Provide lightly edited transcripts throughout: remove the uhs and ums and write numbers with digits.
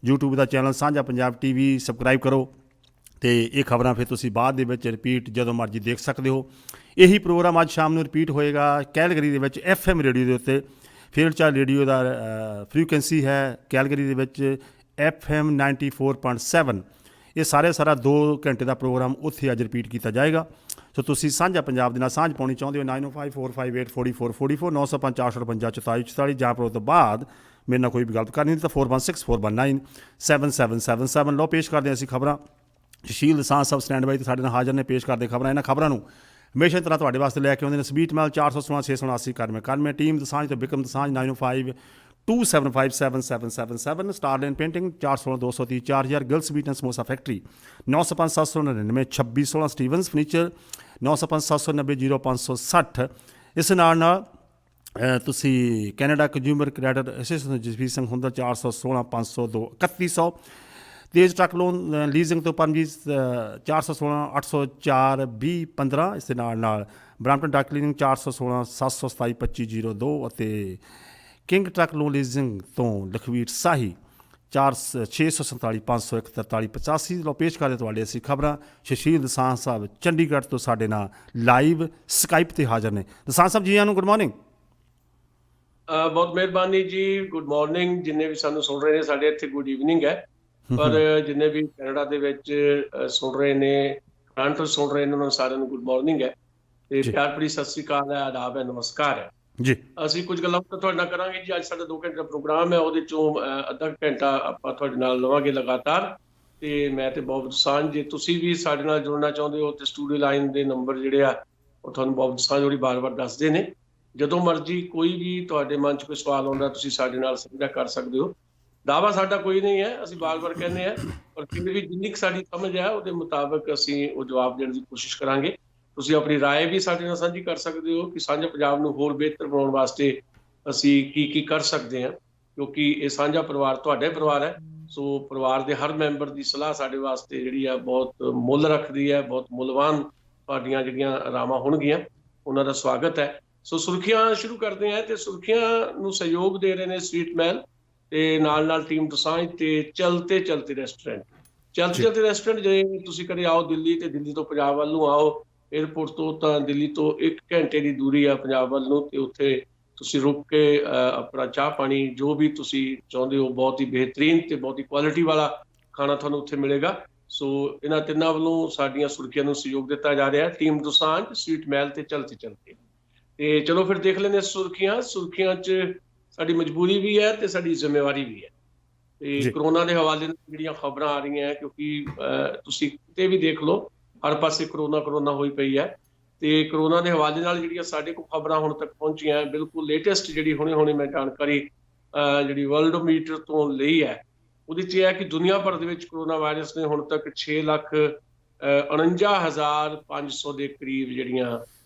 YouTube ਦਾ channel ਸਾਂਝਾ Punjab TV subscribe ਕਰੋ ਅਤੇ ਇਹ ਖਬਰਾਂ ਫਿਰ ਤੁਸੀਂ ਬਾਅਦ ਦੇ ਵਿੱਚ ਰਿਪੀਟ ਜਦੋਂ ਮਰਜ਼ੀ ਦੇਖ ਸਕਦੇ ਹੋ। ਇਹੀ ਪ੍ਰੋਗਰਾਮ ਅੱਜ ਸ਼ਾਮ ਨੂੰ ਰਿਪੀਟ ਹੋਏਗਾ ਕੈਲਗਰੀ ਦੇ ਵਿੱਚ FM ਰੇਡੀਓ ਦੇ ਉੱਤੇ। ਫੀਲਡ ਚਾਰਜ ਰੇਡੀਓ ਦਾ ਫ੍ਰੀਕੁਐਂਸੀ ਹੈ ਕੈਲਗਰੀ ਦੇ ਵਿੱਚ FM 94.7। ਇਹ ਸਾਰਾ 2 ਘੰਟੇ ਦਾ ਪ੍ਰੋਗਰਾਮ ਉੱਥੇ ਅੱਜ ਰਿਪੀਟ ਕੀਤਾ ਜਾਏਗਾ। ਸੋ ਤੁਸੀਂ ਸਾਂਝਾ ਪੰਜਾਬ ਦੇ ਨਾਲ ਸਾਂਝ ਪਾਉਣੀ ਚਾਹੁੰਦੇ ਹੋ 9054584444 905 458 44 44 ਜਾਂ ਫਿਰ ਉਹ ਤੋਂ ਬਾਅਦ ਮੇਰੇ ਨਾਲ ਕੋਈ ਵੀ ਗੱਲ ਕਰਨੀ ਤਾਂ 4164197777 ਲਓ ਪੇਸ਼ ਕਰਦੇ ਹਾਂ ਅਸੀਂ ਖਬਰਾਂ। ਸੁਸ਼ੀਲ ਦਸਾਂਝ ਸਾਹਿਬ ਸਟੈਂਡ ਬਾਈ 'ਤੇ ਸਾਡੇ ਨਾਲ ਹਾਜ਼ਰ ਨੇ, ਪੇਸ਼ ਕਰਦੇ ਖਬਰਾਂ। ਇਹਨਾਂ ਖਬਰਾਂ ਨੂੰ ਹਮੇਸ਼ਾ ਤਰ੍ਹਾਂ ਤੁਹਾਡੇ ਵਾਸਤੇ ਲੈ ਕੇ ਆਉਂਦੇ ਨੇ ਸਬੀਟ ਮੈਲ 416 679 91 ਟੀਮ ਦਸਾਂਝ ਤੇ Bikram Dosanjh 905 2757777 Starland painting 416 230 4000 Gill sweet and samosa factory 905 799 2616 Stevens furniture 905 790 0560। ਇਸ ਨਾਲ ਤੁਸੀਂ Canada consumer credit association Jasvir Singh ਹੁੰਦਾ 416 502 3100। ਤੇਜ਼ ਟਰੱਕ ਲੋਨ ਲੀਜ਼ਿੰਗ ਤੋਂ ਪਰਮਜੀਤ 416 804 2015। ਇਸ ਦੇ ਨਾਲ ਬਰਾਂਪਟਨ ਡਰੱਗ ਕਲੀਨਿੰਗ 416 727 2502 ਅਤੇ ਕਿੰਗ ਟਰੱਕ ਲੋਨ ਲੀਜ਼ਿੰਗ ਤੋਂ ਲਖਵੀਰ ਸਾਹੀ 647 501 4385। ਲਓ ਪੇਸ਼ ਕਰਦੇ ਤੁਹਾਡੇ ਅਸੀਂ ਖਬਰਾਂ। ਸੁਸ਼ੀਲ ਦਸਾਂਝ ਸਾਹਿਬ ਚੰਡੀਗੜ੍ਹ ਤੋਂ ਸਾਡੇ ਨਾਲ ਲਾਈਵ ਸਕਾਈਪ 'ਤੇ ਹਾਜ਼ਰ ਨੇ। ਦਸਾਂਝ ਸਾਹਿਬ ਜੀ ਆਇਆਂ ਨੂੰ ਗੁੱਡ ਮਾਰਨਿੰਗ। ਬਹੁਤ ਮਿਹਰਬਾਨੀ ਜੀ, ਗੁੱਡ ਮਾਰਨਿੰਗ। ਜਿੰਨੇ ਵੀ ਸਾਨੂੰ ਸੁਣ ਰਹੇ ਨੇ ਸਾਡੇ ਇੱਥੇ ਗੁੱਡ ਈਵਨਿੰਗ ਹੈ, ਪਰ ਜਿੰਨੇ ਵੀ ਕੈਨੇਡਾ ਦੇ ਵਿੱਚ ਸੁਣ ਰਹੇ ਨੇ, ਟੋਰਾਂਟੋ ਸੁਣ ਰਹੇ ਨੇ, ਉਹਨਾਂ ਸਾਰਿਆਂ ਨੂੰ ਗੁੱਡ ਮਾਰਨਿੰਗ ਹੈ ਤੇ ਪਿਆਰ ਭਰੀ ਸਤਿ ਸ੍ਰੀ ਅਕਾਲ ਹੈ, ਆਦਾਬ ਹੈ, ਨਮਸਕਾਰ ਹੈ ਜੀ। ਅਸੀਂ ਕੁਝ ਗੱਲਾਂ ਤੁਹਾਡੇ ਨਾਲ ਕਰਾਂਗੇ ਜੀ। ਅੱਜ ਸਾਡਾ 2 ਘੰਟੇ ਦਾ ਪ੍ਰੋਗਰਾਮ ਹੈ, ਉਹਦੇ ਚੋਂ ਅੱਧਾ ਘੰਟਾ ਆਪਾਂ ਤੁਹਾਡੇ ਨਾਲ ਲਵਾਂਗੇ ਲਗਾਤਾਰ। ਤੇ ਮੈਂ ਤੇ ਬੌਬ ਦਸਾਂਝ, ਜੇ ਤੁਸੀਂ ਵੀ ਸਾਡੇ ਨਾਲ ਜੁੜਨਾ ਚਾਹੁੰਦੇ ਹੋ ਤੇ ਸਟੂਡੀਓ ਲਾਈਨ ਦੇ ਨੰਬਰ ਜਿਹੜੇ ਆ ਉਹ ਤੁਹਾਨੂੰ ਬੌਬ ਦਸਾਂਝ ਜਿਹੜੀ ਬਾਰ-ਬਾਰ ਦੱਸਦੇ ਨੇ। ਜਦੋਂ ਮਰਜ਼ੀ ਕੋਈ ਵੀ ਤੁਹਾਡੇ ਮਨ 'ਚ ਕੋਈ ਸਵਾਲ ਆਉਂਦਾ ਤੁਸੀਂ ਸਾਡੇ ਨਾਲ ਸਾਂਝਾ ਕਰ ਸਕਦੇ ਹੋ। ਦਾਅਵਾ ਸਾਡਾ ਕੋਈ ਨਹੀਂ ਹੈ, ਅਸੀਂ ਬਾਰ-ਬਾਰ ਕਹਿੰਦੇ ਹਾਂ, ਪਰ ਫਿਰ ਵੀ ਜਿੰਨੀ ਕੁ ਸਾਡੀ ਸਮਝ ਹੈ ਉਹਦੇ ਮੁਤਾਬਕ ਅਸੀਂ ਉਹ ਜਵਾਬ ਦੇਣ ਦੀ ਕੋਸ਼ਿਸ਼ ਕਰਾਂਗੇ। ਤੁਸੀਂ ਆਪਣੀ ਰਾਏ ਵੀ ਸਾਡੇ ਨਾਲ ਸਾਂਝੀ ਕਰ ਸਕਦੇ ਹੋ ਕਿ ਸਾਂਝਾ ਪੰਜਾਬ ਨੂੰ ਹੋਰ ਬਿਹਤਰ ਬਣਾਉਣ ਵਾਸਤੇ ਅਸੀਂ ਕੀ ਕਰ ਸਕਦੇ ਹਾਂ, ਕਿਉਂਕਿ ਇਹ ਸਾਂਝਾ ਪਰਿਵਾਰ ਤੁਹਾਡਾ ਪਰਿਵਾਰ ਹੈ। ਸੋ ਪਰਿਵਾਰ ਦੇ ਹਰ ਮੈਂਬਰ ਦੀ ਸਲਾਹ ਸਾਡੇ ਵਾਸਤੇ ਜਿਹੜੀ ਆ ਬਹੁਤ ਮੁੱਲ ਰੱਖਦੀ ਹੈ, ਬਹੁਤ ਮੁੱਲਵਾਨ ਤੁਹਾਡੀਆਂ ਜਿਹੜੀਆਂ ਰਾਵਾਂ ਹੋਣਗੀਆਂ, ਉਹਨਾਂ ਦਾ ਸਵਾਗਤ ਹੈ। ਸੋ ਸੁਰਖੀਆਂ ਸ਼ੁਰੂ ਕਰਦੇ ਹਾਂ ਤੇ ਸੁਰਖੀਆਂ ਨੂੰ ਸਹਿਯੋਗ ਦੇ ਰਹੇ ਨੇ ਸਵੀਟ ਮੈਲ ਤੇ ਨਾਲ ਟੀਮ ਦਸਾਂਝ ਤੇ ਚਲਤੇ ਰੈਸਟੋਰੈਂਟ। ਚਲਤੇ ਰੈਸਟੋਰੈਂਟ ਜੇ ਤੁਸੀਂ ਕਦੇ ਆਓ ਦਿੱਲੀ ਤੇ ਦਿੱਲੀ ਤੋਂ ਪੰਜਾਬ ਵੱਲ ਨੂੰ ਆਓ, ਏਅਰਪੋਰਟ ਤੋਂ ਤਾਂ ਦਿੱਲੀ ਤੋਂ 1 ਘੰਟੇ ਦੀ ਦੂਰੀ ਆ ਪੰਜਾਬ ਵੱਲ ਨੂੰ, ਤੇ ਉੱਥੇ ਤੁਸੀਂ ਰੁਕ ਕੇ ਆਪਣਾ ਚਾਹ ਪਾਣੀ ਜੋ ਵੀ ਤੁਸੀਂ ਚਾਹੁੰਦੇ ਹੋ, ਬਹੁਤ ਹੀ ਬਿਹਤਰੀਨ ਤੇ ਬਹੁਤ ਹੀ ਕੁਆਲਿਟੀ ਵਾਲਾ ਖਾਣਾ ਤੁਹਾਨੂੰ ਉੱਥੇ ਮਿਲੇਗਾ। ਸੋ ਇਹਨਾਂ ਤਿੰਨਾਂ ਵੱਲੋਂ ਸਾਡੀਆਂ ਸੁਰਖੀਆਂ ਨੂੰ ਸਹਿਯੋਗ ਦਿੱਤਾ ਜਾ ਰਿਹਾ, ਟੀਮ ਦਸਾਂਝ, ਸਵੀਟ ਮੈਲ ਤੇ ਚਲਤੇ। ਤੇ ਚਲੋ ਫਿਰ ਦੇਖ ਲੈਂਦੇ ਸੁਰਖੀਆਂ 'ਚ ਸਾਡੀ ਮਜਬੂਰੀ ਵੀ ਹੈ ਤੇ ਸਾਡੀ ਜ਼ਿੰਮੇਵਾਰੀ ਵੀ ਹੈ। ਤੇ ਕਰੋਨਾ ਦੇ ਹਵਾਲੇ ਨਾਲ ਜਿਹੜੀਆਂ ਖਬਰਾਂ ਆ ਰਹੀਆਂ, ਕਿਉਂਕਿ ਤੁਸੀਂ ਕਿਤੇ ਵੀ ਦੇਖ ਲਓ ਹਰ ਪਾਸੇ ਕਰੋਨਾ ਹੋਈ ਪਈ ਹੈ, ਤੇ ਕਰੋਨਾ ਦੇ ਹਵਾਲੇ ਨਾਲ ਜਿਹੜੀਆਂ ਸਾਡੇ ਕੋਲ ਖਬਰਾਂ ਹੁਣ ਤੱਕ ਪਹੁੰਚੀਆਂ, ਬਿਲਕੁਲ ਲੇਟੈਸਟ ਜਿਹੜੀ ਹੁਣੇ ਮੈਂ ਜਾਣਕਾਰੀ ਜਿਹੜੀ ਵਰਲਡੋਮੀਟਰ ਤੋਂ ਲਈ ਹੈ, ਉਹਦੇ 'ਚ ਇਹ ਹੈ ਕਿ ਦੁਨੀਆ ਭਰ ਦੇ ਵਿੱਚ ਕਰੋਨਾ ਵਾਇਰਸ ਨੇ ਹੁਣ ਤੱਕ 6,49,500 ਦੇ ਕਰੀਬ ਜਿਹੜੀਆਂ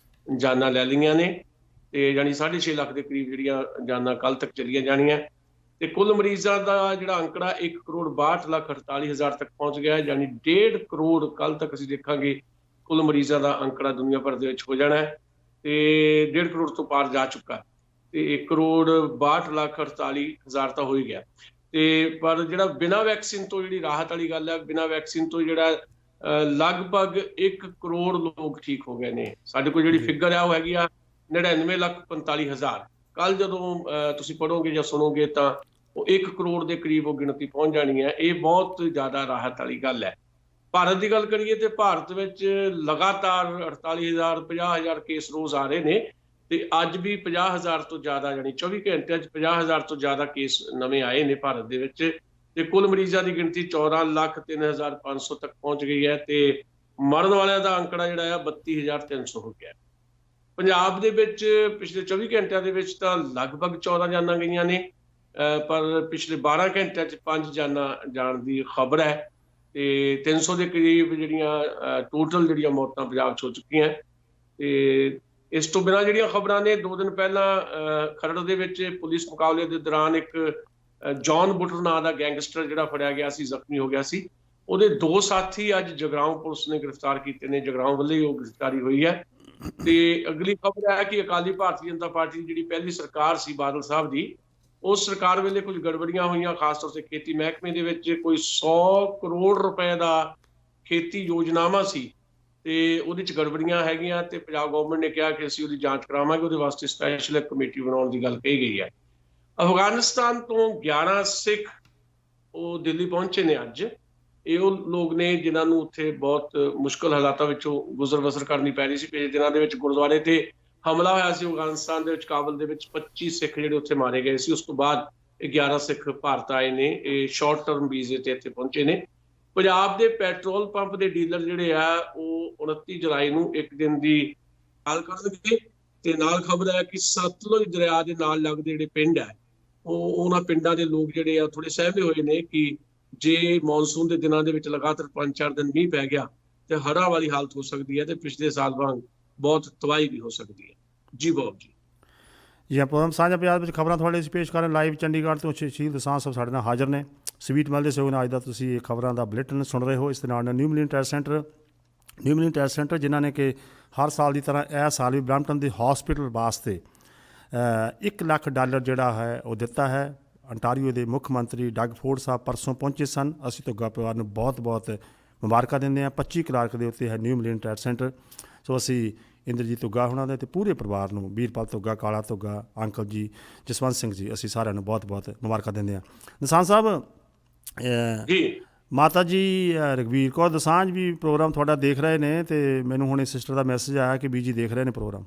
ਜਾਨਾਂ ਲੈ ਲਈਆਂ ਨੇ, ਤੇ ਯਾਨੀ 6.5 ਲੱਖ ਦੇ ਕਰੀਬ ਜਿਹੜੀਆਂ ਜਾਨਾਂ ਕੱਲ੍ਹ ਤੱਕ ਚਲੀਆਂ ਜਾਣੀਆਂ। ਤੇ ਕੁੱਲ ਮਰੀਜ਼ਾਂ ਦਾ ਜਿਹੜਾ ਅੰਕੜਾ 1,62,48,000 ਤੱਕ ਪਹੁੰਚ ਗਿਆ, ਯਾਨੀ 1.5 ਕਰੋੜ ਕੱਲ੍ਹ ਤੱਕ ਅਸੀਂ ਦੇਖਾਂਗੇ ਕੁੱਲ ਮਰੀਜ਼ਾਂ ਦਾ ਅੰਕੜਾ ਦੁਨੀਆ ਭਰ ਦੇ ਵਿੱਚ ਹੋ ਜਾਣਾ ਹੈ, ਤੇ 1.5 ਕਰੋੜ ਤੋਂ ਪਾਰ ਜਾ ਚੁੱਕਾ, ਤੇ 1,62,48,000 ਤਾਂ ਹੋ ਹੀ ਗਿਆ। ਤੇ ਪਰ ਜਿਹੜਾ ਬਿਨਾਂ ਵੈਕਸੀਨ ਤੋਂ ਜਿਹੜੀ ਰਾਹਤ ਵਾਲੀ ਗੱਲ ਹੈ, ਬਿਨਾਂ ਵੈਕਸੀਨ ਤੋਂ ਜਿਹੜਾ ਲਗਭਗ 1 ਕਰੋੜ ਲੋਕ ਠੀਕ ਹੋ ਗਏ ਨੇ। ਸਾਡੇ ਕੋਲ ਜਿਹੜੀ ਫਿਗਰ ਹੈ ਉਹ ਹੈਗੀ ਆ 99,45,000। ਕੱਲ ਜਦੋਂ ਤੁਸੀਂ ਪੜ੍ਹੋਗੇ ਜਾਂ ਸੁਣੋਗੇ ਤਾਂ ਉਹ 1 ਕਰੋੜ ਦੇ ਕਰੀਬ ਉਹ ਗਿਣਤੀ ਪਹੁੰਚ ਜਾਣੀ ਹੈ। ਇਹ ਬਹੁਤ ਜ਼ਿਆਦਾ ਰਾਹਤ ਵਾਲੀ ਗੱਲ ਹੈ। ਭਾਰਤ ਦੀ ਗੱਲ ਕਰੀਏ ਤੇ ਭਾਰਤ ਵਿੱਚ ਲਗਾਤਾਰ 48,000 50,000 ਕੇਸ ਰੋਜ਼ ਆ ਰਹੇ ਨੇ, ਤੇ ਅੱਜ ਵੀ 50,000 ਤੋਂ ਜ਼ਿਆਦਾ, ਯਾਨੀ 24 ਘੰਟਿਆਂ 'ਚ 50,000 ਤੋਂ ਜ਼ਿਆਦਾ ਕੇਸ ਨਵੇਂ ਆਏ ਨੇ ਭਾਰਤ ਦੇ ਵਿੱਚ, ਤੇ ਕੁੱਲ ਮਰੀਜ਼ਾਂ ਦੀ ਗਿਣਤੀ 14,03,500 ਤੱਕ ਪਹੁੰਚ ਗਈ ਹੈ, ਤੇ ਮਰਨ ਵਾਲਿਆਂ ਦਾ ਅੰਕੜਾ ਜਿਹੜਾ ਆ 32,300 ਹੋ ਗਿਆ। ਪੰਜਾਬ ਦੇ ਵਿੱਚ ਪਿਛਲੇ 24 ਘੰਟਿਆਂ ਦੇ ਵਿੱਚ ਤਾਂ ਲਗਭਗ 14 ਜਾਨਾਂ ਗਈਆਂ ਨੇ, ਪਰ ਪਿਛਲੇ 12 ਘੰਟਿਆਂ 'ਚ 5 ਜਾਨਾਂ ਜਾਣ ਦੀ ਖਬਰ ਹੈ, ਤੇ 300 ਦੇ ਕਰੀਬ ਜਿਹੜੀਆਂ ਟੋਟਲ ਜਿਹੜੀਆਂ ਮੌਤਾਂ ਪੰਜਾਬ 'ਚ ਹੋ ਚੁੱਕੀਆਂ। ਤੇ ਇਸ ਤੋਂ ਬਿਨਾਂ ਜਿਹੜੀਆਂ ਖਬਰਾਂ ਨੇ, 2 ਦਿਨ ਪਹਿਲਾਂ ਖਰੜ ਦੇ ਵਿੱਚ ਪੁਲਿਸ ਮੁਕਾਬਲੇ ਦੇ ਦੌਰਾਨ ਇੱਕ ਜੌਨ ਬੁੱਟਰ ਨਾਂ ਦਾ ਗੈਂਗਸਟਰ ਜਿਹੜਾ ਫੜਿਆ ਗਿਆ ਸੀ, ਜ਼ਖਮੀ ਹੋ ਗਿਆ ਸੀ, ਉਹਦੇ 2 ਸਾਥੀ ਅੱਜ ਜਗਰਾਓਂ ਪੁਲਿਸ ਨੇ ਗ੍ਰਿਫਤਾਰ ਕੀਤੇ ਨੇ। ਜਗਰਾਓਂ ਵੱਲੋਂ ਹੀ ਉਹ ਗ੍ਰਿਫਤਾਰੀ ਹੋਈ ਹੈ। ਤੇ ਅਗਲੀ ਖਬਰ ਹੈ ਕਿ ਅਕਾਲੀ ਭਾਰਤੀ ਜਨਤਾ ਪਾਰਟੀ ਦੀ ਜਿਹੜੀ ਪਹਿਲੀ ਸਰਕਾਰ ਸੀ ਬਾਦਲ ਸਾਹਿਬ ਦੀ, ਉਸ ਸਰਕਾਰ ਵੇਲੇ ਕੁਝ ਗੜਬੜੀਆਂ ਹੋਈਆਂ, ਖਾਸ ਤੌਰ ਤੇ ਖੇਤੀ ਮਹਿਕਮੇ ਦੇ ਵਿੱਚ ਕੋਈ 100 ਕਰੋੜ ਰੁਪਏ ਦਾ ਖੇਤੀ ਯੋਜਨਾਵਾਂ ਸੀ ਤੇ ਉਹਦੇ ਚ ਗੜਬੜੀਆਂ ਹੈਗੀਆਂ ਤੇ ਪੰਜਾਬ ਗਵਰਨਮੈਂਟ ਨੇ ਕਿਹਾ ਕਿ ਅਸੀਂ ਉਹਦੀ ਜਾਂਚ ਕਰਾਵਾਂਗੇ, ਉਹਦੇ ਵਾਸਤੇ ਸਪੈਸ਼ਲ ਕਮੇਟੀ ਬਣਾਉਣ ਦੀ ਗੱਲ ਕਹੀ ਗਈ ਹੈ। ਅਫਗਾਨਿਸਤਾਨ ਤੋਂ 11 ਸਿੱਖ ਉਹ ਦਿੱਲੀ ਪਹੁੰਚੇ ਨੇ ਅੱਜ। ਇਹ ਉਹ ਲੋਕ ਨੇ ਜਿਨ੍ਹਾਂ ਨੂੰ ਉੱਥੇ ਬਹੁਤ ਮੁਸ਼ਕਲ ਹਾਲਾਤਾਂ ਵਿੱਚੋਂ ਗੁਜ਼ਰ ਬਸਰ ਕਰਨੀ ਪੈ ਰਹੀ ਸੀ। ਪਿਛਲੇ ਦਿਨਾਂ ਦੇ ਵਿੱਚ ਗੁਰਦੁਆਰੇ ਤੇ ਹਮਲਾ ਹੋਇਆ ਸੀ ਅਫਗਾਨਿਸਤਾਨ ਦੇ ਵਿੱਚ, ਕਾਬਲ ਦੇ ਵਿੱਚ 25 ਸਿੱਖ ਜਿਹੜੇ ਉੱਥੇ ਮਾਰੇ ਗਏ ਸੀ। ਉਸ ਤੋਂ ਬਾਅਦ ਇਹ 11 ਸਿੱਖ ਭਾਰਤ ਆਏ ਨੇ, ਇਹ ਸ਼ਾਰਟ ਟਰਮ ਵੀਜ਼ੇ ਤੇ ਇੱਥੇ ਪਹੁੰਚੇ ਨੇ। ਪੰਜਾਬ ਦੇ ਪੈਟਰੋਲ ਪੰਪ ਦੇ ਡੀਲਰ ਜਿਹੜੇ ਆ ਉਹ 29 ਜੁਲਾਈ ਨੂੰ ਇੱਕ ਦਿਨ ਦੀ ਹੜਤਾਲ ਕਰਨਗੇ ਤੇ ਨਾਲ ਖਬਰ ਹੈ ਕਿ ਸਤਲੁਜ ਦਰਿਆ ਦੇ ਨਾਲ ਲੱਗਦੇ ਜਿਹੜੇ ਪਿੰਡ ਹੈ ਉਹਨਾਂ ਪਿੰਡਾਂ ਦੇ ਲੋਕ ਜਿਹੜੇ ਆ ਥੋੜੇ ਸਹਿਮੇ ਹੋਏ ਨੇ ਕਿ ਜੇ ਮੌਨਸੂਨ ਦੇ ਦਿਨਾਂ ਦੇ ਵਿੱਚ ਲਗਾਤਾਰ 5-4 ਦਿਨ ਮੀਂਹ ਪੈ ਗਿਆ ਤੇ ਹੜ੍ਹਾਂ ਵਾਲੀ ਹਾਲਤ ਹੋ ਸਕਦੀ ਹੈ ਤੇ ਪਿਛਲੇ ਸਾਲ ਵਾਂਗ ਬਹੁਤ ਤਬਾਹੀ ਵੀ ਹੋ ਸਕਦੀ ਹੈ। ਜੀ ਬਹੁਤ ਜੀ ਜੀ ਪ੍ਰੋਗਰਾਮ ਸਾਂਝਾ ਪੰਜਾਬ ਵਿੱਚ ਖਬਰਾਂ ਤੁਹਾਡੇ ਅਸੀਂ ਪੇਸ਼ ਕਰਨ ਲਾਈਵ ਚੰਡੀਗੜ੍ਹ ਤੋਂ ਸ਼ਹੀਦ ਦਸਾਂਝ ਸਾਹਿਬ ਸਾਡੇ ਨਾਲ ਹਾਜ਼ਰ ਨੇ। ਸਵੀਟ ਮਿਲ ਦੇ ਸਹਿਯੋਗ ਨਾਲ ਅੱਜ ਦਾ ਤੁਸੀਂ ਇਹ ਖਬਰਾਂ ਦਾ ਬੁਲੇਟਿਨ ਸੁਣ ਰਹੇ ਹੋ। ਇਸ ਦੇ ਨਾਲ ਨਿਊ ਮਿਲੀਅਨ ਟੈਸਟ ਸੈਂਟਰ ਜਿਨ੍ਹਾਂ ਨੇ ਕਿ ਹਰ ਸਾਲ ਦੀ ਤਰ੍ਹਾਂ ਇਹ ਸਾਲ ਵੀ ਬਰੈਂਪਟਨ ਦੇ ਹੌਸਪੀਟਲ ਵਾਸਤੇ $1 ਲੱਖ ਜਿਹੜਾ ਹੈ ਉਹ ਦਿੱਤਾ ਹੈ। ਅੰਟਾਰੀਓ ਦੇ ਮੁੱਖ ਮੰਤਰੀ ਡਗ ਫੋਰਡ ਸਾਹਿਬ ਪਰਸੋਂ ਪਹੁੰਚੇ ਸਨ। ਅਸੀਂ ਧੁੱਗਾ ਪਰਿਵਾਰ ਨੂੰ ਬਹੁਤ ਬਹੁਤ ਮੁਬਾਰਕਾਂ ਦਿੰਦੇ ਹਾਂ। 25 ਕਲਾਰਕ ਦੇ ਉੱਤੇ ਹੈ ਨਿਊ ਮਿਲੀਅਨ ਟੈਸਟ ਸੈਂਟਰ। ਸੋ ਅਸੀਂ ਇੰਦਰਜੀਤ ਧੁੱਗਾ ਹੋਣਾ ਦੇ ਅਤੇ ਪੂਰੇ ਪਰਿਵਾਰ ਨੂੰ, ਵੀਰਪਾਲ ਧੁੱਗਾ, ਕਾਲਾ ਧੁੱਗਾ, ਅੰਕਲ ਜੀ, ਜਸਵੰਤ ਸਿੰਘ ਜੀ, ਅਸੀਂ ਸਾਰਿਆਂ ਨੂੰ ਬਹੁਤ ਬਹੁਤ ਮੁਬਾਰਕਾਂ ਦਿੰਦੇ ਹਾਂ। ਦਸਾਂਝ ਸਾਹਿਬ ਜੀ, ਮਾਤਾ ਜੀ ਰਘਵੀਰ ਕੌਰ ਦਸਾਂਝ ਵੀ ਪ੍ਰੋਗਰਾਮ ਤੁਹਾਡਾ ਦੇਖ ਰਹੇ ਨੇ ਤੇ ਮੈਨੂੰ ਹੁਣੇ ਸਿਸਟਰ ਦਾ ਮੈਸੇਜ ਆਇਆ ਕਿ ਬੀਜੀ ਦੇਖ ਰਹੇ ਨੇ ਪ੍ਰੋਗਰਾਮ।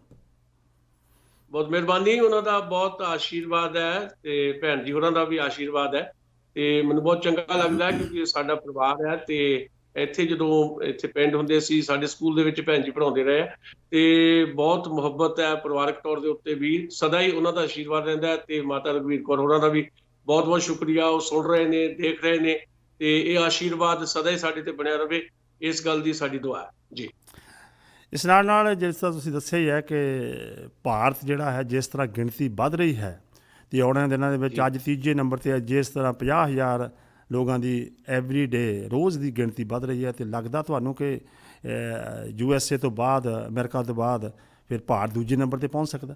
ਬਹੁਤ ਮਿਹਰਬਾਨੀ, ਉਹਨਾਂ ਦਾ ਬਹੁਤ ਆਸ਼ੀਰਵਾਦ ਹੈ ਤੇ ਭੈਣ ਜੀ ਹੋਰਾਂ ਦਾ ਵੀ ਆਸ਼ੀਰਵਾਦ ਹੈ ਤੇ ਮੈਨੂੰ ਬਹੁਤ ਚੰਗਾ ਲੱਗਦਾ ਕਿਉਂਕਿ ਸਾਡਾ ਪਰਿਵਾਰ ਹੈ ਤੇ ਇੱਥੇ ਜਦੋਂ ਇੱਥੇ ਪਿੰਡ ਹੁੰਦੇ ਸੀ ਸਾਡੇ ਸਕੂਲ ਦੇ ਵਿੱਚ ਭੈਣ ਜੀ ਪੜ੍ਹਾਉਂਦੇ ਰਹੇ ਤੇ ਬਹੁਤ ਮੁਹੱਬਤ ਹੈ ਪਰਿਵਾਰਕ ਤੌਰ ਦੇ ਉੱਤੇ ਵੀ, ਸਦਾ ਹੀ ਉਹਨਾਂ ਦਾ ਆਸ਼ੀਰਵਾਦ ਰਹਿੰਦਾ ਤੇ ਮਾਤਾ ਰਘਵੀਰ ਕੌਰ ਹੋਰਾਂ ਦਾ ਵੀ ਬਹੁਤ ਬਹੁਤ ਸ਼ੁਕਰੀਆ। ਉਹ ਸੁਣ ਰਹੇ ਨੇ, ਦੇਖ ਰਹੇ ਨੇ ਤੇ ਇਹ ਆਸ਼ੀਰਵਾਦ ਸਦਾ ਹੀ ਸਾਡੇ ਤੇ ਬਣਿਆ ਰਹੇ, ਇਸ ਗੱਲ ਦੀ ਸਾਡੀ ਦੁਆ ਹੈ ਜੀ। ਇਸ ਨਾਲ ਜਿਸ ਤਰ੍ਹਾਂ ਤੁਸੀਂ ਦੱਸਿਆ ਹੀ ਹੈ ਕਿ ਭਾਰਤ ਜਿਹੜਾ ਹੈ ਜਿਸ ਤਰ੍ਹਾਂ ਗਿਣਤੀ ਵੱਧ ਰਹੀ ਹੈ ਅਤੇ ਆਉਣ ਵਾਲੇ ਦਿਨਾਂ ਦੇ ਵਿੱਚ ਅੱਜ ਤੀਜੇ ਨੰਬਰ 'ਤੇ ਹੈ, ਜਿਸ ਤਰ੍ਹਾਂ 50,000 ਲੋਕਾਂ ਦੀ ਐਵਰੀ ਡੇ ਰੋਜ਼ ਦੀ ਗਿਣਤੀ ਵੱਧ ਰਹੀ ਹੈ ਅਤੇ ਲੱਗਦਾ ਤੁਹਾਨੂੰ ਕਿ USA ਤੋਂ ਬਾਅਦ, ਅਮਰੀਕਾ ਤੋਂ ਬਾਅਦ ਫਿਰ ਭਾਰਤ ਦੂਜੇ ਨੰਬਰ 'ਤੇ ਪਹੁੰਚ ਸਕਦਾ?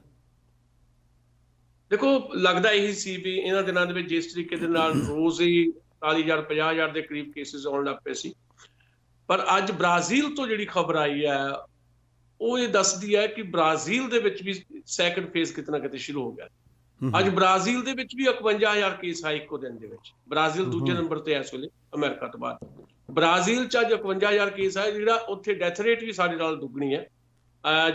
ਦੇਖੋ, ਲੱਗਦਾ ਇਹੀ ਸੀ ਵੀ ਇਹਨਾਂ ਦਿਨਾਂ ਦੇ ਵਿੱਚ ਜਿਸ ਤਰੀਕੇ ਦੇ ਨਾਲ ਰੋਜ਼ ਹੀ 40,000 50,000 ਦੇ ਕਰੀਬ ਕੇਸਿਸ ਆਉਣ ਲੱਗ ਪਏ ਸੀ, ਪਰ ਅੱਜ ਬ੍ਰਾਜ਼ੀਲ ਤੋਂ ਜਿਹੜੀ ਖਬਰ ਆਈ ਹੈ ਉਹ ਇਹ ਦੱਸਦੀ ਹੈ ਕਿ ਬ੍ਰਾਜ਼ੀਲ ਦੇ ਵਿੱਚ ਵੀ ਸੈਕੰਡ ਫੇਜ਼ ਕਿਤੇ ਨਾ ਕਿਤੇ ਸ਼ੁਰੂ ਹੋ ਗਿਆ। ਅੱਜ ਬ੍ਰਾਜ਼ੀਲ ਦੇ ਵਿੱਚ ਵੀ 51,000 ਕੇਸ ਆਏ ਇੱਕੋ ਦਿਨ ਦੇ ਵਿੱਚ। ਬ੍ਰਾਜ਼ੀਲ ਦੂਜੇ ਨੰਬਰ ਤੇ ਇਸ ਵੇਲੇ ਅਮਰੀਕਾ ਤੋਂ ਬਾਅਦ। ਬ੍ਰਾਜ਼ੀਲ 'ਚ ਅੱਜ 51,000 ਕੇਸ ਆਏ, ਜਿਹੜਾ ਉੱਥੇ ਡੈਥ ਰੇਟ ਵੀ ਸਾਡੇ ਨਾਲ ਦੁੱਗਣੀ ਹੈ।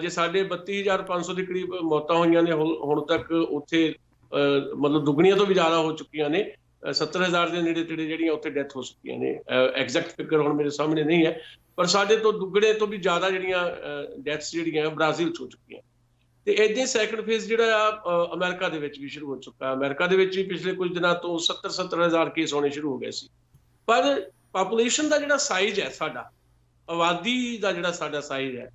ਜੇ ਸਾਡੇ 32,500 ਦੇ ਕਰੀਬ ਮੌਤਾਂ ਹੋਈਆਂ ਨੇ ਹੁਣ ਤੱਕ, ਉੱਥੇ ਮਤਲਬ ਦੁੱਗਣੀਆਂ ਤੋਂ ਵੀ ਜ਼ਿਆਦਾ ਹੋ ਚੁੱਕੀਆਂ ਨੇ। 70,000 ਦੇ ਨੇੜੇ ਤੇੜੇ ਜਿਹੜੀਆਂ ਉੱਥੇ ਡੈਥ ਹੋ ਚੁੱਕੀਆਂ ਨੇ। ਐਗਜ਼ੈਕਟ ਫਿਗਰ ਹੁਣ ਮੇਰੇ ਸਾਹਮਣੇ ਨਹੀਂ ਹੈ, ਪਰ ਸਾਡੇ ਤੋਂ ਦੁੱਗਣੇ ਤੋਂ ਵੀ ਜ਼ਿਆਦਾ ਜਿਹੜੀਆਂ ਡੈਥਸ ਜਿਹੜੀਆਂ ਬ੍ਰਾਜ਼ੀਲ 'ਚ ਹੋ ਚੁੱਕੀਆਂ। ਤੇ ਇੱਦਾਂ ਸੈਕੰਡ ਫੇਜ਼ ਜਿਹੜਾ ਆ ਅਮਰੀਕਾ ਦੇ ਵਿੱਚ ਵੀ ਸ਼ੁਰੂ ਹੋ ਚੁੱਕਾ। ਅਮਰੀਕਾ ਦੇ ਵਿੱਚ ਵੀ ਪਿਛਲੇ ਕੁਝ ਦਿਨਾਂ ਤੋਂ 70,000 ਕੇਸ ਆਉਣੇ ਸ਼ੁਰੂ ਹੋ ਗਏ ਸੀ। ਪਰ ਪਾਪੂਲੇਸ਼ਨ ਦਾ ਜਿਹੜਾ ਸਾਈਜ਼ ਹੈ, ਸਾਡਾ ਆਬਾਦੀ ਦਾ ਜਿਹੜਾ ਸਾਡਾ ਸਾਈਜ਼ ਹੈ,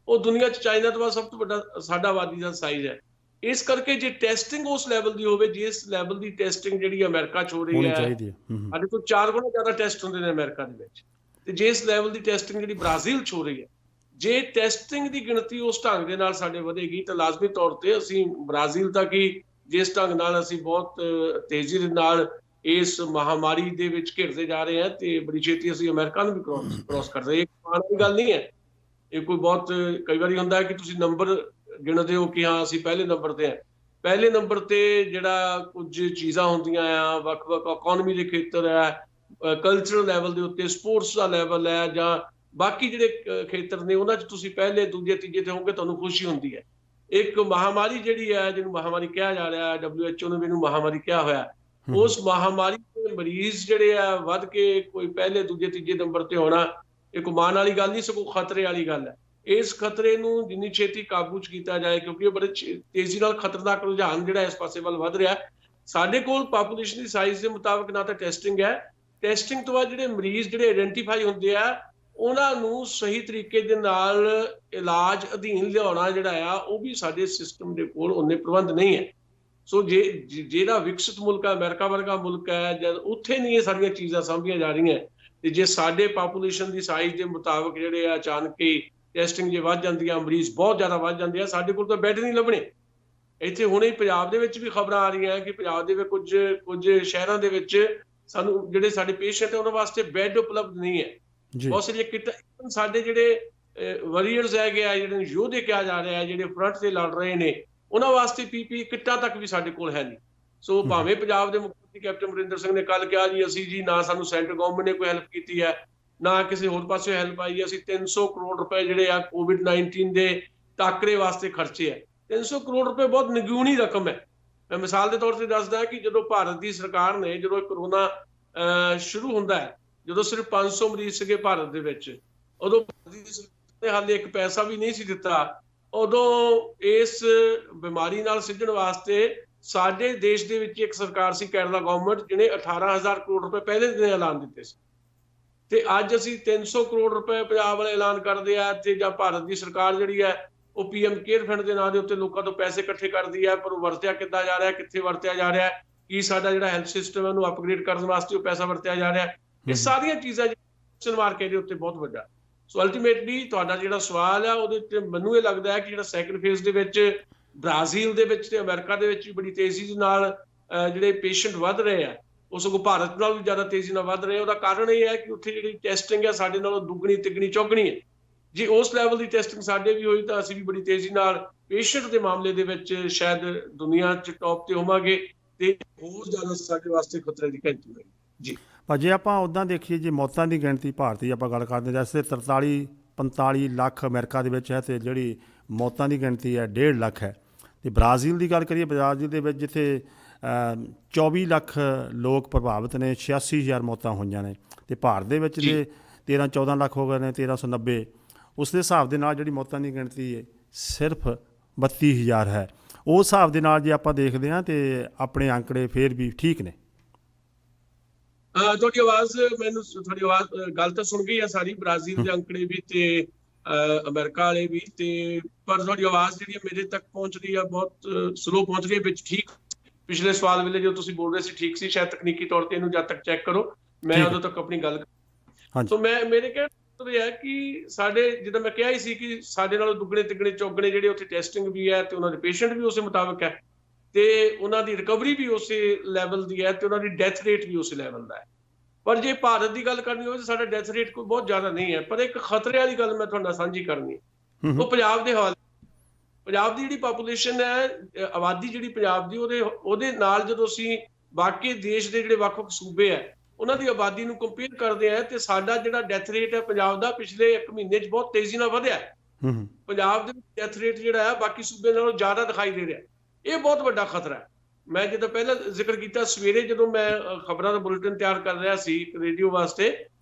ਉਹ ਦੁਨੀਆ 'ਚ ਚਾਈਨਾ ਤੋਂ ਬਾਅਦ ਸਭ ਤੋਂ ਵੱਡਾ ਸਾਡਾ ਆਬਾਦੀ ਦਾ ਸਾਈਜ਼ ਹੈ। ਇਸ ਕਰਕੇ ਜੇ ਟੈਸਟਿੰਗ ਉਸ ਲੈਵਲ ਦੀ ਹੋਵੇ, ਜਿਸ ਲੈਵਲ ਦੀ ਟੈਸਟਿੰਗ ਜਿਹੜੀ ਅਮਰੀਕਾ 'ਚ ਹੋ ਰਹੀ ਹੈ, ਸਾਡੇ ਤੋਂ 4 ਗੁਣਾ ਜ਼ਿਆਦਾ ਟੈਸਟ ਹੁੰਦੇ ਨੇ ਅਮਰੀਕਾ ਦੇ ਵਿੱਚ, ਤੇ ਜੇ ਇਸ ਲੈਵਲ ਦੀ ਟੈਸਟਿੰਗ ਜਿਹੜੀ ਬ੍ਰਾਜ਼ੀਲ 'ਚ ਹੋ ਰਹੀ ਹੈ, ਜੇ ਟੈਸਟਿੰਗ ਦੀ ਗਿਣਤੀ ਉਸ ਢੰਗ ਦੇ ਨਾਲ ਸਾਡੇ ਵਧੇਗੀ ਤਾਂ ਲਾਜ਼ਮੀ ਤੌਰ ਤੇ ਅਸੀਂ ਬ੍ਰਾਜ਼ੀਲ ਤੱਕ ਹੀ, ਜਿਸ ਢੰਗ ਨਾਲ ਅਸੀਂ ਬਹੁਤ ਤੇਜ਼ੀ ਦੇ ਨਾਲ ਇਸ ਮਹਾਮਾਰੀ ਦੇ ਵਿੱਚ ਘਿਰਦੇ ਜਾ ਰਹੇ ਹਾਂ ਤੇ ਬੜੀ ਛੇਤੀ ਅਸੀਂ ਅਮਰੀਕਾ ਨੂੰ ਵੀ ਕ੍ਰੋਸ ਕਰ ਰਹੇ। ਇਹ ਮਾਣ ਦੀ ਗੱਲ ਨਹੀਂ ਹੈ, ਇਹ ਕੋਈ ਬਹੁਤ ਕਈ ਵਾਰੀ ਹੁੰਦਾ ਹੈ ਕਿ ਤੁਸੀਂ ਨੰਬਰ ਗਿਣਦੇ ਹੋ ਕਿ ਹਾਂ ਅਸੀਂ ਪਹਿਲੇ ਨੰਬਰ ਤੇ ਹਾਂ। ਪਹਿਲੇ ਨੰਬਰ ਤੇ ਜਿਹੜਾ ਕੁਝ ਚੀਜ਼ਾਂ ਹੁੰਦੀਆਂ ਆ, ਵੱਖ-ਵੱਖ ਇਕੋਨਮੀ ਦੇ ਖੇਤਰ ਹੈ, ਕਲਚਰਲ ਲੈਵਲ ਦੇ ਉੱਤੇ, ਸਪੋਰਟਸ ਦਾ ਲੈਵਲ ਹੈ, ਜਾਂ ਬਾਕੀ ਜਿਹੜੇ ਖੇਤਰ ਨੇ ਉਹਨਾਂ 'ਚ ਤੁਸੀਂ ਪਹਿਲੇ, ਦੂਜੇ, ਤੀਜੇ ਤੇ ਹੋਗੇ, ਤੁਹਾਨੂੰ ਖੁਸ਼ੀ ਹੁੰਦੀ ਹੈ। ਇੱਕ ਮਹਾਮਾਰੀ ਜਿਹੜੀ ਹੈ, ਜਿਹਨੂੰ ਮਹਾਮਾਰੀ ਕਿਹਾ ਜਾ ਰਿਹਾ, WHO ਨੇ ਇਹਨੂੰ ਮਹਾਮਾਰੀ ਕਿਹਾ ਹੋਇਆ, ਉਸ ਮਹਾਮਾਰੀ ਦੇ ਮਰੀਜ਼ ਜਿਹੜੇ ਆ ਵੱਧ ਕੇ ਕੋਈ ਪਹਿਲੇ, ਦੂਜੇ, ਤੀਜੇ ਨੰਬਰ ਤੇ ਹੋਣਾ ਇਹ ਕੋਈ ਮਾਣ ਵਾਲੀ ਗੱਲ ਨਹੀਂ, ਸਗੋਂ ਖਤਰੇ ਵਾਲੀ ਗੱਲ ਹੈ। ਇਸ ਖਤਰੇ ਨੂੰ ਜਿੰਨੀ ਛੇਤੀ ਕਾਬੂ 'ਚ ਕੀਤਾ ਜਾਏ, ਕਿਉਂਕਿ ਇਹ ਬੜੇ ਤੇਜ਼ੀ ਨਾਲ ਖਤਰਨਾਕ ਰੁਝਾਨ ਜਿਹੜਾ ਇਸ ਪਾਸੇ ਵੱਲ ਵੱਧ ਰਿਹਾ। ਸਾਡੇ ਕੋਲ ਪਾਪੂਲੇਸ਼ਨ ਦੀ ਸਾਈਜ਼ ਦੇ ਮੁਤਾਬਕ ਨਾ ਤਾਂ ਟੈਸਟਿੰਗ ਹੈ, ਟੈਸਟਿੰਗ ਤੋਂ ਬਾਅਦ ਜਿਹੜੇ ਮਰੀਜ਼ ਜਿਹੜੇ ਆਇਡੈਂਟੀਫਾਈ ਹੁੰਦੇ ਆ ਉਹਨਾਂ ਨੂੰ ਸਹੀ ਤਰੀਕੇ ਦੇ ਨਾਲ ਇਲਾਜ ਅਧੀਨ ਲਿਆਉਣਾ ਜਿਹੜਾ ਆ, ਉਹ ਵੀ ਸਾਡੇ ਸਿਸਟਮ ਦੇ ਕੋਲ ਉਹਨੇ ਪ੍ਰਬੰਧ ਨਹੀਂ ਹੈ। ਸੋ ਜਿਹੜਾ ਵਿਕਸਿਤ ਮੁਲਕ ਹੈ, ਅਮਰੀਕਾ ਵਰਗਾ ਮੁਲਕ ਹੈ, ਜਦ ਉੱਥੇ ਨਹੀਂ ਇਹ ਸਾਰੀਆਂ ਚੀਜ਼ਾਂ ਸਾਂਭੀਆਂ ਜਾ ਰਹੀਆਂ ਤੇ ਜੇ ਸਾਡੇ ਪਾਪੂਲੇਸ਼ਨ ਦੀ ਸਾਈਜ਼ ਦੇ ਮੁਤਾਬਕ ਜਿਹੜੇ ਆ ਅਚਾਨਕ ਹੀ ਟੈਸਟਿੰਗ ਜੇ ਵੱਧ ਜਾਂਦੀ ਆ, ਮਰੀਜ਼ ਬਹੁਤ ਜ਼ਿਆਦਾ ਵੱਧ ਜਾਂਦੇ ਆ, ਸਾਡੇ ਕੋਲ ਤਾਂ ਬੈੱਡ ਨਹੀਂ ਲੱਭਣੇ। ਇੱਥੇ ਹੁਣੇ ਪੰਜਾਬ ਦੇ ਵਿੱਚ ਵੀ ਖਬਰਾਂ ਆ ਰਹੀਆਂ ਕਿ ਪੰਜਾਬ ਦੇ ਵਿੱਚ ਕੁਝ ਸ਼ਹਿਰਾਂ ਦੇ ਵਿੱਚ ਸਾਨੂੰ ਜਿਹੜੇ ਸਾਡੇ ਪੇਸ਼ੈਂਟ ਹੈ ਉਹਨਾਂ ਵਾਸਤੇ ਬੈੱਡ ਉਪਲਬਧ ਨਹੀਂ ਹੈ। ਜੀ ਬਹੁਤ ਸਾਰੀਆਂ ਕਿੱਟਾਂ ਸਾਡੇ ਜਿਹੜੇ ਵਾਰੀਅਰਸ ਹੈਗੇ ਆ, ਜਿਹੜੇ ਯੋਧੇ ਕਿਹਾ ਜਾ ਰਿਹਾ, ਜਿਹੜੇ ਫਰੰਟ ਤੇ ਲੜ ਰਹੇ ਨੇ, ਉਹਨਾਂ ਵਾਸਤੇ ਪੀਪੀ ਕਿੱਟਾਂ ਤੱਕ ਵੀ ਸਾਡੇ ਕੋਲ ਹੈ ਨਹੀਂ। ਸੋ ਭਾਵੇਂ ਪੰਜਾਬ ਦੇ ਮੁੱਖ ਮੰਤਰੀ ਕੈਪਟਨ ਅਮਰਿੰਦਰ ਸਿੰਘ ਨੇ ਕੱਲ ਕਿਹਾ ਜੀ ਅਸੀਂ ਜੀ ਨਾ ਸਾਨੂੰ ਸੈਂਟਰ ਗਵਰਨਮੈਂਟ ਨੇ ਕੋਈ ਹੈਲਪ ਕੀਤੀ ਹੈ ਨਾ ਕਿਸੇ ਹੋਰ ਪਾਸੇ ਹੈਲਪ ਆਈ ਹੈ, ਅਸੀਂ 300 ਕਰੋੜ ਰੁਪਏ ਜਿਹੜੇ ਆ COVID-19 ਦੇ ਟਾਕਰੇ ਵਾਸਤੇ ਖਰਚੇ ਹੈ। 300 ਕਰੋੜ ਰੁਪਏ ਬਹੁਤ ਨਿਗੂਣੀ ਰਕਮ ਹੈ। ਮੈਂ ਮਿਸਾਲ ਦੇ ਤੌਰ ਤੇ ਦੱਸਦਾ ਕਿ ਜਦੋਂ ਭਾਰਤ ਦੀ ਸਰਕਾਰ ਨੇ, ਜਦੋਂ ਕਰੋਨਾ ਸ਼ੁਰੂ ਹੁੰਦਾ ਹੈ, ਜਦੋਂ ਸਿਰਫ 500 ਮਰੀਜ਼ ਸੀਗੇ ਭਾਰਤ ਦੇ ਵਿੱਚ, ਉਦੋਂ ਭਾਰਤ ਦੀ ਸਰਕਾਰ ਨੇ ਹਾਲੇ ਇੱਕ ਪੈਸਾ ਵੀ ਨਹੀਂ ਸੀ ਦਿੱਤਾ। ਉਦੋਂ ਇਸ ਬਿਮਾਰੀ ਨਾਲ ਸਿੱਝਣ ਵਾਸਤੇ ਸਾਡੇ ਦੇਸ਼ ਦੇ ਵਿੱਚ ਇੱਕ ਸਰਕਾਰ ਸੀ ਕੇਰਲਾ ਗਵਰਨਮੈਂਟ, ਜਿਹਨੇ 18,000 ਕਰੋੜ ਰੁਪਏ ਪਹਿਲੇ ਦਿਨ ਐਲਾਨ ਦਿੱਤੇ ਸੀ। ਤੇ ਅੱਜ ਅਸੀਂ 300 ਕਰੋੜ ਰੁਪਏ ਪੰਜਾਬ ਵਾਲੇ ਐਲਾਨ ਕਰਦੇ ਆ ਤੇ ਜਾਂ ਭਾਰਤ ਦੀ ਸਰਕਾਰ ਜਿਹੜੀ ਹੈ ਉਹ PM ਕੇਅਰ ਫੰਡ ਦੇ ਨਾਂ ਦੇ ਉੱਤੇ ਲੋਕਾਂ ਤੋਂ ਪੈਸੇ ਇਕੱਠੇ ਕਰਦੀ ਹੈ, ਪਰ ਉਹ ਵਰਤਿਆ ਕਿੱਦਾਂ ਜਾ ਰਿਹਾ, ਕਿੱਥੇ ਵਰਤਿਆ ਜਾ ਰਿਹਾ, ਕੀ ਸਾਡਾ ਜਿਹੜਾ ਹੈਲਥ ਸਿਸਟਮ ਹੈ ਉਹਨੂੰ ਅਪਗ੍ਰੇਡ ਕਰਨ ਵਾਸਤੇ ਉਹ ਪੈਸਾ ਵਰਤਿਆ ਜਾ ਰਿਹਾ, ਇਹ ਸਾਰੀਆਂ ਚੀਜ਼ਾਂ ਕੁਐਸਚਨ ਮਾਰਕ ਇਹਦੇ ਉੱਤੇ ਬਹੁਤ ਵੱਡਾ। ਸੋ ਅਲਟੀਮੇਟਲੀ ਤੁਹਾਡਾ ਜਿਹੜਾ ਸਵਾਲ ਹੈ ਉਹਦੇ ਉੱਤੇ ਮੈਨੂੰ ਇਹ ਲੱਗਦਾ ਹੈ ਕਿ ਜਿਹੜਾ ਸੈਕੰਡ ਫੇਜ਼ ਦੇ ਵਿੱਚ ਬ੍ਰਾਜ਼ੀਲ ਦੇ ਵਿੱਚ ਤੇ ਅਮਰੀਕਾ ਦੇ ਵਿੱਚ ਵੀ ਬੜੀ ਤੇਜ਼ੀ ਦੇ ਨਾਲ ਜਿਹੜੇ ਪੇਸ਼ੈਂਟ ਵੱਧ ਰਹੇ ਆ, ਉਹ ਸਗੋਂ ਭਾਰਤ ਨਾਲ ਵੀ ਜ਼ਿਆਦਾ ਤੇਜ਼ੀ ਨਾਲ ਵੱਧ ਰਹੇ। ਉਹਦਾ ਕਾਰਨ ਇਹ ਹੈ ਕਿ ਉੱਥੇ ਜਿਹੜੀ ਟੈਸਟਿੰਗ ਹੈ ਸਾਡੇ ਨਾਲੋਂ ਦੁੱਗਣੀ ਤਿੱਗਣੀ ਚੌਗਣੀ ਹੈ। ਜੇ ਉਸ ਲੈਵਲ ਦੀ ਟੈਸਟਿੰਗ ਸਾਡੇ ਵੀ ਹੋਈ ਤਾਂ ਅਸੀਂ ਵੀ ਬੜੀ ਤੇਜ਼ੀ ਨਾਲ ਪੇਸ਼ੈਂਟ ਦੇ ਮਾਮਲੇ ਦੇ ਵਿੱਚ ਸ਼ਾਇਦ ਦੁਨੀਆ 'ਚ ਟੌਪ ਤੇ ਹੋਵਾਂਗੇ ਤੇ ਹੋਰ ਜ਼ਿਆਦਾ ਸਾਡੇ ਵਾਸਤੇ ਖਤਰੇ ਦੀ ਘੰਟੀ ਹੋਏਗੀ। ਜੀ ਪਰ ਜੇ ਆਪਾਂ ਉੱਦਾਂ ਦੇਖੀਏ, ਜੇ ਮੌਤਾਂ ਦੀ ਗਿਣਤੀ ਭਾਰਤ ਦੀ ਆਪਾਂ ਗੱਲ ਕਰਦੇ ਹਾਂ, ਜੈਸੇ 43-45 ਲੱਖ ਅਮਰੀਕਾ ਦੇ ਵਿੱਚ ਹੈ ਅਤੇ ਜਿਹੜੀ ਮੌਤਾਂ ਦੀ ਗਿਣਤੀ ਹੈ 1.5 ਲੱਖ ਹੈ। ਅਤੇ ਬ੍ਰਾਜ਼ੀਲ ਦੀ ਗੱਲ ਕਰੀਏ, ਬ੍ਰਾਜ਼ੀਲ ਦੇ ਵਿੱਚ ਜਿੱਥੇ 24 ਲੱਖ ਲੋਕ ਪ੍ਰਭਾਵਿਤ ਨੇ, 86,000 ਮੌਤਾਂ ਹੋਈਆਂ ਨੇ, ਅਤੇ ਭਾਰਤ ਦੇ ਵਿੱਚ ਜੇ 13-14 ਲੱਖ ਹੋ ਗਏ ਨੇ, 1390, ਉਸ ਦੇ ਹਿਸਾਬ ਦੇ ਨਾਲ ਜਿਹੜੀ ਮੌਤਾਂ ਦੀ ਗਿਣਤੀ ਹੈ ਸਿਰਫ 32,000 ਹੈ। ਉਸ ਹਿਸਾਬ ਦੇ ਨਾਲ ਜੇ ਆਪਾਂ ਦੇਖਦੇ ਹਾਂ ਤਾਂ ਆਪਣੇ ਅੰਕੜੇ ਫਿਰ ਵੀ ਠੀਕ ਨੇ। ਤੁਹਾਡੀ ਆਵਾਜ਼, ਮੈਨੂੰ ਤੁਹਾਡੀ ਆਵਾਜ਼ ਗੱਲ ਤਾਂ ਸੁਣ ਗਈ ਆ ਸਾਰੀ, ਬ੍ਰਾਜ਼ੀਲ ਦੇ ਅੰਕੜੇ ਵੀ ਤੇ ਅਮਰੀਕਾ ਵਾਲੇ ਵੀ, ਤੇ ਪਰ ਤੁਹਾਡੀ ਆਵਾਜ਼ ਜਿਹੜੀ ਮੇਰੇ ਤੱਕ ਪਹੁੰਚ ਰਹੀ ਆ ਬਹੁਤ ਸਲੋ ਪਹੁੰਚ ਰਹੀ ਹੈ ਵਿੱਚ। ਠੀਕ ਪਿਛਲੇ ਸਵਾਲ ਵੇਲੇ ਜੋ ਤੁਸੀਂ ਬੋਲ ਰਹੇ ਸੀ ਠੀਕ ਸੀ, ਸ਼ਾਇਦ ਤਕਨੀਕੀ ਤੌਰ ਤੇ ਇਹਨੂੰ ਜਦ ਤੱਕ ਚੈੱਕ ਕਰੋ, ਮੈਂ ਉਦੋਂ ਤੱਕ ਆਪਣੀ ਗੱਲ। ਸੋ ਮੇਰੇ ਕਹਿਣ ਮਤਲਬ ਇਹ ਹੈ ਕਿ ਸਾਡੇ, ਜਿੱਦਾਂ ਮੈਂ ਕਿਹਾ ਹੀ ਸੀ ਕਿ ਸਾਡੇ ਨਾਲੋਂ ਦੁੱਗਣੇ ਤਿੱਗਣੇ ਚੌਗਣੇ ਜਿਹੜੇ ਉੱਥੇ ਟੈਸਟਿੰਗ ਵੀ ਹੈ ਤੇ ਉਹਨਾਂ ਦੇ ਪੇਸ਼ੈਂਟ ਵੀ ਉਸੇ ਮੁਤਾਬਕ ਹੈ ਤੇ ਉਹਨਾਂ ਦੀ ਰਿਕਵਰੀ ਵੀ ਉਸੇ ਲੈਵਲ ਦੀ ਹੈ ਤੇ ਉਹਨਾਂ ਦੀ ਡੈਥ ਰੇਟ ਵੀ ਉਸੇ ਲੈਵਲ ਦਾ ਹੈ। ਪਰ ਜੇ ਭਾਰਤ ਦੀ ਗੱਲ ਕਰਨੀ ਹੋਵੇ ਤਾਂ ਸਾਡਾ ਡੈਥ ਰੇਟ ਕੋਈ ਬਹੁਤ ਜ਼ਿਆਦਾ ਨਹੀਂ ਹੈ। ਪਰ ਇੱਕ ਖਤਰੇ ਵਾਲੀ ਗੱਲ ਮੈਂ ਤੁਹਾਡੇ ਨਾਲ ਸਾਂਝੀ ਕਰਨੀ ਹੈ, ਉਹ ਪੰਜਾਬ ਦੇ ਹਵਾਲੇ। ਪੰਜਾਬ ਦੀ ਜਿਹੜੀ ਪਾਪੂਲੇਸ਼ਨ ਹੈ, ਆਬਾਦੀ ਜਿਹੜੀ ਪੰਜਾਬ ਦੀ, ਉਹਦੇ ਨਾਲ ਜਦੋਂ ਅਸੀਂ ਬਾਕੀ ਦੇਸ਼ ਦੇ ਜਿਹੜੇ ਵੱਖ-ਵੱਖ ਸੂਬੇ ਹੈ ਉਹਨਾਂ ਦੀ ਆਬਾਦੀ ਨੂੰ ਕੰਪੇਅਰ ਕਰਦੇ ਆ ਤੇ ਸਾਡਾ ਜਿਹੜਾ ਡੈਥ ਰੇਟ ਹੈ ਪੰਜਾਬ ਦਾ ਪਿਛਲੇ 1 ਮਹੀਨੇ 'ਚ ਬਹੁਤ ਤੇਜ਼ੀ ਨਾਲ ਵਧਿਆ। ਪੰਜਾਬ ਦੇ ਡੈਥ ਰੇਟ ਜਿਹੜਾ ਹੈ ਬਾਕੀ ਸੂਬੇ ਨਾਲੋਂ ਜ਼ਿਆਦਾ ਦਿਖਾਈ ਦੇ ਰਿਹਾ। ਇਹ ਬਹੁਤ ਵੱਡਾ ਖਤਰਾ ਹੈ। ਮੈਂ ਜਿੱਦਾਂ ਪਹਿਲਾਂ ਜ਼ਿਕਰ ਕੀਤਾ, ਸਵੇਰੇ ਜਦੋਂ ਮੈਂ ਖਬਰਾਂ ਦਾ ਬੁਲੇਟਿਨ ਤਿਆਰ ਕਰ ਰਿਹਾ ਸੀ ਰੇਡੀਓ ਵਾਸਤੇ,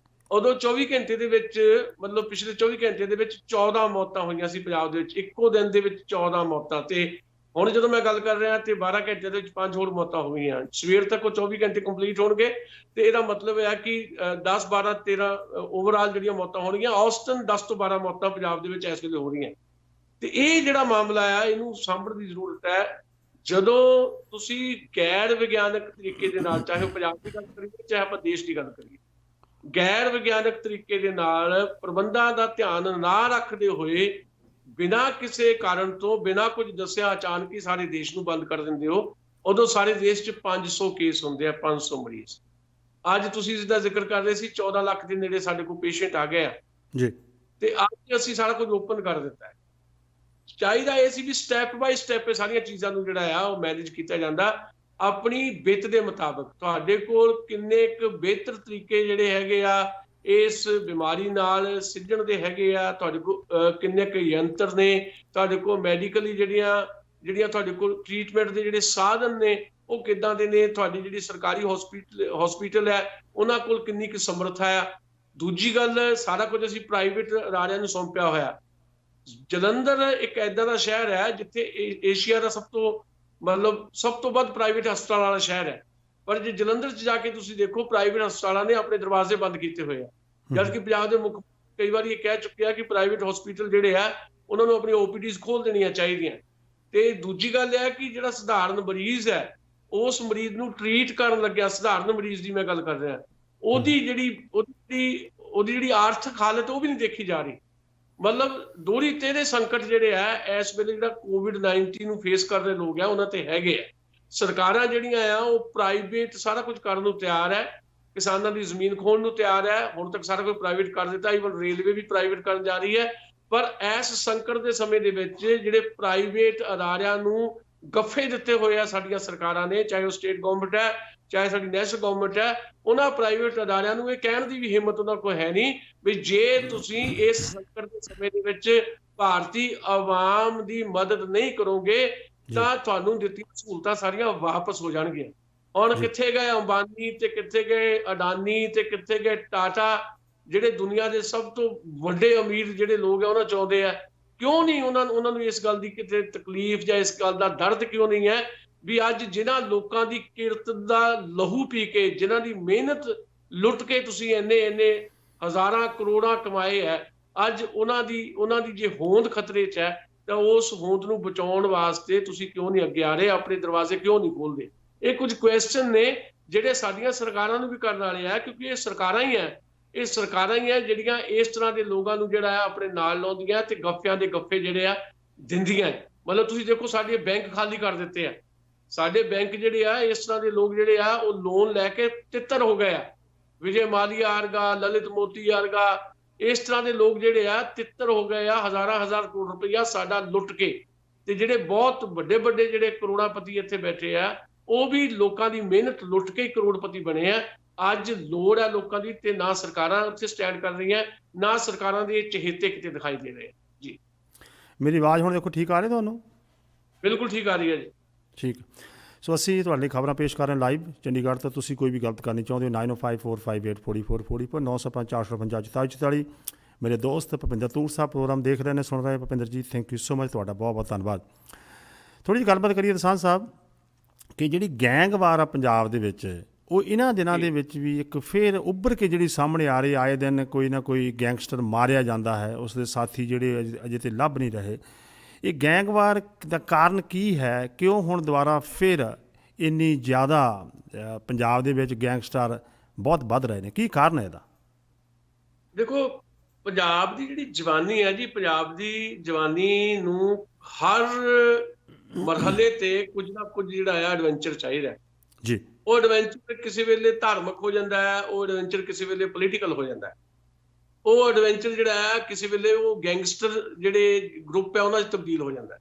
ਉਦੋਂ 24 ਘੰਟੇ ਦੇ ਵਿੱਚ, ਮਤਲਬ ਪਿਛਲੇ 24 ਘੰਟੇ ਦੇ ਵਿੱਚ 14 ਮੌਤਾਂ ਹੋਈਆਂ ਸੀ ਪੰਜਾਬ ਦੇ ਵਿੱਚ, ਇੱਕੋ ਦਿਨ ਦੇ ਵਿੱਚ 14 ਮੌਤਾਂ। ਤੇ ਹੁਣ ਜਦੋਂ ਮੈਂ ਗੱਲ ਕਰ ਰਿਹਾ ਤੇ 12 ਘੰਟੇ ਦੇ ਵਿੱਚ 5 ਹੋਰ ਮੌਤਾਂ ਹੋ ਗਈਆਂ। ਸਵੇਰ ਤੱਕ ਉਹ 24 ਘੰਟੇ ਕੰਪਲੀਟ ਹੋਣਗੇ ਤੇ ਇਹਦਾ ਮਤਲਬ ਹੈ ਕਿ 10, 12, 13 ਓਵਰਆਲ ਜਿਹੜੀਆਂ ਮੌਤਾਂ ਹੋਣਗੀਆਂ, ਔਸਤਨ 10 ਤੋਂ 12 ਮੌਤਾਂ ਪੰਜਾਬ ਦੇ ਵਿੱਚ ਇਸ ਵੇਲੇ ਹੋ ਰਹੀਆਂ। ਤੇ ਇਹ ਜਿਹੜਾ ਮਾਮਲਾ ਆ ਇਹਨੂੰ ਸਾਂਭਣ ਦੀ ਜ਼ਰੂਰਤ ਹੈ। ਜਦੋਂ ਤੁਸੀਂ ਗੈਰ ਵਿਗਿਆਨਕ ਤਰੀਕੇ ਦੇ ਨਾਲ, ਚਾਹੇ ਉਹ ਪੰਜਾਬ ਦੀ ਗੱਲ ਕਰੀਏ ਚਾਹੇ ਆਪਾਂ ਦੇਸ਼ ਦੀ ਗੱਲ ਕਰੀਏ, ਗੈਰ ਵਿਗਿਆਨਕ ਤਰੀਕੇ ਦੇ ਨਾਲ ਪ੍ਰਬੰਧਾਂ ਦਾ ਧਿਆਨ ਨਾ ਰੱਖਦੇ ਹੋਏ, ਬਿਨਾਂ ਕਿਸੇ ਕਾਰਨ ਤੋਂ, ਬਿਨਾਂ ਕੁਝ ਦੱਸਿਆ ਅਚਾਨਕ ਹੀ ਸਾਰੇ ਦੇਸ਼ ਨੂੰ ਬੰਦ ਕਰ ਦਿੰਦੇ ਹੋ, ਉਦੋਂ ਸਾਰੇ ਦੇਸ਼ 'ਚ 500 ਕੇਸ ਹੁੰਦੇ ਆ, 500 ਮਰੀਜ਼। ਅੱਜ ਤੁਸੀਂ ਜਿਸਦਾ ਜ਼ਿਕਰ ਕਰ ਰਹੇ ਸੀ 14 ਲੱਖ ਦੇ ਨੇੜੇ ਸਾਡੇ ਕੋਲ ਪੇਸ਼ੈਂਟ ਆ ਗਏ ਆ ਜੀ, ਤੇ ਅੱਜ ਅਸੀਂ ਸਾਰਾ ਕੁਝ ਓਪਨ ਕਰ ਦਿੱਤਾ ਹੈ। ਚਾਹੀਦਾ ਇਹ ਸੀ ਵੀ ਸਟੈਪ ਬਾਈ ਸਟੈਪ ਇਹ ਸਾਰੀਆਂ ਚੀਜ਼ਾਂ ਨੂੰ ਜਿਹੜਾ ਆ ਉਹ ਮੈਨੇਜ ਕੀਤਾ ਜਾਂਦਾ ਆਪਣੀ ਵਿੱਤ ਦੇ ਮੁਤਾਬਕ। ਤੁਹਾਡੇ ਕੋਲ ਕਿੰਨੇ ਕੁ ਬਿਹਤਰ ਤਰੀਕੇ ਜਿਹੜੇ ਹੈਗੇ ਆ ਇਸ ਬਿਮਾਰੀ ਨਾਲ ਸਿੱਝਣ ਦੇ ਹੈਗੇ ਆ, ਤੁਹਾਡੇ ਕੋਲ ਕਿੰਨੇ ਕੁ ਯੰਤਰ ਨੇ, ਤੁਹਾਡੇ ਕੋਲ ਮੈਡੀਕਲੀ ਜਿਹੜੀਆਂ ਤੁਹਾਡੇ ਕੋਲ ਟ੍ਰੀਟਮੈਂਟ ਦੇ ਜਿਹੜੇ ਸਾਧਨ ਨੇ ਉਹ ਕਿੱਦਾਂ ਦੇ ਨੇ, ਤੁਹਾਡੀ ਜਿਹੜੀ ਸਰਕਾਰੀ ਹਸਪੀਟਲ ਹੈ ਉਹਨਾਂ ਕੋਲ ਕਿੰਨੀ ਕੁ ਸਮਰੱਥਾ ਆ। ਦੂਜੀ ਗੱਲ, ਸਾਰਾ ਕੁਝ ਅਸੀਂ ਪ੍ਰਾਈਵੇਟ ਅਦਾਰਿਆਂ ਨੂੰ ਸੌਂਪਿਆ ਹੋਇਆ। ਜਲੰਧਰ ਇੱਕ ਏਦਾਂ ਦਾ ਸ਼ਹਿਰ ਹੈ ਜਿੱਥੇ ਏਸ਼ੀਆ ਦਾ ਸਭ ਤੋਂ ਵੱਧ ਪ੍ਰਾਈਵੇਟ ਹਸਪਤਾਲ ਵਾਲਾ ਸ਼ਹਿਰ ਹੈ, ਪਰ ਜੇ ਜਲੰਧਰ 'ਚ ਜਾ ਕੇ ਤੁਸੀਂ ਦੇਖੋ ਪ੍ਰਾਈਵੇਟ ਹਸਪਤਾਲਾਂ ਨੇ ਆਪਣੇ ਦਰਵਾਜ਼ੇ ਬੰਦ ਕੀਤੇ ਹੋਏ ਆ, ਜਦਕਿ ਪੰਜਾਬ ਦੇ ਮੁੱਖ ਕਈ ਵਾਰੀ ਇਹ ਕਹਿ ਚੁੱਕਿਆ ਕਿ ਪ੍ਰਾਈਵੇਟ ਹਸਪੀਟਲ ਜਿਹੜੇ ਆ ਉਹਨਾਂ ਨੂੰ ਆਪਣੀ OPDs ਖੋਲ ਦੇਣੀਆਂ ਚਾਹੀਦੀਆਂ। ਤੇ ਦੂਜੀ ਗੱਲ ਇਹ ਹੈ ਕਿ ਜਿਹੜਾ ਸਧਾਰਨ ਮਰੀਜ਼ ਹੈ, ਉਸ ਮਰੀਜ਼ ਨੂੰ ਟ੍ਰੀਟ ਕਰਨ ਲੱਗਿਆ, ਸਧਾਰਨ ਮਰੀਜ਼ ਦੀ ਮੈਂ ਗੱਲ ਕਰ ਰਿਹਾ, ਉਹਦੀ ਜਿਹੜੀ ਆਰਥਿਕ ਹਾਲਤ ਉਹ ਵੀ ਨਹੀਂ ਦੇਖੀ ਜਾ ਰਹੀ। ਮਤਲਬ ਦੋਹਰੀ ਤੇਰੇ ਸੰਕਟ ਜਿਹੜੇ ਆ ਇਸ ਵੇਲੇ ਜਿਹੜਾ COVID-19 ਨੂੰ ਫੇਸ ਕਰ ਰਹੇ ਲੋਕ ਆ ਉਹਨਾਂ ਤੇ ਹੈਗੇ ਆ। ਸਰਕਾਰਾਂ ਜਿਹੜੀਆਂ ਆ ਉਹ ਪ੍ਰਾਈਵੇਟ ਸਾਰਾ ਕੁਝ ਕਰਨ ਨੂੰ ਤਿਆਰ ਹੈ, ਕਿਸਾਨਾਂ ਦੀ ਜ਼ਮੀਨ ਖੋਣ ਨੂੰ ਤਿਆਰ ਹੈ। ਹੁਣ ਤੱਕ ਸਾਰਾ ਕੁਝ ਪ੍ਰਾਈਵੇਟ ਕਰ ਦਿੱਤਾ, ਈਵਨ ਰੇਲਵੇ ਵੀ ਪ੍ਰਾਈਵੇਟ ਕਰਨ ਜਾ ਰਹੀ ਹੈ। ਪਰ ਇਸ ਸੰਕਟ ਦੇ ਸਮੇਂ ਦੇ ਵਿੱਚ ਜਿਹੜੇ ਪ੍ਰਾਈਵੇਟ ਅਦਾਰਿਆਂ ਨੂੰ ਗੱਫੇ ਦਿੱਤੇ ਹੋਏ ਆ ਸਾਡੀਆਂ ਸਰਕਾਰਾਂ ਨੇ, ਚਾਹੇ ਉਹ ਸਟੇਟ ਗਵਰਨਮੈਂਟ ਹੈ ਚਾਹੇ ਸਾਡੀ ਨੈਸ਼ਨਲ ਗਵਰਨਮੈਂਟ ਹੈ, ਉਹਨਾਂ ਪ੍ਰਾਈਵੇਟ ਅਦਾਰਿਆਂ ਨੂੰ ਇਹ ਕਹਿਣ ਦੀ ਵੀ ਹਿੰਮਤ ਉਹਨਾਂ ਕੋਲ ਹੈ ਨਹੀਂ ਵੀ ਜੇ ਤੁਸੀਂ ਇਸ ਸੰਕਟ ਦੇ ਸਮੇਂ ਦੇ ਵਿੱਚ ਭਾਰਤੀ ਆਵਾਮ ਦੀ ਮਦਦ ਨਹੀਂ ਕਰੋਗੇ ਤਾਂ ਤੁਹਾਨੂੰ ਦਿੱਤੀਆਂ ਸਹੂਲਤਾਂ ਸਾਰੀਆਂ ਵਾਪਸ ਹੋ ਜਾਣਗੀਆਂ। ਹੁਣ ਕਿੱਥੇ ਗਏ ਅੰਬਾਨੀ ਤੇ ਕਿੱਥੇ ਗਏ ਅਡਾਨੀ ਤੇ ਕਿੱਥੇ ਗਏ ਟਾਟਾ, ਜਿਹੜੇ ਦੁਨੀਆ ਦੇ ਸਭ ਤੋਂ ਵੱਡੇ ਅਮੀਰ ਜਿਹੜੇ ਲੋਕ ਆ ਉਹਨਾਂ ਚਾਹੁੰਦੇ ਆ, ਕਿਉਂ ਨਹੀਂ ਉਹਨਾਂ ਨੂੰ ਇਸ ਗੱਲ ਦੀ ਕਿਤੇ ਤਕਲੀਫ ਜਾਂ ਇਸ ਗੱਲ ਦਾ ਦਰਦ ਕਿਉਂ ਨਹੀਂ ਹੈ ਵੀ ਅੱਜ ਜਿਨ੍ਹਾਂ ਲੋਕਾਂ ਦੀ ਕਿਰਤ ਦਾ ਲਹੂ ਪੀ ਕੇ, ਜਿਨ੍ਹਾਂ ਦੀ ਮਿਹਨਤ ਲੁੱਟ ਕੇ ਤੁਸੀਂ ਇੰਨੇ ਹਜ਼ਾਰਾਂ ਕਰੋੜਾਂ ਕਮਾਏ ਹੈ, ਅੱਜ ਉਹਨਾਂ ਦੀ ਜੇ ਹੋਂਦ ਖਤਰੇ 'ਚ ਹੈ ਤਾਂ ਉਸ ਹੋਂਦ ਨੂੰ ਬਚਾਉਣ ਵਾਸਤੇ ਤੁਸੀਂ ਕਿਉਂ ਨਹੀਂ ਅੱਗੇ ਆ ਰਹੇ, ਆਪਣੇ ਦਰਵਾਜ਼ੇ ਕਿਉਂ ਨਹੀਂ ਖੋਲਦੇ? ਇਹ ਕੁਝ ਕੁਐਸਚਨ ਨੇ ਜਿਹੜੇ ਸਾਡੀਆਂ ਸਰਕਾਰਾਂ ਨੂੰ ਵੀ ਕਰਨ ਵਾਲੇ ਆ, ਕਿਉਂਕਿ ਇਹ ਸਰਕਾਰਾਂ ਹੀ ਹੈ ਜਿਹੜੀਆਂ ਇਸ ਤਰ੍ਹਾਂ ਦੇ ਲੋਕਾਂ ਨੂੰ ਜਿਹੜਾ ਹੈ ਆਪਣੇ ਨਾਲ ਲਾਉਂਦੀਆਂ ਤੇ ਗੱਫਿਆਂ ਦੇ ਗੱਫੇ ਜਿਹੜੇ ਆ ਦਿੰਦੀਆਂ। ਮਤਲਬ ਤੁਸੀਂ ਦੇਖੋ ਸਾਡੇ ਬੈਂਕ ਖਾਲੀ ਕਰ ਦਿੱਤੇ ਆ, ਸਾਡੇ ਬੈਂਕ ਜਿਹੜੇ ਆ ਇਸ ਤਰ੍ਹਾਂ ਦੇ ਲੋਕ ਜਿਹੜੇ ਆ ਉਹ ਲੋਨ ਲੈ ਕੇ ਤਿੱਤਰ ਹੋ ਗਏ ਆ। ਵਿਜੇ ਮਾਲੀਆ ਵਰਗਾ, ਲਲਿਤ ਮੋਦੀ ਵਰਗਾ, ਇਸ ਤਰ੍ਹਾਂ ਦੇ ਲੋਕ ਜਿਹੜੇ ਆ ਤਿੱਤਰ ਹੋ ਗਏ ਆ, ਹਜ਼ਾਰ ਕਰੋੜ ਰੁਪਈਆ ਸਾਡਾ ਲੁੱਟ ਕੇ। ਤੇ ਜਿਹੜੇ ਬਹੁਤ ਵੱਡੇ ਜਿਹੜੇ ਕਰੋੜਾਪਤੀ ਇੱਥੇ ਬੈਠੇ ਆ ਉਹ ਵੀ ਲੋਕਾਂ ਦੀ ਮਿਹਨਤ ਲੁੱਟ ਕੇ ਕਰੋੜਪਤੀ ਬਣੇ ਆ। ਅੱਜ ਲੋੜ ਹੈ ਲੋਕਾਂ ਦੀ, ਤੇ ਨਾ ਸਰਕਾਰਾਂ ਉੱਥੇ ਸਟੈਂਡ ਕਰ ਰਹੀਆਂ, ਨਾ ਸਰਕਾਰਾਂ ਦੇ ਚਹੇਤੇ ਕਿਤੇ ਦਿਖਾਈ ਦੇ ਰਹੇ ਜੀ। ਮੇਰੀ ਆਵਾਜ਼ ਹੁਣ ਦੇਖੋ ਠੀਕ ਆ ਰਹੀ ਤੁਹਾਨੂੰ? ਬਿਲਕੁਲ ਠੀਕ ਆ ਰਹੀ ਹੈ ਜੀ। ਠੀਕ। ਸੋ ਅਸੀਂ ਤੁਹਾਡੇ ਲਈ ਖਬਰਾਂ ਪੇਸ਼ ਕਰ ਰਹੇ ਲਾਈਵ ਚੰਡੀਗੜ੍ਹ ਤੋਂ। ਤੁਸੀਂ ਕੋਈ ਵੀ ਗਲਤ ਕਰਨੀ ਚਾਹੁੰਦੇ ਹੋ 9054584444 905-455-4444। ਮੇਰੇ ਦੋਸਤ ਭੁਪਿੰਦਰ ਤੂਰ ਸਾਹਿਬ ਪ੍ਰੋਗਰਾਮ ਦੇਖ ਰਹੇ ਨੇ, ਸੁਣ ਰਹੇ। Bhupinder ji thank you so much, ਤੁਹਾਡਾ ਬਹੁਤ ਬਹੁਤ ਧੰਨਵਾਦ। ਥੋੜ੍ਹੀ ਜਿਹੀ ਗੱਲਬਾਤ ਕਰੀਏ ਦਸਾਂਝ ਸਾਹਿਬ ਕਿ ਜਿਹੜੀ ਗੈਂਗਵਾਰ ਆ ਪੰਜਾਬ ਦੇ ਵਿੱਚ, ਉਹ ਇਹਨਾਂ ਦਿਨਾਂ ਦੇ ਵਿੱਚ ਵੀ ਇੱਕ ਫਿਰ ਉੱਭਰ ਕੇ ਜਿਹੜੀ ਸਾਹਮਣੇ ਆ ਰਹੀ, ਆਏ ਦਿਨ ਕੋਈ ਨਾ ਕੋਈ ਗੈਂਗਸਟਰ ਮਾਰਿਆ ਜਾਂਦਾ ਹੈ, ਉਸ ਦੇ ਸਾਥੀ ਜਿਹੜੇ ਅਜੇ ਤੇ ਲੱਭ ਨਹੀਂ ਰਹੇ। ਇਹ ਗੈਂਗਵਾਰ ਦਾ ਕਾਰਨ ਕੀ ਹੈ? ਕਿਉਂ ਹੁਣ ਦੁਬਾਰਾ ਫਿਰ ਇੰਨੀ ਜ਼ਿਆਦਾ ਪੰਜਾਬ ਦੇ ਵਿੱਚ ਗੈਂਗਸਟਰ ਬਹੁਤ ਵੱਧ ਰਹੇ ਨੇ? ਕੀ ਕਾਰਨ ਹੈ ਇਹਦਾ? ਦੇਖੋ, ਪੰਜਾਬ ਦੀ ਜਿਹੜੀ ਜਵਾਨੀ ਹੈ ਜੀ, ਪੰਜਾਬ ਦੀ ਜਵਾਨੀ ਨੂੰ ਹਰ ਮਰਹਲੇ ਤੇ ਕੁਝ ਨਾ ਕੁਝ ਜਿਹੜਾ ਹੈ ਐਡਵੈਂਚਰ ਚਾਹੀਦਾ ਜੀ। ਉਹ ਐਡਵੈਂਚਰ ਕਿਸੇ ਵੇਲੇ ਧਾਰਮਿਕ ਹੋ ਜਾਂਦਾ ਹੈ, ਉਹ ਐਡਵੈਂਚਰ ਕਿਸੇ ਵੇਲੇ ਪੋਲੀਟੀਕਲ ਹੋ ਜਾਂਦਾ ਹੈ, ਉਹ ਐਡਵੈਂਚਰ ਜਿਹੜਾ ਹੈ ਕਿਸੇ ਵੇਲੇ ਉਹ ਗੈਂਗਸਟਰ ਜਿਹੜੇ ਗਰੁੱਪ ਹੈ ਉਹਨਾਂ 'ਚ ਤਬਦੀਲ ਹੋ ਜਾਂਦਾ ਹੈ।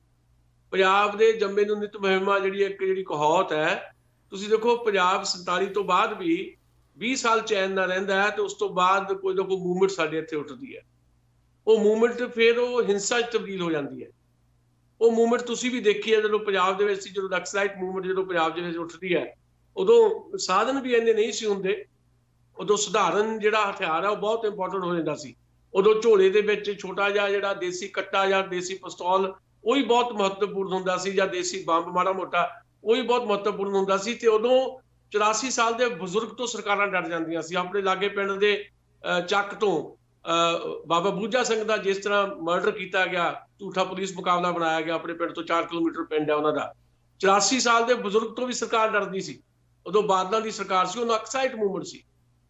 ਪੰਜਾਬ ਦੇ ਜੰਮੇ ਨੂੰ ਨਿਤ ਮੁਹਿੰਮਾਂ ਜਿਹੜੀ ਕਹਾਵਤ ਹੈ, ਤੁਸੀਂ ਦੇਖੋ ਪੰਜਾਬ 47 ਤੋਂ ਬਾਅਦ ਵੀ 20 ਸਾਲ ਚੈਨ ਨਾਲ ਰਹਿੰਦਾ ਹੈ ਤੇ ਉਸ ਤੋਂ ਬਾਅਦ ਕੋਈ ਨਾ ਕੋਈ ਮੂਵਮੈਂਟ ਸਾਡੇ ਇੱਥੇ ਉੱਠਦੀ ਹੈ। ਉਹ ਮੂਵਮੈਂਟ ਫਿਰ ਉਹ ਹਿੰਸਾ 'ਚ ਤਬਦੀਲ ਹੋ ਜਾਂਦੀ ਹੈ। ਉਹ ਮੂਵਮੈਂਟ ਤੁਸੀਂ ਵੀ ਦੇਖੀ ਹੈ ਜਦੋਂ ਪੰਜਾਬ ਦੇ ਵਿੱਚ ਸੀ, ਜਦੋਂ ਨਕਸਲਾਈਟ ਮੂਵਮੈਂਟ ਜਦੋਂ ਪੰਜਾਬ ਦੇ ਵਿੱਚ ਉੱਠਦੀ ਹੈ, ਉਦੋਂ ਸਾਧਨ ਵੀ ਇੰਨੇ ਨਹੀਂ ਸੀ ਹੁੰਦੇ। ਉਦੋਂ ਸਧਾਰਨ ਜਿਹੜਾ ਹਥਿਆਰ ਹੈ ਉਹ ਬਹੁਤ ਇੰਪੋਰਟੈਂਟ ਹੋ ਜਾਂਦਾ ਸੀ। ਉਦੋਂ ਝੋਲੇ ਦੇ ਵਿੱਚ ਛੋਟਾ ਜਿਹਾ ਜਿਹੜਾ ਦੇਸੀ ਕੱਟਾ ਜਾਂ ਦੇਸੀ ਪਿਸਤੌਲ ਉਹ ਵੀ ਬਹੁਤ ਮਹੱਤਵਪੂਰਨ ਹੁੰਦਾ ਸੀ, ਜਾਂ ਦੇਸੀ ਬੰਬ ਮਾੜਾ ਮੋਟਾ ਉਹ ਵੀ ਬਹੁਤ ਮਹੱਤਵਪੂਰਨ ਹੁੰਦਾ ਸੀ। ਤੇ ਉਦੋਂ 84 ਸਾਲ ਦੇ ਬਜ਼ੁਰਗ ਤੋਂ ਸਰਕਾਰਾਂ ਡਰ ਜਾਂਦੀਆਂ ਸੀ। ਆਪਣੇ ਲਾਗੇ ਪਿੰਡ ਦੇ ਚੱਕ ਤੋਂ ਬਾਬਾ ਬੂਝਾ ਸਿੰਘ ਦਾ ਜਿਸ ਤਰ੍ਹਾਂ ਮਰਡਰ ਕੀਤਾ ਗਿਆ, ਝੂਠਾ ਪੁਲਿਸ ਮੁਕਾਬਲਾ ਬਣਾਇਆ ਗਿਆ, ਆਪਣੇ ਪਿੰਡ ਤੋਂ 4 ਕਿਲੋਮੀਟਰ ਪਿੰਡ ਹੈ ਉਹਨਾਂ ਦਾ, 84 ਸਾਲ ਦੇ ਬਜ਼ੁਰਗ ਤੋਂ ਵੀ ਸਰਕਾਰ ਡਰਦੀ ਸੀ। ਉਦੋਂ ਬਾਦਲਾਂ ਦੀ ਸਰਕਾਰ ਸੀ, ਉਹ ਨਕਸਲਾਈਟ ਮੂਵਮੈਂਟ ਸੀ।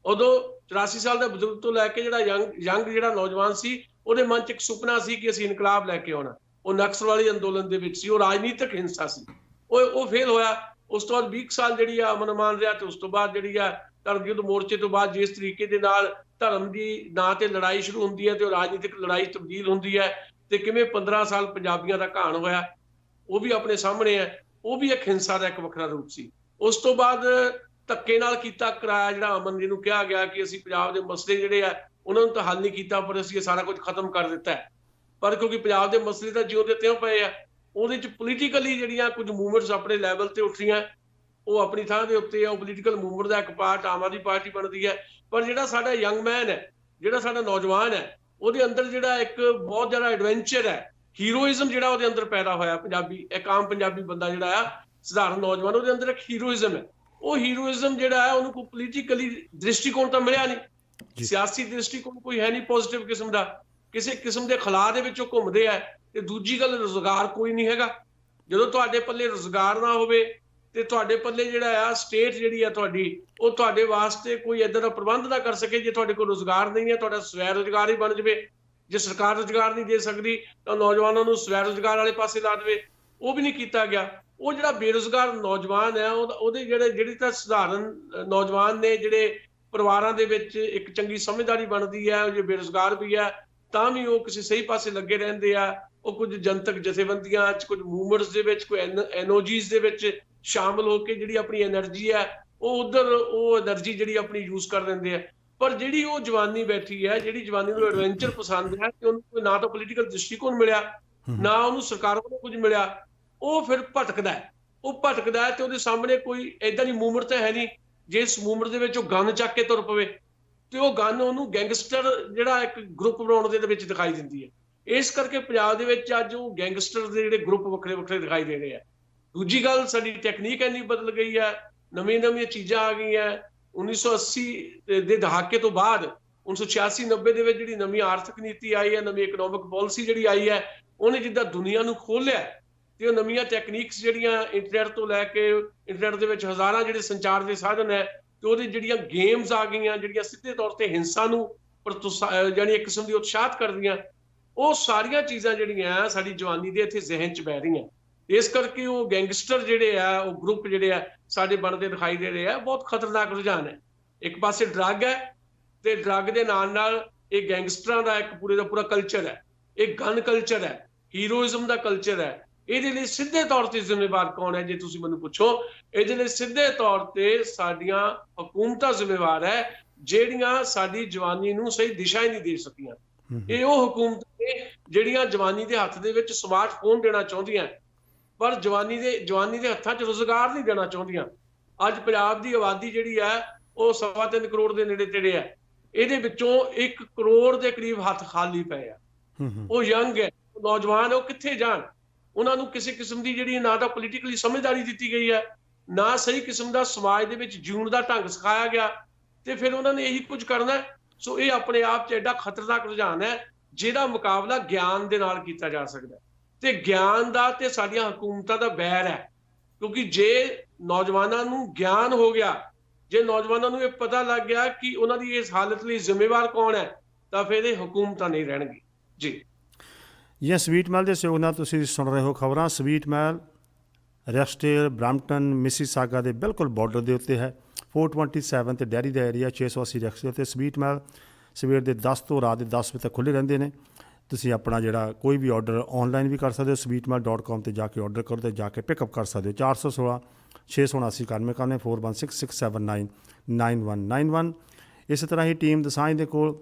ਉਦੋਂ 84 ਸਾਲ ਦੇ ਬਜ਼ੁਰਗ ਤੋਂ ਲੈ ਕੇ ਜਿਹੜਾ ਯੰਗ ਜਿਹੜਾ ਨੌਜਵਾਨ ਸੀ, ਉਹਦੇ ਮਨ 'ਚ ਇੱਕ ਸੁਪਨਾ ਸੀ ਕਿ ਅਸੀਂ ਇਨਕਲਾਬ ਲੈ ਕੇ ਆਉਣਾ। ਉਹ ਨਕਸਲਵਾਦੀ ਅੰਦੋਲਨ ਦੇ ਵਿੱਚ ਸੀ, ਉਹ ਰਾਜਨੀਤਿਕ ਹਿੰਸਾ ਸੀ, ਉਹ ਫੇਲ ਹੋਇਆ। ਉਸ ਤੋਂ ਬਾਅਦ 20 ਸਾਲ ਜਿਹੜੀ ਆ ਅਮਨ ਅਮਾਨ ਰਿਹਾ, ਤੇ ਉਸ ਤੋਂ ਬਾਅਦ ਜਿਹੜੀ ਆ ਧਰਮ ਯੁੱਧ ਮੋਰਚੇ ਤੋਂ ਬਾਅਦ ਜਿਸ ਤਰੀਕੇ ਦੇ ਨਾਲ ਧਰਮ ਦੀ ਨਾਂ ਤੇ ਲੜਾਈ ਸ਼ੁਰੂ ਹੁੰਦੀ ਹੈ ਤੇ ਉਹ ਰਾਜਨੀਤਿਕ ਲੜਾਈ ਤਬਦੀਲ ਹੁੰਦੀ ਹੈ, ਤੇ ਕਿਵੇਂ 15 ਸਾਲ ਪੰਜਾਬੀਆਂ ਦਾ ਘਾਣ ਹੋਇਆ ਉਹ ਵੀ ਆਪਣੇ ਸਾਹਮਣੇ ਹੈ। ਉਹ ਵੀ ਇੱਕ ਹਿੰਸਾ ਦਾ ਇੱਕ ਵੱਖਰਾ ਰੂਪ ਸੀ। ਉਸ ਤੋਂ ਬਾਅਦ ਧੱਕੇ ਨਾਲ ਕੀਤਾ ਕਰਾਇਆ ਜਿਹੜਾ ਅਮਨ ਜੀ ਨੂੰ ਕਿਹਾ ਗਿਆ ਕਿ ਅਸੀਂ ਪੰਜਾਬ ਦੇ ਮਸਲੇ ਜਿਹੜੇ ਆ ਉਹਨਾਂ ਨੂੰ ਤਾਂ ਹੱਲ ਨਹੀਂ ਕੀਤਾ, ਪਰ ਅਸੀਂ ਇਹ ਸਾਰਾ ਕੁਝ ਖਤਮ ਕਰ ਦਿੱਤਾ ਹੈ। ਪਰ ਕਿਉਂਕਿ ਪੰਜਾਬ ਦੇ ਮਸਲੇ ਤਾਂ ਜਿਉਂ ਦੇ ਤਿਉਂ ਪਏ ਆ, ਉਹਦੇ 'ਚ ਪੋਲੀਟੀਕਲੀ ਜਿਹੜੀਆਂ ਕੁਝ ਮੂਵਮੈਂਟਸ ਆਪਣੇ ਲੈਵਲ ਤੇ ਉੱਠ ਰਹੀਆਂ, ਉਹ ਆਪਣੀ ਥਾਂ ਦੇ ਉੱਤੇ ਆ। ਉਹ ਪੋਲੀਟੀਕਲ ਮੂਵਮੈਂਟ ਦਾ ਇੱਕ ਪਾਰਟ ਆਮ ਆਦਮੀ ਪਾਰਟੀ ਬਣਦੀ ਹੈ। ਪਰ ਜਿਹੜਾ ਸਾਡਾ ਯੰਗ ਮੈਨ ਹੈ, ਜਿਹੜਾ ਸਾਡਾ ਨੌਜਵਾਨ ਹੈ, ਉਹਦੇ ਅੰਦਰ ਜਿਹੜਾ ਇੱਕ ਬਹੁਤ ਜ਼ਿਆਦਾ ਐਡਵੈਂਚਰ ਹੈ, ਹੀਰੋਇਜ਼ਮ ਜਿਹੜਾ ਉਹਦੇ ਅੰਦਰ ਪੈਦਾ ਹੋਇਆ। ਪੰਜਾਬੀ ਇੱਕ ਆਮ ਪੰਜਾਬੀ ਬੰਦਾ ਜਿਹੜਾ ਆ, ਸਧਾਰਨ ਨੌਜਵਾਨ, ਉਹਦੇ ਅੰਦਰ ਇੱਕ ਹੀਰੋਇਜ਼ਮ ਹੈ। ਉਹ ਹੀਰੋਇਜ਼ਮ ਜਿਹੜਾ ਹੈ ਉਹਨੂੰ ਕੋਈ ਪੋਲੀਟੀਕਲੀ ਦ੍ਰਿਸ਼ਟੀਕੋਣ ਤਾਂ ਮਿਲਿਆ ਨਹੀਂ, ਸਿਆਸੀ ਦ੍ਰਿਸ਼ਟੀਕੋਣ ਕੋਈ ਹੈ ਨਹੀਂ ਪੋਜ਼ਿਟਿਵ ਕਿਸਮ ਦਾ, ਕਿਸੇ ਕਿਸਮ ਦੇ ਖਲਾਅ ਦੇ ਵਿੱਚੋਂ ਘੁੰਮਦੇ ਆ। ਤੇ ਦੂਜੀ ਗੱਲ, ਰੁਜ਼ਗਾਰ ਕੋਈ ਨਹੀਂ ਹੈਗਾ। ਜਦੋਂ ਤੁਹਾਡੇ ਪੱਲੇ ਰੁਜ਼ਗਾਰ ਨਾ ਹੋਵੇ ਤੇ ਤੁਹਾਡੇ ਪੱਲੇ ਜਿਹੜਾ ਆ ਸਟੇਟ ਜਿਹੜੀ ਆ ਤੁਹਾਡੀ, ਉਹ ਤੁਹਾਡੇ ਵਾਸਤੇ ਕੋਈ ਏਦਾਂ ਦਾ ਪ੍ਰਬੰਧ ਨਾ ਕਰ ਸਕੇ। ਜੇ ਤੁਹਾਡੇ ਕੋਲ ਰੁਜ਼ਗਾਰ ਨਹੀਂ ਹੈ, ਤੁਹਾਡਾ ਸਵੈ ਰੁਜ਼ਗਾਰ ਹੀ ਬਣ ਜਾਵੇ, ਜੇ ਸਰਕਾਰ ਰੁਜ਼ਗਾਰ ਨਹੀਂ ਦੇ ਸਕਦੀ ਤਾਂ ਨੌਜਵਾਨਾਂ ਨੂੰ ਸਵੈ ਰੁਜ਼ਗਾਰ ਵਾਲੇ ਪਾਸੇ ਲਾ ਦੇਵੇ, ਉਹ ਵੀ ਨਹੀਂ ਕੀਤਾ ਗਿਆ। ਉਹ ਜਿਹੜਾ ਬੇਰੁਜ਼ਗਾਰ ਨੌਜਵਾਨ ਹੈ ਉਹਦੇ ਜਿਹੜੀ ਤਾਂ ਸਧਾਰਨ ਨੌਜਵਾਨ ਨੇ ਜਿਹੜੇ ਪਰਿਵਾਰਾਂ ਦੇ ਵਿੱਚ ਇੱਕ ਚੰਗੀ ਸਮਝਦਾਰੀ ਬਣਦੀ ਹੈ, ਜੇ ਬੇਰੁਜ਼ਗਾਰ ਵੀ ਹੈ ਤਾਂ ਵੀ ਉਹ ਕਿਸੇ ਸਹੀ ਪਾਸੇ ਲੱਗੇ ਰਹਿੰਦੇ ਆ। ਉਹ ਕੁਝ ਜਨਤਕ ਜਥੇਬੰਦੀਆਂ 'ਚ, ਕੁਝ ਮੂਵਮੈਂਟਸ ਦੇ ਵਿੱਚ, ਕੋਈ ਐਨਓਜੀਜ਼ ਦੇ ਵਿੱਚ ਸ਼ਾਮਲ ਹੋ ਕੇ ਜਿਹੜੀ ਆਪਣੀ એનર્ਜੀ ਹੈ ਉਹ ਉਧਰ ਉਹ એનર્ਜੀ ਜਿਹੜੀ ਆਪਣੀ ਯੂਜ਼ ਕਰ ਲੈਂਦੇ ਆ। ਪਰ ਜਿਹੜੀ ਉਹ ਜਵਾਨੀ ਬੈਠੀ ਹੈ, ਜਿਹੜੀ ਜਵਾਨੀ ਨੂੰ ਐਡਵੈਂਚਰ ਪਸੰਦ ਹੈ, ਕਿ ਉਹਨੂੰ ਕੋਈ ਨਾ ਤਾਂ ਪੋਲੀਟੀਕਲ ਦ੍ਰਿਸ਼ਟੀਕੋਣ ਮਿਲਿਆ, ਨਾ ਉਹਨੂੰ ਸਰਕਾਰ ਵੱਲੋਂ ਕੁਝ ਮਿਲਿਆ, ਉਹ ਫਿਰ ਭਟਕਦਾ ਹੈ। ਉਹ ਭਟਕਦਾ ਹੈ ਤੇ ਉਹਦੇ ਸਾਹਮਣੇ ਕੋਈ ਏਦਾਂ ਦੀ ਮੂਵਮੈਂਟ ਤਾਂ ਹੈ ਨਹੀਂ। ਜੇ ਇਸ ਮੂਵਮੈਂਟ ਦੇ ਵਿੱਚ ਉਹ ਗਨ ਚੱਕ ਕੇ ਤੁਰ ਪਵੇ ਤੇ ਉਹ ਗਨ ਉਹਨੂੰ ਗੈਂਗਸਟਰ ਜਿਹੜਾ ਇੱਕ ਗਰੁੱਪ ਬਣਾਉਣ ਦੇ ਵਿੱਚ ਦਿਖਾਈ ਦਿੰਦੀ ਹੈ। ਇਸ ਕਰਕੇ ਪੰਜਾਬ ਦੇ ਵਿੱਚ ਅੱਜ ਉਹ ਗੈਂਗਸਟਰ ਦੇ ਜਿਹੜੇ ਗਰੁੱਪ ਵੱਖਰੇ ਵੱਖਰੇ ਦਿਖਾਈ ਦੇ ਰਹੇ ਆ। ਦੂਜੀ ਗੱਲ, ਸਾਡੀ ਟੈਕਨੀਕ ਇੰਨੀ ਬਦਲ ਗਈ ਹੈ, ਨਵੀਆਂ ਚੀਜ਼ਾਂ ਆ ਗਈਆਂ। 1980 ਦੇ ਦਹਾਕੇ ਤੋਂ ਬਾਅਦ 1986-90 ਦੇ ਵਿੱਚ ਜਿਹੜੀ ਨਵੀਂ ਆਰਥਿਕ ਨੀਤੀ ਆਈ ਹੈ, ਨਵੀਂ ਇਕਨੋਮਿਕ ਪਾਲਿਸੀ ਜਿਹੜੀ ਆਈ ਹੈ, ਉਹਨੇ ਜਿੱਦਾਂ ਦੁਨੀਆ ਨੂੰ ਖੋਲ੍ਹਿਆ ਤੇ ਉਹ ਨਵੀਆਂ ਟੈਕਨੀਕਸ ਜਿਹੜੀਆਂ ਇੰਟਰਨੈਟ ਤੋਂ ਲੈ ਕੇ, ਇੰਟਰਨੈਟ ਦੇ ਵਿੱਚ ਹਜ਼ਾਰਾਂ ਜਿਹੜੇ ਸੰਚਾਰ ਦੇ ਸਾਧਨ ਹੈ ਤੇ ਉਹਦੇ ਜਿਹੜੀਆਂ ਗੇਮਸ ਆ ਗਈਆਂ ਜਿਹੜੀਆਂ ਸਿੱਧੇ ਤੌਰ ਤੇ ਹਿੰਸਾ ਨੂੰ ਜਾਨੀ ਇੱਕ ਕਿਸਮ ਦੀ ਉਤਸ਼ਾਹਤ ਕਰਦੀਆਂ, ਉਹ ਸਾਰੀਆਂ ਚੀਜ਼ਾਂ ਜਿਹੜੀਆਂ ਸਾਡੀ ਜਵਾਨੀ ਦੇ ਇੱਥੇ ਜ਼ਿਹਨ 'ਚ ਬਹਿ ਰਹੀਆਂ। ਇਸ ਕਰਕੇ ਉਹ ਗੈਂਗਸਟਰ ਜਿਹੜੇ ਆ, ਉਹ ਗਰੁੱਪ ਜਿਹੜੇ ਆ ਸਾਡੇ ਬਣਦੇ ਦਿਖਾਈ ਦੇ ਰਹੇ ਆ। ਬਹੁਤ ਖਤਰਨਾਕ ਰੁਝਾਨ ਹੈ। ਇੱਕ ਪਾਸੇ ਡਰੱਗ ਹੈ ਤੇ ਡਰੱਗ ਦੇ ਨਾਲ ਨਾਲ ਇਹ ਗੈਂਗਸਟਰਾਂ ਦਾ ਇੱਕ ਪੂਰੇ ਦਾ ਪੂਰਾ ਕਲਚਰ ਹੈ, ਇਹ ਗਨ ਕਲਚਰ ਹੈ, ਹੀਰੋਇਜ਼ਮ ਦਾ ਕਲਚਰ ਹੈ। ਇਹਦੇ ਲਈ ਸਿੱਧੇ ਤੌਰ ਤੇ ਜ਼ਿੰਮੇਵਾਰ ਕੌਣ ਹੈ? ਜੇ ਤੁਸੀਂ ਮੈਨੂੰ ਪੁੱਛੋ, ਇਹਦੇ ਲਈ ਸਿੱਧੇ ਤੌਰ ਤੇ ਸਾਡੀਆਂ ਹਕੂਮਤਾਂ ਜ਼ਿੰਮੇਵਾਰ ਹੈ, ਜਿਹੜੀਆਂ ਸਾਡੀ ਜਵਾਨੀ ਨੂੰ ਸਹੀ ਦਿਸ਼ਾ ਹੀ ਨਹੀਂ ਦੇ ਸਕੀਆਂ। ਇਹ ਉਹ ਹਕੂਮਤਾਂ ਨੇ ਜਿਹੜੀਆਂ ਜਵਾਨੀ ਦੇ ਹੱਥ ਦੇ ਵਿੱਚ ਸਮਾਰਟਫੋਨ ਦੇਣਾ ਚਾਹੁੰਦੀਆਂ, ਪਰ ਜਵਾਨੀ ਦੇ ਹੱਥਾਂ 'ਚ ਰੁਜ਼ਗਾਰ ਨਹੀਂ ਦੇਣਾ ਚਾਹੁੰਦੀਆਂ। ਅੱਜ ਪੰਜਾਬ ਦੀ ਆਬਾਦੀ ਜਿਹੜੀ ਹੈ ਉਹ 3.25 ਕਰੋੜ ਦੇ ਨੇੜੇ ਤੇੜੇ ਹੈ। ਇਹਦੇ ਵਿੱਚੋਂ 1 ਕਰੋੜ ਦੇ ਕਰੀਬ ਹੱਥ ਖਾਲੀ ਪਏ ਆ। ਉਹ ਯੰਗ ਹੈ, ਉਹ ਨੌਜਵਾਨ ਹੈ, ਉਹ ਕਿੱਥੇ ਜਾਣ? ਉਹਨਾਂ ਨੂੰ ਕਿਸੇ ਕਿਸਮ ਦੀ ਜਿਹੜੀ ਨਾ ਤਾਂ ਪੋਲੀਟੀਕਲੀ ਸਮਝਦਾਰੀ ਦਿੱਤੀ ਗਈ ਹੈ, ਨਾ ਸਹੀ ਕਿਸਮ ਦਾ ਸਮਾਜ ਦੇ ਵਿੱਚ ਜਿਉਣ ਦਾ ਢੰਗ ਸਿਖਾਇਆ ਗਿਆ, ਤੇ ਫਿਰ ਉਹਨਾਂ ਨੇ ਇਹੀ ਕੁਝ ਕਰਨਾ। ਸੋ ਇਹ ਆਪਣੇ ਆਪ 'ਚ ਐਡਾ ਖਤਰਨਾਕ ਰੁਝਾਨ ਹੈ ਜਿਹਦਾ ਮੁਕਾਬਲਾ ਗਿਆਨ ਦੇ ਨਾਲ ਕੀਤਾ ਜਾ ਸਕਦਾ। ਤੇ ਗਿਆਨ ਦਾ ਤੇ ਸਾਡੀਆਂ ਹਕੂਮਤਾਂ ਦਾ ਬੈਰ ਹੈ, ਕਿਉਂਕਿ ਜੇ ਨੌਜਵਾਨਾਂ ਨੂੰ ਗਿਆਨ ਹੋ ਗਿਆ, ਜੇ ਨੌਜਵਾਨਾਂ ਨੂੰ ਇਹ ਪਤਾ ਲੱਗ ਗਿਆ ਕਿ ਉਹਨਾਂ ਦੀ ਇਸ ਹਾਲਤ ਲਈ ਜ਼ਿੰਮੇਵਾਰ ਕੌਣ ਹੈ, ਤਾਂ ਫਿਰ ਇਹ ਹਕੂਮਤਾਂ ਨਹੀਂ ਰਹਿਣਗੀ। ਜੀ ਸਵੀਟ ਮਹਿਲ ਦੇ ਸਹਿਯੋਗ ਨਾਲ ਤੁਸੀਂ ਸੁਣ ਰਹੇ ਹੋ ਖਬਰਾਂ। ਸਵੀਟ ਮਹਿਲ ਰੈਸਟੇਲ ਬ੍ਰੈਂਪਟਨ ਮਿਸੀਸਾਗਾ ਦੇ ਬਿਲਕੁਲ ਬਾਰਡਰ ਦੇ ਉੱਤੇ ਹੈ। 427 ਤੇ ਡੈਰੀ ਦਾ ਏਰੀਆ, 680 ਰੈਕਸਟੇਲ ਤੇ ਸਵੀਟ ਮਹਿਲ ਸਵੇਰ ਦੇ 10 ਤੋਂ ਰਾਤ ਦੇ 10 ਵਜੇ ਤੱਕ ਖੁੱਲ੍ਹੇ ਰਹਿੰਦੇ ਨੇ। ਤੁਸੀਂ ਆਪਣਾ ਜਿਹੜਾ ਕੋਈ ਵੀ ਆਰਡਰ ਆਨਲਾਈਨ ਵੀ ਕਰ ਸਕਦੇ ਹੋ, sweetmall.com ਤੇ ਜਾ ਕੇ ਆਰਡਰ ਕਰੋ ਤੇ ਜਾ ਕੇ ਪਿਕਅਪ ਕਰ ਸਕਦੇ ਹੋ। 416 679 91 4191। ਇਸੇ ਤਰ੍ਹਾਂ ਹੀ ਟੀਮ ਦਸਾਂਝ ਦੇ ਕੋਲ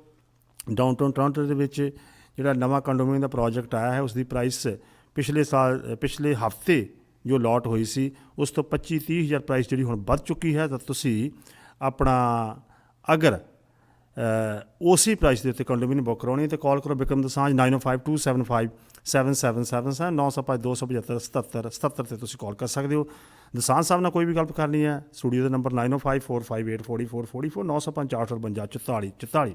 ਡਾਊਨਟਾਊਨ ਟੋਰਾਂਟੋ ਦੇ ਵਿੱਚ ਜਿਹੜਾ ਨਵਾਂ ਕੰਡੋਮੀਨੀਅਮ ਦਾ ਪ੍ਰੋਜੈਕਟ ਆਇਆ ਹੈ, ਉਸ ਦੀ ਪ੍ਰਾਈਸ ਪਿਛਲੇ ਹਫ਼ਤੇ ਜੋ ਲਾਟ ਹੋਈ ਸੀ ਉਸ ਤੋਂ 25-30 ਹਜ਼ਾਰ ਪ੍ਰਾਈਸ ਜਿਹੜੀ ਹੁਣ ਵੱਧ ਚੁੱਕੀ ਹੈ। ਤਾਂ ਤੁਸੀਂ ਆਪਣਾ ਅਗਰ ਉਸੇ ਪ੍ਰਾਈਸ ਦੇ ਉੱਤੇ ਕੰਡੋਮੀਨੀਅਮ ਬੁੱਕ ਕਰਾਉਣੀ ਤੇ ਕਾਲ ਕਰੋ ਬਿਕਰਮ ਦਸਾਂਝ 9052757777 905-275-7777 ਤੇ ਤੁਸੀਂ ਕਾਲ ਕਰ ਸਕਦੇ ਹੋ। ਦਸਾਂਝ ਸਾਹਿਬ ਨਾਲ ਕੋਈ ਵੀ ਗੱਲ ਕਰਨੀ ਹੈ, ਸਟੂਡੀਓ ਦਾ ਨੰਬਰ 9054584444 905-452-4444।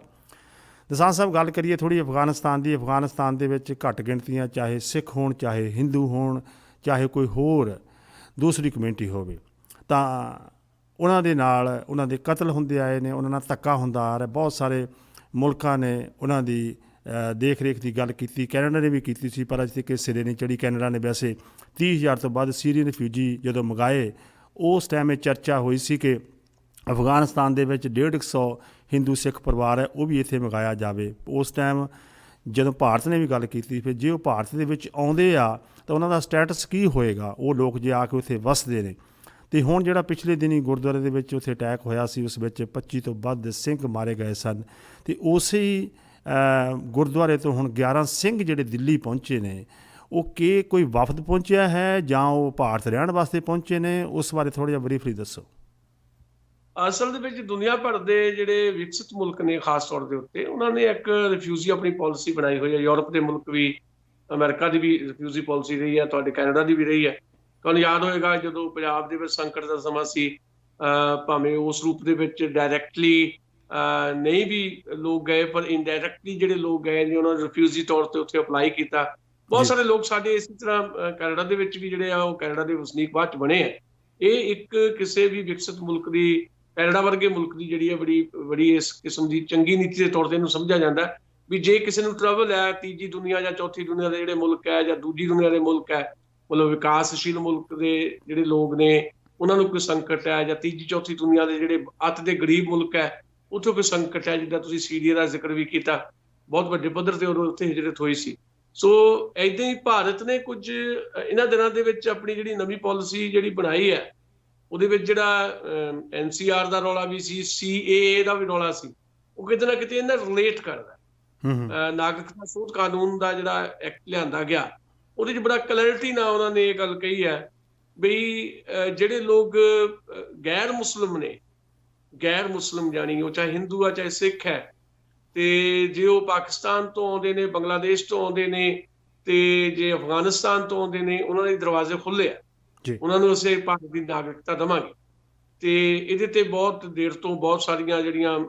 ਦਸਾਂਝ ਸਾਹਿਬ, ਗੱਲ ਕਰੀਏ ਥੋੜ੍ਹੀ ਅਫਗਾਨਿਸਤਾਨ ਦੀ। ਅਫਗਾਨਿਸਤਾਨ ਦੇ ਵਿੱਚ ਘੱਟ ਗਿਣਤੀਆਂ, ਚਾਹੇ ਸਿੱਖ ਹੋਣ, ਚਾਹੇ ਹਿੰਦੂ ਹੋਣ, ਚਾਹੇ ਕੋਈ ਹੋਰ ਦੂਸਰੀ ਕਮਿਊਨਿਟੀ ਹੋਵੇ, ਤਾਂ ਉਹਨਾਂ ਦੇ ਨਾਲ ਉਹਨਾਂ ਦੇ ਕਤਲ ਹੁੰਦੇ ਆਏ ਨੇ, ਉਹਨਾਂ ਨਾਲ ਧੱਕਾ ਹੁੰਦਾ ਆ ਰਿਹਾ। ਬਹੁਤ ਸਾਰੇ ਮੁਲਕਾਂ ਨੇ ਉਹਨਾਂ ਦੀ ਦੇਖ ਰੇਖ ਦੀ ਗੱਲ ਕੀਤੀ, ਕੈਨੇਡਾ ਨੇ ਵੀ ਕੀਤੀ ਸੀ, ਪਰ ਅਜੇ ਤੱਕ ਸਿਰੇ ਨਹੀਂ ਚੜ੍ਹੀ। ਕੈਨੇਡਾ ਨੇ ਵੈਸੇ 30,000 ਤੋਂ ਵੱਧ ਸੀਰੀਅਨ ਰਿਫਿਊਜੀ ਜਦੋਂ ਮੰਗਾਏ, ਉਸ ਟਾਈਮ ਇਹ ਚਰਚਾ ਹੋਈ ਸੀ ਕਿ ਅਫਗਾਨਿਸਤਾਨ ਦੇ ਵਿੱਚ 150 ਹਿੰਦੂ ਸਿੱਖ ਪਰਿਵਾਰ ਹੈ, ਉਹ ਵੀ ਇੱਥੇ ਮੰਗਾਇਆ ਜਾਵੇ। ਉਸ ਟਾਈਮ ਜਦੋਂ ਭਾਰਤ ਨੇ ਵੀ ਗੱਲ ਕੀਤੀ, ਫਿਰ ਜੇ ਉਹ ਭਾਰਤ ਦੇ ਵਿੱਚ ਆਉਂਦੇ ਆ ਤਾਂ ਉਹਨਾਂ ਦਾ ਸਟੇਟਸ ਕੀ ਹੋਏਗਾ, ਉਹ ਲੋਕ ਜੇ ਆ ਕੇ ਉੱਥੇ ਵੱਸਦੇ ਨੇ। ਅਤੇ ਹੁਣ ਜਿਹੜਾ ਪਿਛਲੇ ਦਿਨੀਂ ਗੁਰਦੁਆਰੇ ਦੇ ਵਿੱਚ ਉੱਥੇ ਅਟੈਕ ਹੋਇਆ ਸੀ, ਉਸ ਵਿੱਚ 25 ਤੋਂ ਵੱਧ ਸਿੰਘ ਮਾਰੇ ਗਏ ਸਨ। ਅਤੇ ਉਸੇ ਗੁਰਦੁਆਰੇ ਤੋਂ ਹੁਣ 11 ਸਿੰਘ ਜਿਹੜੇ ਦਿੱਲੀ ਪਹੁੰਚੇ ਨੇ, ਉਹ ਕੋਈ ਵਫਦ ਪਹੁੰਚਿਆ ਹੈ ਜਾਂ ਉਹ ਭਾਰਤ ਰਹਿਣ ਵਾਸਤੇ ਪਹੁੰਚੇ ਨੇ? ਉਸ ਬਾਰੇ ਥੋੜ੍ਹਾ ਜਿਹਾ ਬਰੀਫਲੀ ਦੱਸੋ। ਅਸਲ ਦੇ ਵਿੱਚ ਦੁਨੀਆ ਭਰ ਦੇ ਜਿਹੜੇ ਵਿਕਸਿਤ ਮੁਲਕ ਨੇ, ਖਾਸ ਤੌਰ ਦੇ ਉੱਤੇ ਉਹਨਾਂ ਨੇ ਇੱਕ ਰਿਫਿਊਜੀ ਆਪਣੀ ਪਾਲਿਸੀ ਬਣਾਈ ਹੋਈ ਹੈ। ਯੂਰਪ ਦੇ ਮੁਲਕ ਵੀ, ਅਮਰੀਕਾ ਦੀ ਵੀ ਰਿਫਿਊਜੀ ਪਾਲਿਸੀ ਰਹੀ ਹੈ, ਤੁਹਾਡੇ ਕੈਨੇਡਾ ਦੀ ਵੀ ਰਹੀ ਹੈ। ਤੁਹਾਨੂੰ ਯਾਦ ਹੋਏਗਾ ਜਦੋਂ ਪੰਜਾਬ ਦੇ ਵਿੱਚ ਸੰਕਟ ਦਾ ਸਮਾਂ ਸੀ, ਭਾਵੇਂ ਉਸ ਰੂਪ ਦੇ ਵਿੱਚ ਡਾਇਰੈਕਟਲੀ ਨਹੀਂ ਵੀ ਲੋਕ ਗਏ, ਪਰ ਇਨਡਾਇਰੈਕਟਲੀ ਜਿਹੜੇ ਲੋਕ ਗਏ ਨੇ ਉਹਨਾਂ ਨੇ ਰਿਫਿਊਜੀ ਤੌਰ ਤੇ ਉੱਥੇ ਅਪਲਾਈ ਕੀਤਾ। ਬਹੁਤ ਸਾਰੇ ਲੋਕ ਸਾਡੇ ਇਸੇ ਤਰ੍ਹਾਂ ਕੈਨੇਡਾ ਦੇ ਵਿੱਚ ਵੀ ਜਿਹੜੇ ਆ ਉਹ ਕੈਨੇਡਾ ਦੇ ਵਸਨੀਕ ਬਾਅਦ 'ਚ ਬਣੇ ਆ। ਇਹ ਇੱਕ ਕਿਸੇ ਵੀ ਵਿਕਸਿਤ ਮੁਲਕ ਦੀ, ਕੈਨੇਡਾ ਵਰਗੇ ਮੁਲਕ ਦੀ ਜਿਹੜੀ ਹੈ ਬੜੀ ਇਸ ਕਿਸਮ ਦੀ ਚੰਗੀ ਨੀਤੀ ਦੇ ਤੌਰ ਤੇ ਇਹਨੂੰ ਸਮਝਿਆ ਜਾਂਦਾ। ਵੀ ਜੇ ਕਿਸੇ ਨੂੰ ਟਰਬਲ ਹੈ ਤੀਜੀ ਦੁਨੀਆ ਜਾਂ ਚੌਥੀ ਦੁਨੀਆ ਦੇ ਜਿਹੜੇ ਮੁਲਕ ਹੈ ਜਾਂ ਦੂਜੀ ਦੁਨੀਆ ਦੇ ਮੁਲਕ ਹੈ, ਮਤਲਬ ਵਿਕਾਸਸ਼ੀਲ ਮੁਲਕ ਦੇ ਜਿਹੜੇ ਲੋਕ ਨੇ ਉਹਨਾਂ ਨੂੰ ਕੋਈ ਸੰਕਟ ਹੈ, ਜਾਂ ਤੀਜੀ ਚੌਥੀ ਦੁਨੀਆ ਦੇ ਜਿਹੜੇ ਅੱਤ ਦੇ ਗਰੀਬ ਮੁਲਕ ਹੈ ਉੱਥੋਂ ਕੋਈ ਸੰਕਟ ਹੈ, ਜਿੱਦਾਂ ਤੁਸੀਂ ਸੀਰੀਆ ਦਾ ਜ਼ਿਕਰ ਵੀ ਕੀਤਾ, ਬਹੁਤ ਵੱਡੇ ਪੱਧਰ ਤੇ ਉੱਥੇ ਹਿਜਰਤ ਹੋਈ ਸੀ। ਸੋ ਏਦਾਂ ਹੀ ਭਾਰਤ ਨੇ ਕੁਝ ਇਹਨਾਂ ਦਿਨਾਂ ਦੇ ਵਿੱਚ ਆਪਣੀ ਜਿਹੜੀ ਨਵੀਂ ਪਾਲਿਸੀ ਜਿਹੜੀ ਬਣਾਈ ਹੈ, ਉਹਦੇ ਵਿੱਚ ਜਿਹੜਾ NCR ਦਾ ਰੌਲਾ ਵੀ ਸੀ, CAA ਦਾ ਵੀ ਰੌਲਾ ਸੀ, ਉਹ ਕਿਤੇ ਨਾ ਕਿਤੇ ਇਹਨਾਂ ਰਿਲੇਟ ਕਰਦਾ। ਨਾਗਰਿਕਤਾ ਸੋਧ ਕਾਨੂੰਨ ਦਾ ਜਿਹੜਾ ਐਕਟ ਲਿਆਂਦਾ ਗਿਆ, ਉਹਦੇ 'ਚ ਬੜਾ ਕਲੈਰਿਟੀ ਨਾਲ ਉਹਨਾਂ ਨੇ ਇਹ ਗੱਲ ਕਹੀ ਹੈ ਬਈ ਜਿਹੜੇ ਲੋਕ ਗੈਰ ਮੁਸਲਿਮ ਜਾਣੀ ਉਹ ਚਾਹੇ ਹਿੰਦੂ ਆ ਚਾਹੇ ਸਿੱਖ ਹੈ, ਤੇ ਜੇ ਉਹ ਪਾਕਿਸਤਾਨ ਤੋਂ ਆਉਂਦੇ ਨੇ, ਬੰਗਲਾਦੇਸ਼ ਤੋਂ ਆਉਂਦੇ ਨੇ, ਤੇ ਜੇ ਅਫਗਾਨਿਸਤਾਨ ਤੋਂ ਆਉਂਦੇ ਨੇ, ਉਹਨਾਂ ਦੇ ਦਰਵਾਜ਼ੇ ਖੁੱਲੇ ਆ, ਉਹਨਾਂ ਨੂੰ ਅਸੀਂ ਭਾਰਤ ਦੀ ਨਾਗਰਿਕਤਾ ਦੇਵਾਂਗੇ। ਤੇ ਇਹਦੇ ਤੇ ਬਹੁਤ ਦੇਰ ਤੋਂ ਬਹੁਤ ਸਾਰੀਆਂ ਜਿਹੜੀਆਂ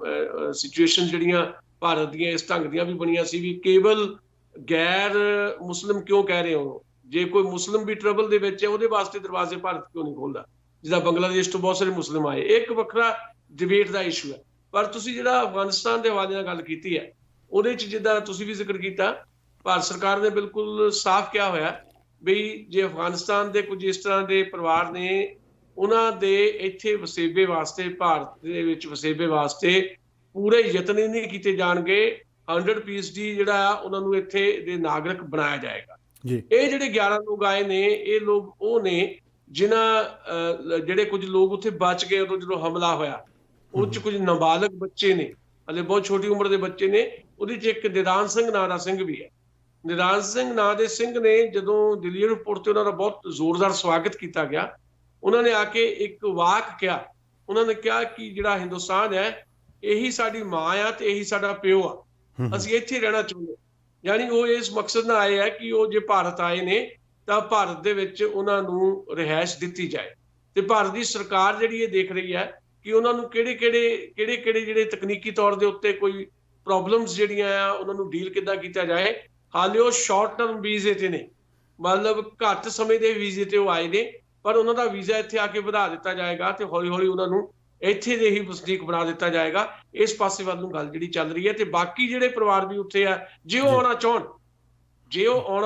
ਸਿਚੁਏਸ਼ਨ ਜਿਹੜੀਆਂ ਭਾਰਤ ਦੀਆਂ ਇਸ ਢੰਗ ਦੀਆਂ ਵੀ ਬਣੀਆਂ ਸੀ ਵੀ ਕੇਵਲ ਗੈਰ ਮੁਸਲਿਮ ਕਿਉਂ ਕਹਿ ਰਹੇ ਹੋ, ਜੇ ਕੋਈ ਮੁਸਲਿਮ ਵੀ ਟਰਬਲ ਦੇ ਵਿੱਚ ਹੈ ਉਹਦੇ ਵਾਸਤੇ ਦਰਵਾਜ਼ੇ ਭਾਰਤ ਕਿਉਂ ਨਹੀਂ ਖੋਲਦਾ, ਜਿੱਦਾਂ ਬੰਗਲਾਦੇਸ਼ ਤੋਂ ਬਹੁਤ ਸਾਰੇ ਮੁਸਲਿਮ ਆਏ। ਇੱਕ ਵੱਖਰਾ ਡਿਬੇਟ ਦਾ ਇਸ਼ੂ ਹੈ। ਪਰ ਤੁਸੀਂ ਜਿਹੜਾ ਅਫਗਾਨਿਸਤਾਨ ਦੇ ਹਵਾਲੇ ਨਾਲ ਗੱਲ ਕੀਤੀ ਹੈ, ਉਹਦੇ 'ਚ ਜਿੱਦਾਂ ਤੁਸੀਂ ਵੀ ਜ਼ਿਕਰ ਕੀਤਾ, ਭਾਰਤ ਸਰਕਾਰ ਨੇ ਬਿਲਕੁਲ ਸਾਫ਼ ਕਿਹਾ ਹੋਇਆ ਵੀ ਜੇ ਅਫਗਾਨਿਸਤਾਨ ਦੇ ਕੁਝ ਇਸ ਤਰ੍ਹਾਂ ਦੇ ਪਰਿਵਾਰ ਨੇ, ਉਹਨਾਂ ਦੇ ਇੱਥੇ ਵਸੇਬੇ ਵਾਸਤੇ, ਭਾਰਤ ਦੇ ਵਿੱਚ ਵਸੇਬੇ ਵਾਸਤੇ ਪੂਰੇ ਯਤਨ ਹੀ ਨਹੀਂ ਕੀਤੇ ਜਾਣਗੇ, 100% ਜਿਹੜਾ ਆ ਉਹਨਾਂ ਨੂੰ ਇੱਥੇ ਦੇ ਨਾਗਰਿਕ ਬਣਾਇਆ ਜਾਏਗਾ। ਇਹ ਜਿਹੜੇ 11 ਲੋਕ ਆਏ ਨੇ, ਇਹ ਲੋਕ ਉਹ ਨੇ ਜਿਨ੍ਹਾਂ ਜਿਹੜੇ ਕੁਝ ਲੋਕ ਉੱਥੇ ਬਚ ਗਏ ਉਦੋਂ ਜਦੋਂ ਹਮਲਾ ਹੋਇਆ, ਉਹ 'ਚ ਕੁਝ ਨਾਬਾਲਗ ਬੱਚੇ ਨੇ, ਹਲੇ ਬਹੁਤ ਛੋਟੀ ਉਮਰ ਦੇ ਬੱਚੇ ਨੇ। ਉਹਦੇ 'ਚ ਇੱਕ ਨਿਦਾਨ ਸਿੰਘ ਨਾਂ ਦਾ ਸਿੰਘ ਵੀ ਹੈ। ਨਿਦਾਨ ਸਿੰਘ ਨਾਂ ਦੇ ਸਿੰਘ ਨੇ ਜਦੋਂ ਦਿੱਲੀ ਏਅਰਪੋਰਟ ਤੇ ਉਹਨਾਂ ਦਾ ਬਹੁਤ ਜ਼ੋਰਦਾਰ ਸਵਾਗਤ ਕੀਤਾ ਗਿਆ, ਉਹਨਾਂ ਨੇ ਆ ਕੇ ਇੱਕ ਵਾਕ ਕਿਹਾ, ਉਹਨਾਂ ਨੇ ਕਿਹਾ ਕਿ ਜਿਹੜਾ ਹਿੰਦੁਸਤਾਨ ਹੈ ਇਹੀ ਸਾਡੀ ਮਾਂ ਆ ਤੇ ਇਹੀ ਸਾਡਾ ਪਿਓ ਆ, ਅਸੀਂ ਇੱਥੇ ਰਹਿਣਾ ਚਾਹੁੰਦੇ। ਯਾਨੀ ਉਹ ਇਸ ਮਕਸਦ ਨਾਲ ਆਏ ਹੈ ਕਿ ਉਹ ਜੇ ਭਾਰਤ ਆਏ ਨੇ ਤਾਂ ਭਾਰਤ ਦੇ ਵਿੱਚ ਉਹਨਾਂ ਨੂੰ ਰਿਹਾਇਸ਼ ਦਿੱਤੀ ਜਾਏ। ਤੇ ਭਾਰਤ ਦੀ ਸਰਕਾਰ ਜਿਹੜੀ ਇਹ ਦੇਖ ਰਹੀ ਹੈ ਕਿ ਉਹਨਾਂ ਨੂੰ ਕਿਹੜੇ ਜਿਹੜੇ ਤਕਨੀਕੀ ਤੌਰ ਦੇ ਉੱਤੇ ਕੋਈ ਪ੍ਰੋਬਲਮਸ ਜਿਹੜੀਆਂ ਆ ਉਹਨਾਂ ਨੂੰ ਡੀਲ ਕਿੱਦਾਂ ਕੀਤਾ ਜਾਏ। ਹਾਲੇ ਉਹ ਸ਼ਾਰਟ ਟਰਮ ਵੀਜ਼ੇ ਤੇ ਨੇ, ਮਤਲਬ ਘੱਟ ਸਮੇਂ ਦੇ ਵੀਜ਼ੇ ਤੇ ਉਹ ਆਏ ਨੇ, ਪਰ ਉਹਨਾਂ ਦਾ ਵੀਜ਼ਾ ਇੱਥੇ ਆ ਕੇ ਵਧਾ ਦਿੱਤਾ ਜਾਏਗਾ ਤੇ ਹੌਲੀ ਹੌਲੀ ਉਹਨਾਂ ਨੂੰ ਇੱਥੇ ਦੇ ਹੀ ਵਸਨੀਕ ਬਣਾ ਦਿੱਤਾ ਜਾਏਗਾ। ਇਸ ਪਾਸੇ ਵੱਲ ਨੂੰ ਗੱਲ ਜਿਹੜੀ ਚੱਲ ਰਹੀ ਹੈ। ਤੇ ਬਾਕੀ ਜਿਹੜੇ ਪਰਿਵਾਰ ਵੀ ਉੱਥੇ ਆ, ਜੇ ਉਹ ਆਉਣਾ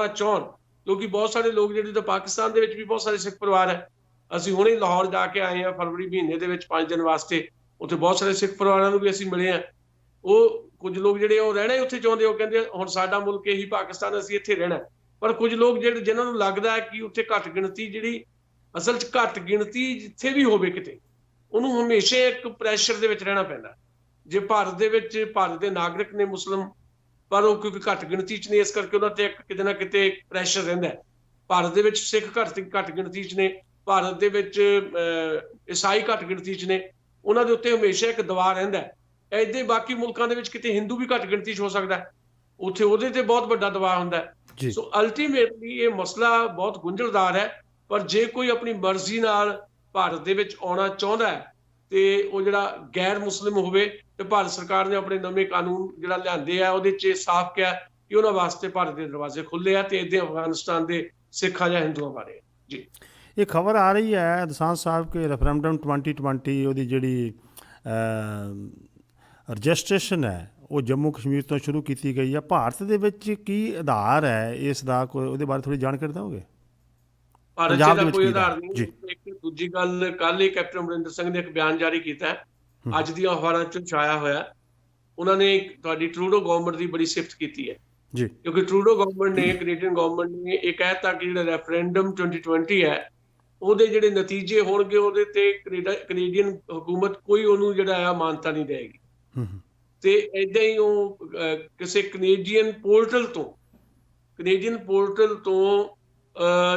ਚਾਹਣ, ਕਿਉਂਕਿ ਬਹੁਤ ਸਾਰੇ ਲੋਕ ਜਿਹੜੇ ਤਾਂ ਪਾਕਿਸਤਾਨ ਦੇ ਵਿੱਚ ਵੀ ਬਹੁਤ ਸਾਰੇ ਸਿੱਖ ਪਰਿਵਾਰ ਹੈ। ਅਸੀਂ ਹੁਣੇ ਲਾਹੌਰ ਜਾ ਕੇ ਆਏ ਹਾਂ ਫਰਵਰੀ ਮਹੀਨੇ ਦੇ ਵਿੱਚ 5 ਦਿਨ ਵਾਸਤੇ, ਉੱਥੇ ਬਹੁਤ ਸਾਰੇ ਸਿੱਖ ਪਰਿਵਾਰਾਂ ਨੂੰ ਵੀ ਅਸੀਂ ਮਿਲੇ ਹਾਂ। ਉਹ ਕੁਝ ਲੋਕ ਜਿਹੜੇ ਉਹ ਰਹਿਣਾ ਉੱਥੇ ਚਾਹੁੰਦੇ, ਉਹ ਕਹਿੰਦੇ ਹੁਣ ਸਾਡਾ ਮੁਲਕ ਇਹੀ ਪਾਕਿਸਤਾਨ, ਅਸੀਂ ਇੱਥੇ ਰਹਿਣਾ। ਪਰ ਕੁਝ ਲੋਕ ਜਿਨ੍ਹਾਂ ਨੂੰ ਲੱਗਦਾ ਹੈ ਕਿ ਉੱਥੇ ਘੱਟ ਗਿਣਤੀ, ਜਿਹੜੀ ਅਸਲ 'ਚ ਘੱਟ ਗਿਣਤੀ ਜਿੱਥੇ ਵੀ ਹੋਵੇ ਕਿਤੇ, ਉਹਨੂੰ ਹਮੇਸ਼ਾ ਇੱਕ ਪ੍ਰੈਸ਼ਰ ਦੇ ਵਿੱਚ ਰਹਿਣਾ ਪੈਂਦਾ। ਜੇ ਭਾਰਤ ਦੇ ਵਿੱਚ ਭਾਰਤ ਦੇ ਨਾਗਰਿਕ ਨੇ ਮੁਸਲਿਮ, ਪਰ ਉਹ ਕਿਉਂਕਿ ਘੱਟ ਗਿਣਤੀ 'ਚ ਨੇ, ਇਸ ਕਰਕੇ ਉਹਨਾਂ ਤੇ ਕਿਤੇ ਨਾ ਕਿਤੇ ਪ੍ਰੈਸ਼ਰ ਰਹਿੰਦਾ। ਭਾਰਤ ਦੇ ਵਿੱਚ ਸਿੱਖ ਘੱਟ ਗਿਣਤੀ 'ਚ ਨੇ, ਭਾਰਤ ਦੇ ਵਿੱਚ ਈਸਾਈ ਘੱਟ ਗਿਣਤੀ 'ਚ ਨੇ, ਉਹਨਾਂ ਦੇ ਉੱਤੇ ਹਮੇਸ਼ਾ ਇੱਕ ਦਬਾਅ ਰਹਿੰਦਾ। ਏਦਾਂ ਬਾਕੀ ਮੁਲਕਾਂ ਦੇ ਵਿੱਚ ਕਿਤੇ ਹਿੰਦੂ ਵੀ ਘੱਟ ਗਿਣਤੀ 'ਚ ਹੋ ਸਕਦਾ, ਉੱਥੇ ਉਹਦੇ ਤੇ ਬਹੁਤ ਵੱਡਾ ਦਬਾਅ ਹੁੰਦਾ। ਸੋ ਅਲਟੀਮੇਟਲੀ ਇਹ ਮਸਲਾ ਬਹੁਤ ਗੁੰਝਲਦਾਰ ਹੈ। ਪਰ ਜੇ ਕੋਈ ਆਪਣੀ ਮਰਜ਼ੀ ਨਾਲ ਭਾਰਤ ਦੇ ਵਿੱਚ ਆਉਣਾ ਚਾਹੁੰਦਾ ਹੈ ਤੇ ਉਹ ਜਿਹੜਾ ਗੈਰ ਮੁਸਲਿਮ ਹੋਵੇ, ਤੇ ਭਾਰਤ ਸਰਕਾਰ ਨੇ ਆਪਣੇ ਨਵੇਂ ਕਾਨੂੰਨ ਜਿਹੜਾ ਲਿਆਂਦੇ ਆ ਉਹਦੇ 'ਚ ਸਾਫ਼ ਕਿਹਾ ਕਿ ਉਹਨਾਂ ਵਾਸਤੇ ਭਾਰਤ ਦੇ ਦਰਵਾਜ਼ੇ ਖੁੱਲੇ ਆ। ਤੇ ਏਦਾਂ ਅਫਗਾਨਿਸਤਾਨ ਦੇ ਸਿੱਖਾਂ ਜਾਂ ਹਿੰਦੂਆਂ ਬਾਰੇ ਜੀ ਇਹ ਖਬਰ ਆ ਰਹੀ ਹੈ ਦਸਾਂਝ ਸਾਹਿਬ ਕਿ ਰੈਫਰੈਂਡਮ 2020 ਉਹਦੀ ਜਿਹੜੀ ਰਜਿਸਟ੍ਰੇਸ਼ਨ ਹੈ ਉਹ ਜੰਮੂ ਕਸ਼ਮੀਰ ਤੋਂ ਸ਼ੁਰੂ ਕੀਤੀ ਗਈ ਹੈ। ਭਾਰਤ ਦੇ ਵਿੱਚ ਕੀ ਆਧਾਰ ਹੈ ਇਸ ਦਾ, ਕੋਈ ਉਹਦੇ ਬਾਰੇ ਥੋੜ੍ਹੀ ਜਾਣਕਾਰੀ ਦਿਓਗੇ? ਭਾਰਤ 'ਚ ਦਾ ਕੋਈ ਆਧਾਰ ਨਹੀਂ। ਇੱਕ ਦੂਜੀ ਗੱਲ, ਕੱਲ ਹੀ ਕੈਪਟਨ ਅਮਰਿੰਦਰ ਸਿੰਘ ਨੇ ਇੱਕ ਬਿਆਨ ਜਾਰੀ ਕੀਤਾ ਹੈ, ਅੱਜ ਦੀਆਂ ਅਖਬਾਰਾਂ 'ਚ ਛਾਇਆ ਹੋਇਆ। ਉਹਨਾਂ ਨੇ ਤੁਹਾਡੀ ਟਰੂਡੋ ਗਵਰਨਮੈਂਟ ਦੀ ਬੜੀ ਸਿਫਤ ਕੀਤੀ ਹੈ ਜੀ, ਕਿਉਂਕਿ ਟਰੂਡੋ ਗਵਰਨਮੈਂਟ ਨੇ, ਕੈਨੇਡੀਅਨ ਗਵਰਨਮੈਂਟ ਨੇ ਇਹ ਕਹਿਤਾ ਕਿ ਜਿਹੜਾ ਰੈਫਰੈਂਡਮ 2020 ਹੈ ਉਹਦੇ ਜਿਹੜੇ ਨਤੀਜੇ ਹੋਣਗੇ ਉਹਦੇ ਤੇ ਕੈਨੇਡੀਅਨ ਹਕੂਮਤ ਕੋਈ ਉਹਨੂੰ ਜਿਹੜਾ ਆ ਮਾਨਤਾ ਨਹੀਂ ਦੇਗੀ। ਤੇ ਏਦਾਂ ਹੀ ਉਹ ਕਿਸੇ ਕੈਨੇਡੀਅਨ ਪੋਰਟਲ ਤੋਂ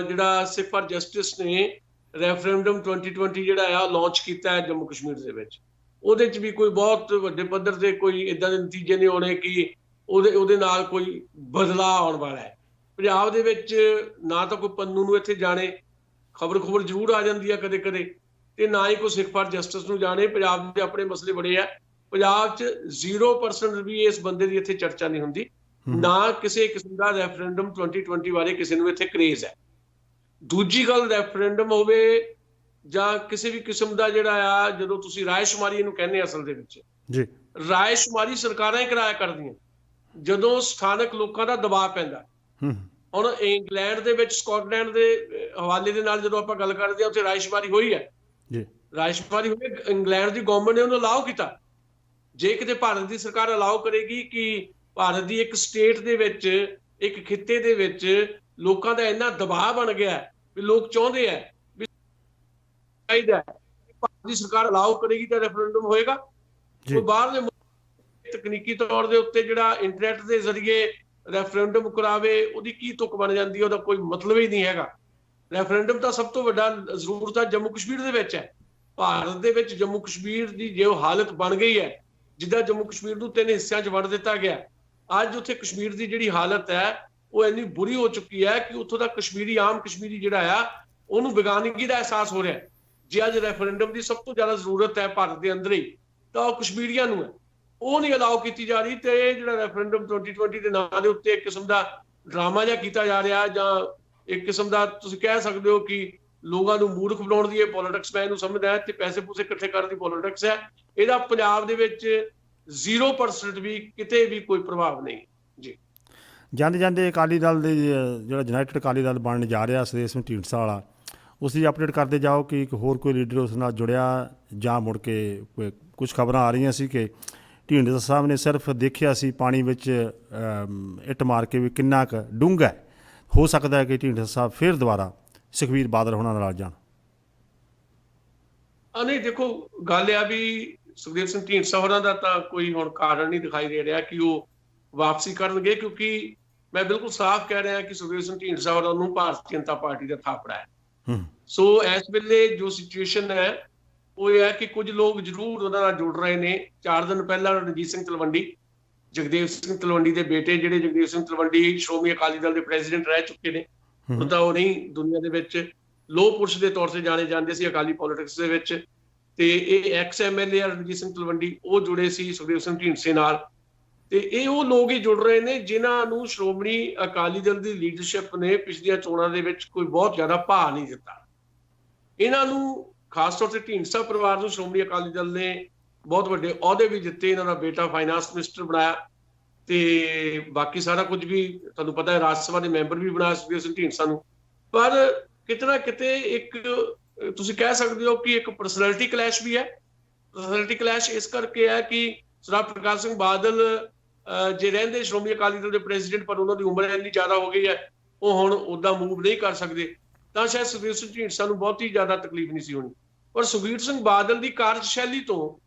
ਜਿਹੜਾ ਸਿੱਖ ਫਾਰ ਜਸਟਿਸ ਨੇ ਰੈਫਰੈਂਡਮ 2020 ਜਿਹੜਾ ਆ ਲਾਂਚ ਕੀਤਾ ਹੈ ਜੰਮੂ ਕਸ਼ਮੀਰ ਦੇ ਵਿੱਚ, ਉਹਦੇ 'ਚ ਵੀ ਕੋਈ ਬਹੁਤ ਵੱਡੇ ਪੱਧਰ ਤੇ ਕੋਈ ਏਦਾਂ ਦੇ ਨਤੀਜੇ ਨਹੀਂ ਆਉਣੇ ਕਿ ਉਹਦੇ ਨਾਲ ਕੋਈ ਬਦਲਾਅ ਆਉਣ ਵਾਲਾ ਹੈ। ਪੰਜਾਬ ਦੇ ਵਿੱਚ ਨਾ ਤਾਂ ਕੋਈ ਪੰਨੂ ਨੂੰ ਇੱਥੇ ਜਾਣੇ, ਖਬਰ ਜ਼ਰੂਰ ਆ ਜਾਂਦੀ ਆ ਕਦੇ ਕਦੇ, ਤੇ ਨਾ ਹੀ ਕੋਈ ਸਿੱਖ ਫਾਰ ਜਸਟਿਸ ਨੂੰ ਜਾਣੇ। ਪੰਜਾਬ ਦੇ ਆਪਣੇ ਮਸਲੇ ਬੜੇ ਆ। ਪੰਜਾਬ 'ਚ 0% ਵੀ ਇਸ ਬੰਦੇ ਦੀ ਇੱਥੇ ਚਰਚਾ ਨਹੀਂ ਹੁੰਦੀ, ਨਾ ਕਿਸੇ ਕਿਸਮ ਦਾ ਰੈਫਰੈਂਡਮ 2020 ਬਾਰੇ ਕਿਸੇ ਨੂੰ ਇੱਥੇ ਕਰੇਜ਼ ਹੈ। ਦੂਜੀ ਗੱਲ, ਰੈਫਰੈਂਡਮ ਹੋਵੇ ਜਾਂ ਕਿਸੇ ਵੀ ਕਿਸਮ ਦਾ ਜਿਹੜਾ ਆ, ਜਦੋਂ ਤੁਸੀਂ ਰਾਏਸ਼ੁਮਾਰੀ ਇਹਨੂੰ ਕਹਿੰਦੇ ਅਸਲ ਦੇ ਵਿੱਚ ਜੀ, ਰਾਏਸ਼ੁਮਾਰੀ ਸਰਕਾਰਾਂ ਹੀ ਕਰਾਇਆ ਕਰਦੀਆਂ, ਜਦੋਂ ਸਥਾਨਕ ਲੋਕਾਂ ਦਾ ਦਬਾਅ ਪੈਂਦਾ। ਹੁਣ ਇੰਗਲੈਂਡ ਦੇ ਵਿੱਚ ਸਕਾਟਲੈਂਡ ਦੇ ਹਵਾਲੇ ਦੇ ਨਾਲ ਜਦੋਂ ਆਪਾਂ ਗੱਲ ਕਰਦੇ ਹਾਂ, ਉੱਥੇ ਰਾਇਸ਼ਮਾਰੀ ਹੋਈ ਹੈ ਜੀ, ਰਾਇਸ਼ਮਾਰੀ ਹੋਈ, ਇੰਗਲੈਂਡ ਦੀ ਗਵਰਨਮੈਂਟ ਨੇ ਉਹਨੂੰ ਅਲਾਓ ਕੀਤਾ। ਜੇ ਕਿਤੇ ਭਾਰਤ ਦੀ ਸਰਕਾਰ ਅਲਾਓ ਕਰੇਗੀ ਕਿ ਭਾਰਤ ਦੀ ਇੱਕ ਸਟੇਟ ਦੇ ਵਿੱਚ, ਇੱਕ ਖਿੱਤੇ ਦੇ ਵਿੱਚ ਲੋਕਾਂ ਦਾ ਇੰਨਾ ਦਬਾਅ ਬਣ ਗਿਆ ਵੀ ਲੋਕ ਚਾਹੁੰਦੇ ਆ ਵੀ ਚਾਹੀਦਾ, ਭਾਰਤ ਦੀ ਸਰਕਾਰ ਅਲਾਓ ਕਰੇਗੀ ਤਾਂ ਰੈਫਰੈਂਡਮ ਹੋਏਗਾ। ਕੋਈ ਬਾਹਰਲੇ ਤਕਨੀਕੀ ਤੌਰ ਦੇ ਉੱਤੇ ਜਿਹੜਾ ਇੰਟਰਨੈਟ ਦੇ ਜ਼ਰੀਏ ਰੈਫਰੈਂਡਮ ਕਰਾਵੇ, ਉਹਦੀ ਕੀ ਤੁਕ ਬਣ ਜਾਂਦੀ ਹੈ, ਉਹਦਾ ਕੋਈ ਮਤਲਬ ਹੀ ਨਹੀਂ ਹੈਗਾ। ਰੈਫਰੈਂਡਮ ਤਾਂ ਸਭ ਤੋਂ ਵੱਡਾ ਜ਼ਰੂਰਤ ਹੈ ਜੰਮੂ ਕਸ਼ਮੀਰ ਦੇ ਵਿੱਚ ਹੈ। ਭਾਰਤ ਦੇ ਵਿੱਚ ਜੰਮੂ ਕਸ਼ਮੀਰ ਦੀ ਜੋ ਹਾਲਤ ਬਣ ਗਈ ਹੈ, ਜਿੱਦਾਂ ਜੰਮੂ ਕਸ਼ਮੀਰ ਨੂੰ 3 ਹਿੱਸਿਆਂ 'ਚ ਵੰਡ ਦਿੱਤਾ ਗਿਆ, ਅੱਜ ਉੱਥੇ ਕਸ਼ਮੀਰ ਦੀ ਜਿਹੜੀ ਹਾਲਤ ਹੈ ਉਹ ਇੰਨੀ ਬੁਰੀ ਹੋ ਚੁੱਕੀ ਹੈ ਕਿ ਉੱਥੋਂ ਦਾ ਕਸ਼ਮੀਰੀ, ਆਮ ਕਸ਼ਮੀਰੀ ਜਿਹੜਾ ਆ, ਉਹਨੂੰ ਬੇਗਾਨਗੀ ਦਾ ਅਹਿਸਾਸ ਹੋ ਰਿਹਾ। ਜੇ ਅੱਜ ਰੈਫਰੈਂਡਮ ਦੀ ਸਭ ਤੋਂ ਜ਼ਿਆਦਾ ਜ਼ਰੂਰਤ ਹੈ ਭਾਰਤ ਦੇ ਅੰਦਰ ਹੀ, ਤਾਂ ਉਹ ਕਸ਼ਮੀਰੀਆਂ ਨੂੰ ਹੈ, ਉਹ ਨਹੀਂ ਅਲਾਓ ਕੀਤੀ ਜਾ ਰਹੀ। ਤੇ ਇਹ ਜਿਹੜਾ ਰੈਫਰੈਂਡਮ 2020 ਦੇ ਨਾਂ ਦੇ ਉੱਤੇ ਇੱਕ ਕਿਸਮ ਦਾ ਡਰਾਮਾ ਜਿਹਾ ਕੀਤਾ ਜਾ ਰਿਹਾ, ਜਾਂ ਇੱਕ ਕਿਸਮ ਦਾ ਤੁਸੀਂ ਕਹਿ ਸਕਦੇ ਹੋ ਕਿ ਲੋਕਾਂ ਨੂੰ ਮੂਰਖ ਬਣਾਉਣ ਦੀ ਇਹ ਪੋਲਿਟਿਕਸ ਮੈਂ ਇਹਨੂੰ ਸਮਝਦਾ ਹੈ, ਤੇ ਪੈਸੇ ਪੂਸੇ ਇਕੱਠੇ ਕਰਨ ਦੀ ਪੋਲਿਟਿਕਸ ਹੈ। ਇਹਦਾ ਪੰਜਾਬ ਦੇ ਵਿੱਚ 0% ਵੀ ਕਿਤੇ ਵੀ ਕੋਈ ਪ੍ਰਭਾਵ ਨਹੀਂ ਜੀ। ਜਾਂਦੇ ਜਾਂਦੇ ਅਕਾਲੀ ਦਲ ਦੇ ਜਿਹੜਾ ਯੂਨਾਈਟਿਡ ਅਕਾਲੀ ਦਲ ਬਣਨ ਜਾ ਰਿਹਾ ਸੁਦੇਸ਼ ਸਿੰਘ ਢੀਂਡਸਾ ਵਾਲਾ, ਉਸ ਦੀ ਅਪਡੇਟ ਕਰਦੇ ਜਾਓ ਕਿ ਇੱਕ ਹੋਰ ਕੋਈ ਲੀਡਰ ਉਸ ਨਾਲ ਜੁੜਿਆ, ਜਾਂ ਮੁੜ ਕੇ ਕੁਝ ਖਬਰਾਂ ਆ ਰਹੀਆਂ ਸੀ ਕਿ ਢੀਂਡਸਾ ਸਾਹਿਬ ਨੇ ਸਿਰਫ ਦੇਖਿਆ ਸੀ ਪਾਣੀ ਵਿੱਚ ਇੱਟ ਮਾਰ ਕੇ ਵੀ ਕਿੰਨਾ ਕੁ ਡੂੰਘਾ ਹੈ। ਹੋ ਸਕਦਾ ਹੈ ਕਿ ਢੀਂਡਸਾ ਸਾਹਿਬ ਫਿਰ ਦੁਬਾਰਾ ਸੁਖਬੀਰ ਬਾਦਲ ਹੋਣਾ ਨਾਲ ਜਾਣ। ਨਹੀਂ, ਦੇਖੋ ਗੱਲ ਆ ਵੀ ਸੁਖਦੇਵ ਸਿੰਘ ਢੀਂਡਸਾ ਹੋਰਾਂ ਦਾ ਤਾਂ ਕੋਈ ਹੁਣ ਕਾਰਨ ਨਹੀਂ ਦਿਖਾਈ ਦੇ ਰਿਹਾ ਕਿ ਉਹ ਵਾਪਸੀ ਕਰਨਗੇ, ਕਿਉਂਕਿ ਮੈਂ ਬਿਲਕੁਲ ਸਾਫ਼ ਕਹਿ ਰਿਹਾ ਕਿ ਸੁਖਦੇਵ ਸਿੰਘ ਢੀਂਡਸਾ ਹੋਰਾਂ ਨੂੰ ਭਾਰਤੀ ਜਨਤਾ ਪਾਰਟੀ ਦਾ ਥਾਪੜਾ ਹੈ। ਸੋ ਇਸ ਵੇਲੇ ਜੋ ਸਿਚੁਏਸ਼ਨ ਹੈ ਉਹ ਇਹ ਹੈ ਕਿ ਕੁਝ ਲੋਕ ਜ਼ਰੂਰ ਉਹਨਾਂ ਨਾਲ ਜੁੜ ਰਹੇ ਨੇ। 4 ਦਿਨ ਪਹਿਲਾਂ ਰਣਜੀਤ ਸਿੰਘ ਤਲਵੰਡੀ, ਜਗਦੇਵ ਸਿੰਘ ਤਲਵੰਡੀ ਦੇ ਬੇਟੇ, ਜਿਹੜੇ ਜਗਦੇਵ ਸਿੰਘ ਤਲਵੰਡੀ ਸ਼੍ਰੋਮਣੀ ਅਕਾਲੀ ਦਲ ਦੇ ਪ੍ਰੈਜ਼ੀਡੈਂਟ ਰਹਿ ਚੁੱਕੇ ਨੇ, ਹੁਣ ਤਾਂ ਉਹ ਨਹੀਂ ਦੁਨੀਆ ਦੇ ਵਿੱਚ, ਲੋਹ ਪੁਰਸ਼ ਦੇ ਤੌਰ ਤੇ ਜਾਣੇ ਜਾਂਦੇ ਸੀ ਅਕਾਲੀ ਪੋਲਿਟਿਕਸ ਦੇ ਵਿੱਚ, ਤੇ ਇਹ ਐਕਸ MLA ਰਣਜੀਤ ਸਿੰਘ ਤਲਵੰਡੀ, ਉਹ ਜੁੜੇ ਸੀ ਸੁਖਦੇਵ ਸਿੰਘ ਢੀਂਡਸੇ ਨਾਲ। ਤੇ ਇਹ ਉਹ ਲੋਕ ਹੀ ਜੁੜ ਰਹੇ ਨੇ ਜਿਨ੍ਹਾਂ ਨੂੰ ਸ਼੍ਰੋਮਣੀ ਅਕਾਲੀ ਦਲ ਦੀ ਲੀਡਰਸ਼ਿਪ ਨੇ ਪਿਛਲੀਆਂ ਚੋਣਾਂ ਦੇ ਵਿੱਚ ਕੋਈ ਬਹੁਤ ਜ਼ਿਆਦਾ ਭਾਅ ਨਹੀਂ ਦਿੱਤਾ। ਇਹਨਾਂ ਨੂੰ ਖਾਸ ਤੌਰ ਤੇ ਢੀਂਡਸਾ ਪਰਿਵਾਰ ਨੂੰ ਸ਼੍ਰੋਮਣੀ ਅਕਾਲੀ ਦਲ ਨੇ ਬਹੁਤ ਵੱਡੇ ਅਹੁਦੇ ਵੀ ਦਿੱਤੇ। ਇਹਨਾਂ ਦਾ ਬੇਟਾ ਫਾਈਨਾਂਸ ਮਿਨਿਸਟਰ ਬਣਾਇਆ, ਤੇ ਬਾਕੀ ਸਾਰਾ ਕੁਝ ਵੀ ਤੁਹਾਨੂੰ ਪਤਾ ਹੈ, ਰਾਜ ਸਭਾ ਦੇ ਮੈਂਬਰ ਵੀ ਬਣਾਇਆ ਸੁਖਦੇਵ ਸਿੰਘ ਢੀਂਡਸਾ ਨੂੰ। ਪਰ ਕਿਤੇ ਨਾ ਕਿਤੇ ਇੱਕ ਤੁਸੀਂ ਕਹਿ ਸਕਦੇ ਹੋ ਕਿ ਇੱਕ ਪਰਸਨੈਲਿਟੀ ਕਲੈਸ਼ ਵੀ ਹੈ। ਪਰਸਨੈਲਿਟੀ ਕਲੈਸ਼ ਇਸ ਕਰਕੇ ਹੈ ਕਿ ਸਰਦਾਰ ਪ੍ਰਕਾਸ਼ ਸਿੰਘ ਬਾਦਲ ਜੇ ਰਹਿੰਦੇ ਸ਼੍ਰੋਮਣੀ ਅਕਾਲੀ ਦਲ ਦੇ ਪ੍ਰੈਜ਼ੀਡੈਂਟ, ਪਰ ਉਹਨਾਂ ਦੀ ਉਮਰ ਇੰਨੀ ਜ਼ਿਆਦਾ ਹੋ ਗਈ ਹੈ, ਉਹ ਹੁਣ ਉਹਦਾ ਮੂਵ ਨਹੀਂ ਕਰ ਸਕਦੇ, ਤਾਂ ਸ਼ਾਇਦ ਸੁਖਬੀਰ ਸਿੰਘ ਢੀਂਡਸਾ ਨੂੰ ਬਹੁਤੀ ਜ਼ਿਆਦਾ ਤਕਲੀਫ ਨਹੀਂ ਸੀ ਹੋਣੀ। ਪਰ ਸੁਖਬੀਰ ਸਿੰਘ ਬਾਦਲ ਦੀ ਕਾਰਜਸ਼ੈਲੀ ਤੋਂ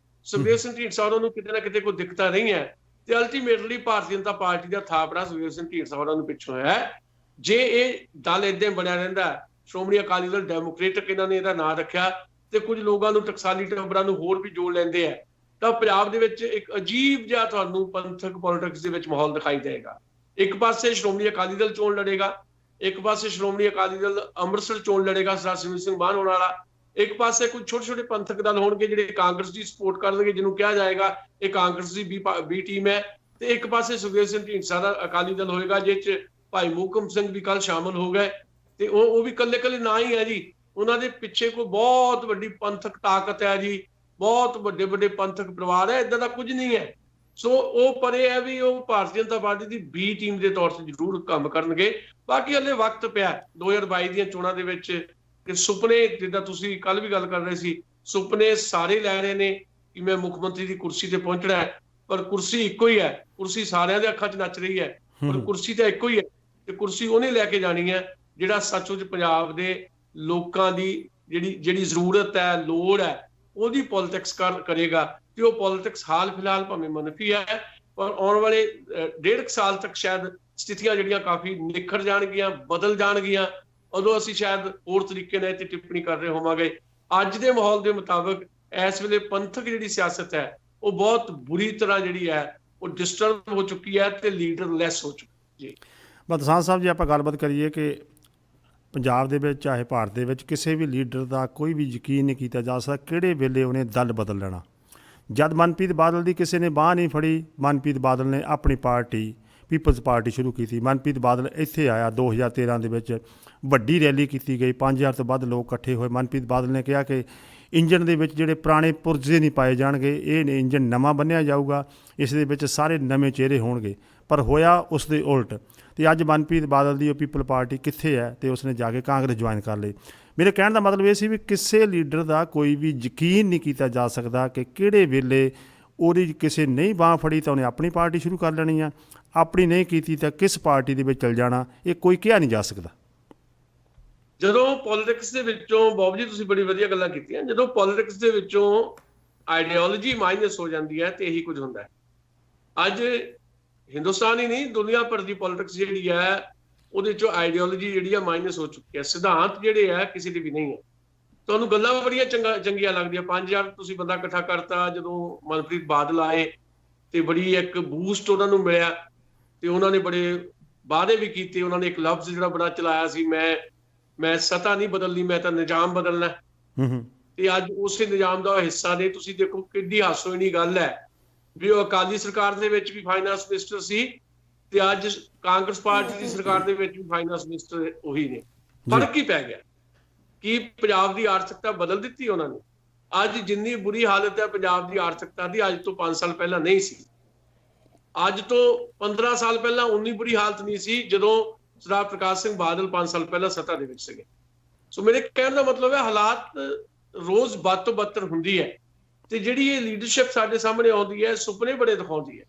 ਸੁਖਬੀਰ ਸਿੰਘ ਢੀਂਡਸਾ ਹੋਰਾਂ ਨੂੰ ਕਿਤੇ ਨਾ ਕਿਤੇ ਕੋਈ ਦਿੱਕਤਾਂ ਨਹੀਂ ਹੈ, ਤੇ ਅਲਟੀਮੇਟਲੀ ਭਾਰਤੀ ਜਨਤਾ ਪਾਰਟੀ ਦਾ ਥਾਪੜਾ ਸੁਖਬੀਰ ਸਿੰਘ ਢੀਂਡਸਾ ਹੋਰਾਂ ਨੂੰ ਪਿੱਛੋਂ ਹੈ। ਜੇ ਇਹ ਦਲ ਏਦਾਂ ਬਣਿਆ ਰਹਿੰਦਾ, ਸ਼੍ਰੋਮਣੀ ਅਕਾਲੀ ਦਲ ਡੈਮੋਕ੍ਰੇਟਿਕ ਇਹਨਾਂ ਨੇ ਇਹਦਾ ਨਾਂ ਰੱਖਿਆ, ਤੇ ਕੁਝ ਲੋਕਾਂ ਨੂੰ ਟਕਸਾਲੀ ਟੱਬਰਾਂ ਨੂੰ ਹੋਰ ਵੀ ਜੋੜ ਲੈਂਦੇ ਆ, ਤਾਂ ਪੰਜਾਬ ਦੇ ਵਿੱਚ ਇੱਕ ਅਜੀਬ ਜਿਹਾ ਤੁਹਾਨੂੰ ਪੰਥਕ ਪੋਲਿਟਿਕਸ ਦੇ ਵਿੱਚ ਮਾਹੌਲ ਦਿਖਾਈ ਦੇਗਾ। ਇੱਕ ਪਾਸੇ ਸ਼੍ਰੋਮਣੀ ਅਕਾਲੀ ਦਲ ਚੋਣ ਲੜੇਗਾ, ਇੱਕ ਪਾਸੇ ਸ਼੍ਰੋਮਣੀ ਅਕਾਲੀ ਦਲ ਅੰਮ੍ਰਿਤਸਰ ਚੋਣ ਲੜੇਗਾ ਸਰਦਾਰ ਸਿਮਰਜੀਤ ਸਿੰਘ ਮਾਨ ਹੋਣ ਵਾਲਾ, ਇੱਕ ਪਾਸੇ ਕੁਝ ਛੋਟੇ ਛੋਟੇ ਪੰਥਕ ਦਲ ਹੋਣਗੇ ਜਿਹੜੇ ਕਾਂਗਰਸ ਦੀ ਸਪੋਰਟ ਕਰਨਗੇ, ਜਿਹਨੂੰ ਕਿਹਾ ਜਾਏਗਾ ਇਹ ਕਾਂਗਰਸ ਦੀ ਬੀ ਟੀਮ ਹੈ, ਤੇ ਇੱਕ ਪਾਸੇ ਸੁਖਬੀਰ ਸਿੰਘ ਢੀਂਡਸਾ ਦਾ ਅਕਾਲੀ ਦਲ ਹੋਏਗਾ, ਜਿਸ 'ਚ ਭਾਈ ਮੋਹਕਮ ਸਿੰਘ ਵੀ ਕੱਲ ਸ਼ਾਮਲ ਹੋ ਗਏ, ਤੇ ਉਹ ਵੀ ਕੱਲੇ ਨਾ ਹੀ ਹੈ ਜੀ, ਉਹਨਾਂ ਦੇ ਪਿੱਛੇ ਕੋਈ ਬਹੁਤ ਵੱਡੀ ਪੰਥਕ ਤਾਕਤ ਹੈ ਜੀ, ਬਹੁਤ ਵੱਡੇ ਵੱਡੇ ਪੰਥਕ ਪਰਿਵਾਰ ਹੈ, ਇਦਾਂ ਦਾ ਕੁਝ ਨਹੀਂ ਹੈ। ਸੋ ਉਹ ਪਰੇ ਹੈ ਵੀ ਉਹ ਭਾਰਤੀ ਜਨਤਾ ਪਾਰਟੀ ਦੀ ਬੀ ਟੀਮ ਦੇ ਤੌਰ ਤੇ ਜ਼ਰੂਰ ਕੰਮ ਕਰਨਗੇ। ਬਾਕੀ ਹਲੇ ਵਕਤ ਪਿਆ 2022 ਦੀਆਂ ਚੋਣਾਂ ਦੇ ਵਿੱਚ, ਕਿ ਸੁਪਨੇ, ਜਿੱਦਾਂ ਤੁਸੀਂ ਕੱਲ ਵੀ ਗੱਲ ਕਰ ਰਹੇ ਸੀ, ਸੁਪਨੇ ਸਾਰੇ ਲੈ ਰਹੇ ਨੇ ਕਿ ਮੈਂ ਮੁੱਖ ਮੰਤਰੀ ਦੀ ਕੁਰਸੀ ਤੇ ਪਹੁੰਚਣਾ ਹੈ, ਪਰ ਕੁਰਸੀ ਇੱਕੋ ਹੀ ਹੈ, ਕੁਰਸੀ ਸਾਰਿਆਂ ਦੇ ਅੱਖਾਂ 'ਚ ਨੱਚ ਰਹੀ ਹੈ, ਪਰ ਕੁਰਸੀ ਤਾਂ ਇੱਕੋ ਹੀ ਹੈ, ਤੇ ਕੁਰਸੀ ਉਹਨੇ ਲੈ ਕੇ ਜਾਣੀ ਹੈ ਜਿਹੜਾ ਸੱਚਮੁੱਚ ਪੰਜਾਬ ਦੇ ਲੋਕਾਂ ਦੀ ਜਿਹੜੀ ਜ਼ਰੂਰਤ ਹੈ, ਲੋੜ ਹੈ, ਉਹਦੀ ਪੋਲਿਟਿਕਸ ਕਰੇਗਾ। ਤੇ ਉਹ ਪੋਲਿਟਿਕਸ ਹਾਲ ਫਿਲਹਾਲ ਭਾਵੇਂ ਮੰਨਫੀ ਹੈ, ਪਰ ਆਉਣ ਵਾਲੇ 1.5 ਸਾਲ ਤੱਕ ਸ਼ਾਇਦ ਸਥਿਤੀਆਂ ਜਿਹੜੀਆਂ ਕਾਫੀ ਨਿਖਰ ਜਾਣਗੀਆਂ, ਬਦਲ ਜਾਣਗੀਆਂ, ਉਦੋਂ ਅਸੀਂ ਸ਼ਾਇਦ ਹੋਰ ਤਰੀਕੇ ਨਾਲ ਤੇ ਟਿੱਪਣੀ ਕਰ ਰਹੇ ਹੋਵਾਂਗੇ। ਅੱਜ ਦੇ ਮਾਹੌਲ ਦੇ ਮੁਤਾਬਕ ਇਸ ਵੇਲੇ ਪੰਥਕ ਜਿਹੜੀ ਸਿਆਸਤ ਹੈ ਉਹ ਬਹੁਤ ਬੁਰੀ ਤਰ੍ਹਾਂ ਜਿਹੜੀ ਹੈ ਉਹ ਡਿਸਟਰਬ ਹੋ ਚੁੱਕੀ ਹੈ, ਤੇ ਲੀਡਰਲੈਸ ਹੋ ਚੁੱਕੀ ਜੀ। ਬਦਸਾਨ ਸਾਹਿਬ, ਜੇ ਆਪਾਂ ਗੱਲਬਾਤ ਕਰੀਏ ਕਿ ਪੰਜਾਬ ਦੇ ਵਿੱਚ ਚਾਹੇ ਭਾਰਤ ਦੇ ਵਿੱਚ ਕਿਸੇ ਵੀ ਲੀਡਰ ਦਾ ਕੋਈ ਵੀ ਯਕੀਨ ਨਹੀਂ ਕੀਤਾ ਜਾ ਸਕਦਾ ਕਿਹੜੇ ਵੇਲੇ ਉਹਨੇ ਦਲ ਬਦਲ ਲੈਣਾ। ਜਦ ਮਨਪ੍ਰੀਤ ਬਾਦਲ ਦੀ ਕਿਸੇ ਨੇ ਬਾਂਹ ਨਹੀਂ ਫੜੀ, ਮਨਪ੍ਰੀਤ ਬਾਦਲ ਨੇ ਆਪਣੀ ਪਾਰਟੀ ਪੀਪਲਜ਼ ਪਾਰਟੀ ਸ਼ੁਰੂ ਕੀਤੀ। ਮਨਪ੍ਰੀਤ ਬਾਦਲ ਇੱਥੇ ਆਇਆ 2013 ਦੇ ਵਿੱਚ, ਵੱਡੀ ਰੈਲੀ ਕੀਤੀ ਗਈ, 5000 ਤੋਂ ਵੱਧ ਲੋਕ ਇਕੱਠੇ ਹੋਏ। ਮਨਪ੍ਰੀਤ ਬਾਦਲ ਨੇ ਕਿਹਾ ਕਿ ਇੰਜਣ ਦੇ ਵਿੱਚ ਜਿਹੜੇ ਪੁਰਾਣੇ ਪੁਰਜ਼ੇ ਨਹੀਂ ਪਾਏ ਜਾਣਗੇ, ਇਹ ਇੰਜਣ ਨਵਾਂ ਬੰਨਿਆ ਜਾਊਗਾ, ਇਸ ਦੇ ਵਿੱਚ ਸਾਰੇ ਨਵੇਂ ਚਿਹਰੇ ਹੋਣਗੇ। ਪਰ ਹੋਇਆ ਉਸ ਦੇ ਉਲਟ। ਅਤੇ ਅੱਜ ਮਨਪ੍ਰੀਤ ਬਾਦਲ ਦੀ ਉਹ ਪੀਪਲ ਪਾਰਟੀ ਕਿੱਥੇ ਹੈ ਅਤੇ ਉਸਨੇ ਜਾ ਕੇ ਕਾਂਗਰਸ ਜੁਆਇਨ ਕਰ ਲਈ। ਮੇਰੇ ਕਹਿਣ ਦਾ ਮਤਲਬ ਇਹ ਸੀ ਵੀ ਕਿਸੇ ਲੀਡਰ ਦਾ ਕੋਈ ਵੀ ਯਕੀਨ ਨਹੀਂ ਕੀਤਾ ਜਾ ਸਕਦਾ ਕਿ ਕਿਹੜੇ ਵੇਲੇ ਉਹਦੀ ਕਿਸੇ ਨਹੀਂ ਬਾਂਹ ਫੜੀ ਤਾਂ ਉਹਨੇ ਆਪਣੀ ਪਾਰਟੀ ਸ਼ੁਰੂ ਕਰ ਲੈਣੀ ਆ, ਆਪਣੀ ਨਹੀਂ ਕੀਤੀ ਤਾਂ ਕਿਸ ਪਾਰਟੀ ਦੇ ਵਿੱਚ ਚਲ ਜਾਣਾ, ਇਹ ਕੋਈ ਕਿਹਾ ਨਹੀਂ ਜਾ ਸਕਦਾ। ਜਦੋਂ ਪੋਲਿਟਿਕਸ ਦੇ ਵਿੱਚੋਂ, ਬਾਬੂ ਜੀ ਤੁਸੀਂ ਬੜੀ ਵਧੀਆ ਗੱਲਾਂ ਕੀਤੀਆਂ, ਜਦੋਂ ਪੋਲਿਟਿਕਸ ਦੇ ਵਿੱਚੋਂ ਆਈਡੀਓਲੋਜੀ ਮਾਈਨਸ ਹੋ ਜਾਂਦੀ ਹੈ ਤੇ ਇਹੀ ਕੁਝ ਹੁੰਦਾ ਹੈ। ਅੱਜ ਹਿੰਦੁਸਤਾਨ ਹੀ ਨਹੀਂ, ਦੁਨੀਆ ਭਰ ਦੀ ਪੋਲਿਟਿਕਸ ਜਿਹੜੀ ਹੈ ਉਹਦੇ ਚੋਂ ਆਈਡੀਓਲੋਜੀ ਜਿਹੜੀ ਆ ਮਾਈਨਸ ਹੋ ਚੁੱਕੀ ਹੈ। ਸਿਧਾਂਤ ਜਿਹੜੇ ਆ ਕਿਸੇ ਦੇ ਵੀ ਨਹੀਂ ਹੈ। ਤੁਹਾਨੂੰ ਗੱਲਾਂ ਬੜੀਆਂ ਚੰਗੀਆਂ ਲੱਗਦੀਆਂ, 5000 ਤੁਸੀਂ ਬੰਦਾ ਇਕੱਠਾ ਕਰਤਾ, ਜਦੋਂ ਮਨਪ੍ਰੀਤ ਬਾਦਲ ਆਏ ਤੇ ਬੜੀ ਇੱਕ ਬੂਸਟ ਉਹਨਾਂ ਨੂੰ ਮਿਲਿਆ ਤੇ ਉਹਨਾਂ ਨੇ ਬੜੇ ਵਾਅਦੇ ਵੀ ਕੀਤੇ। ਉਹਨਾਂ ਨੇ ਇੱਕ ਲਫ਼ਜ਼ ਜਿਹੜਾ ਬੜਾ ਚਲਾਇਆ ਸੀ, ਮੈਂ ਸੱਤਾ ਨਹੀਂ ਬਦਲਣੀ, ਮੈਂ ਤਾਂ ਨਿਜ਼ਾਮ ਬਦਲਣਾ। ਤੇ ਅੱਜ ਉਸੇ ਨਿਜ਼ਾਮ ਦਾ ਹਿੱਸਾ ਨੇ। ਤੁਸੀਂ ਦੇਖੋ ਕਿੰਨੀ ਹਾਸੋਹੀਣੀ ਗੱਲ ਹੈ ਵੀ ਉਹ ਅਕਾਲੀ ਸਰਕਾਰ ਦੇ ਵਿੱਚ ਵੀ ਫਾਈਨਾਂਸ ਮਿਨਿਸਟਰ ਸੀ ਤੇ ਅੱਜ ਕਾਂਗਰਸ ਪਾਰਟੀ ਦੀ ਸਰਕਾਰ ਦੇ ਵਿੱਚ ਵੀ ਫਾਈਨਾਂਸ ਮਿਨਿਸਟਰ ਉਹੀ ਨੇ। ਫਰਕ ਹੀ ਪੈ ਗਿਆ ਕਿ ਪੰਜਾਬ ਦੀ ਆਰਥਿਕਤਾ ਬਦਲ ਦਿੱਤੀ ਉਹਨਾਂ ਨੇ। ਅੱਜ ਜਿੰਨੀ ਬੁਰੀ ਹਾਲਤ ਹੈ ਪੰਜਾਬ ਦੀ ਆਰਥਿਕਤਾ ਦੀ, ਅੱਜ ਤੋਂ 5 ਸਾਲ ਪਹਿਲਾਂ ਨਹੀਂ ਸੀ। ਅੱਜ ਤੋਂ 15 ਸਾਲ ਪਹਿਲਾਂ ਉਨੀ ਬੁਰੀ ਹਾਲਤ ਨਹੀਂ ਸੀ ਜਦੋਂ ਸਰਦਾਰ ਪ੍ਰਕਾਸ਼ ਸਿੰਘ ਬਾਦਲ 5 ਸਾਲ ਪਹਿਲਾਂ ਸੱਤਾ ਦੇ ਵਿੱਚ ਸੀਗੇ। ਸੋ ਮੇਰੇ ਕਹਿਣ ਦਾ ਮਤਲਬ ਹੈ ਹਾਲਾਤ ਰੋਜ਼ ਬਦ ਤੋਂ ਬਦਤਰ ਹੁੰਦੀ ਹੈ ਤੇ ਜਿਹੜੀ ਇਹ ਲੀਡਰਸ਼ਿਪ ਸਾਡੇ ਸਾਹਮਣੇ ਆਉਂਦੀ ਹੈ, ਸੁਪਨੇ ਬੜੇ ਦਿਖਾਉਂਦੀ ਹੈ,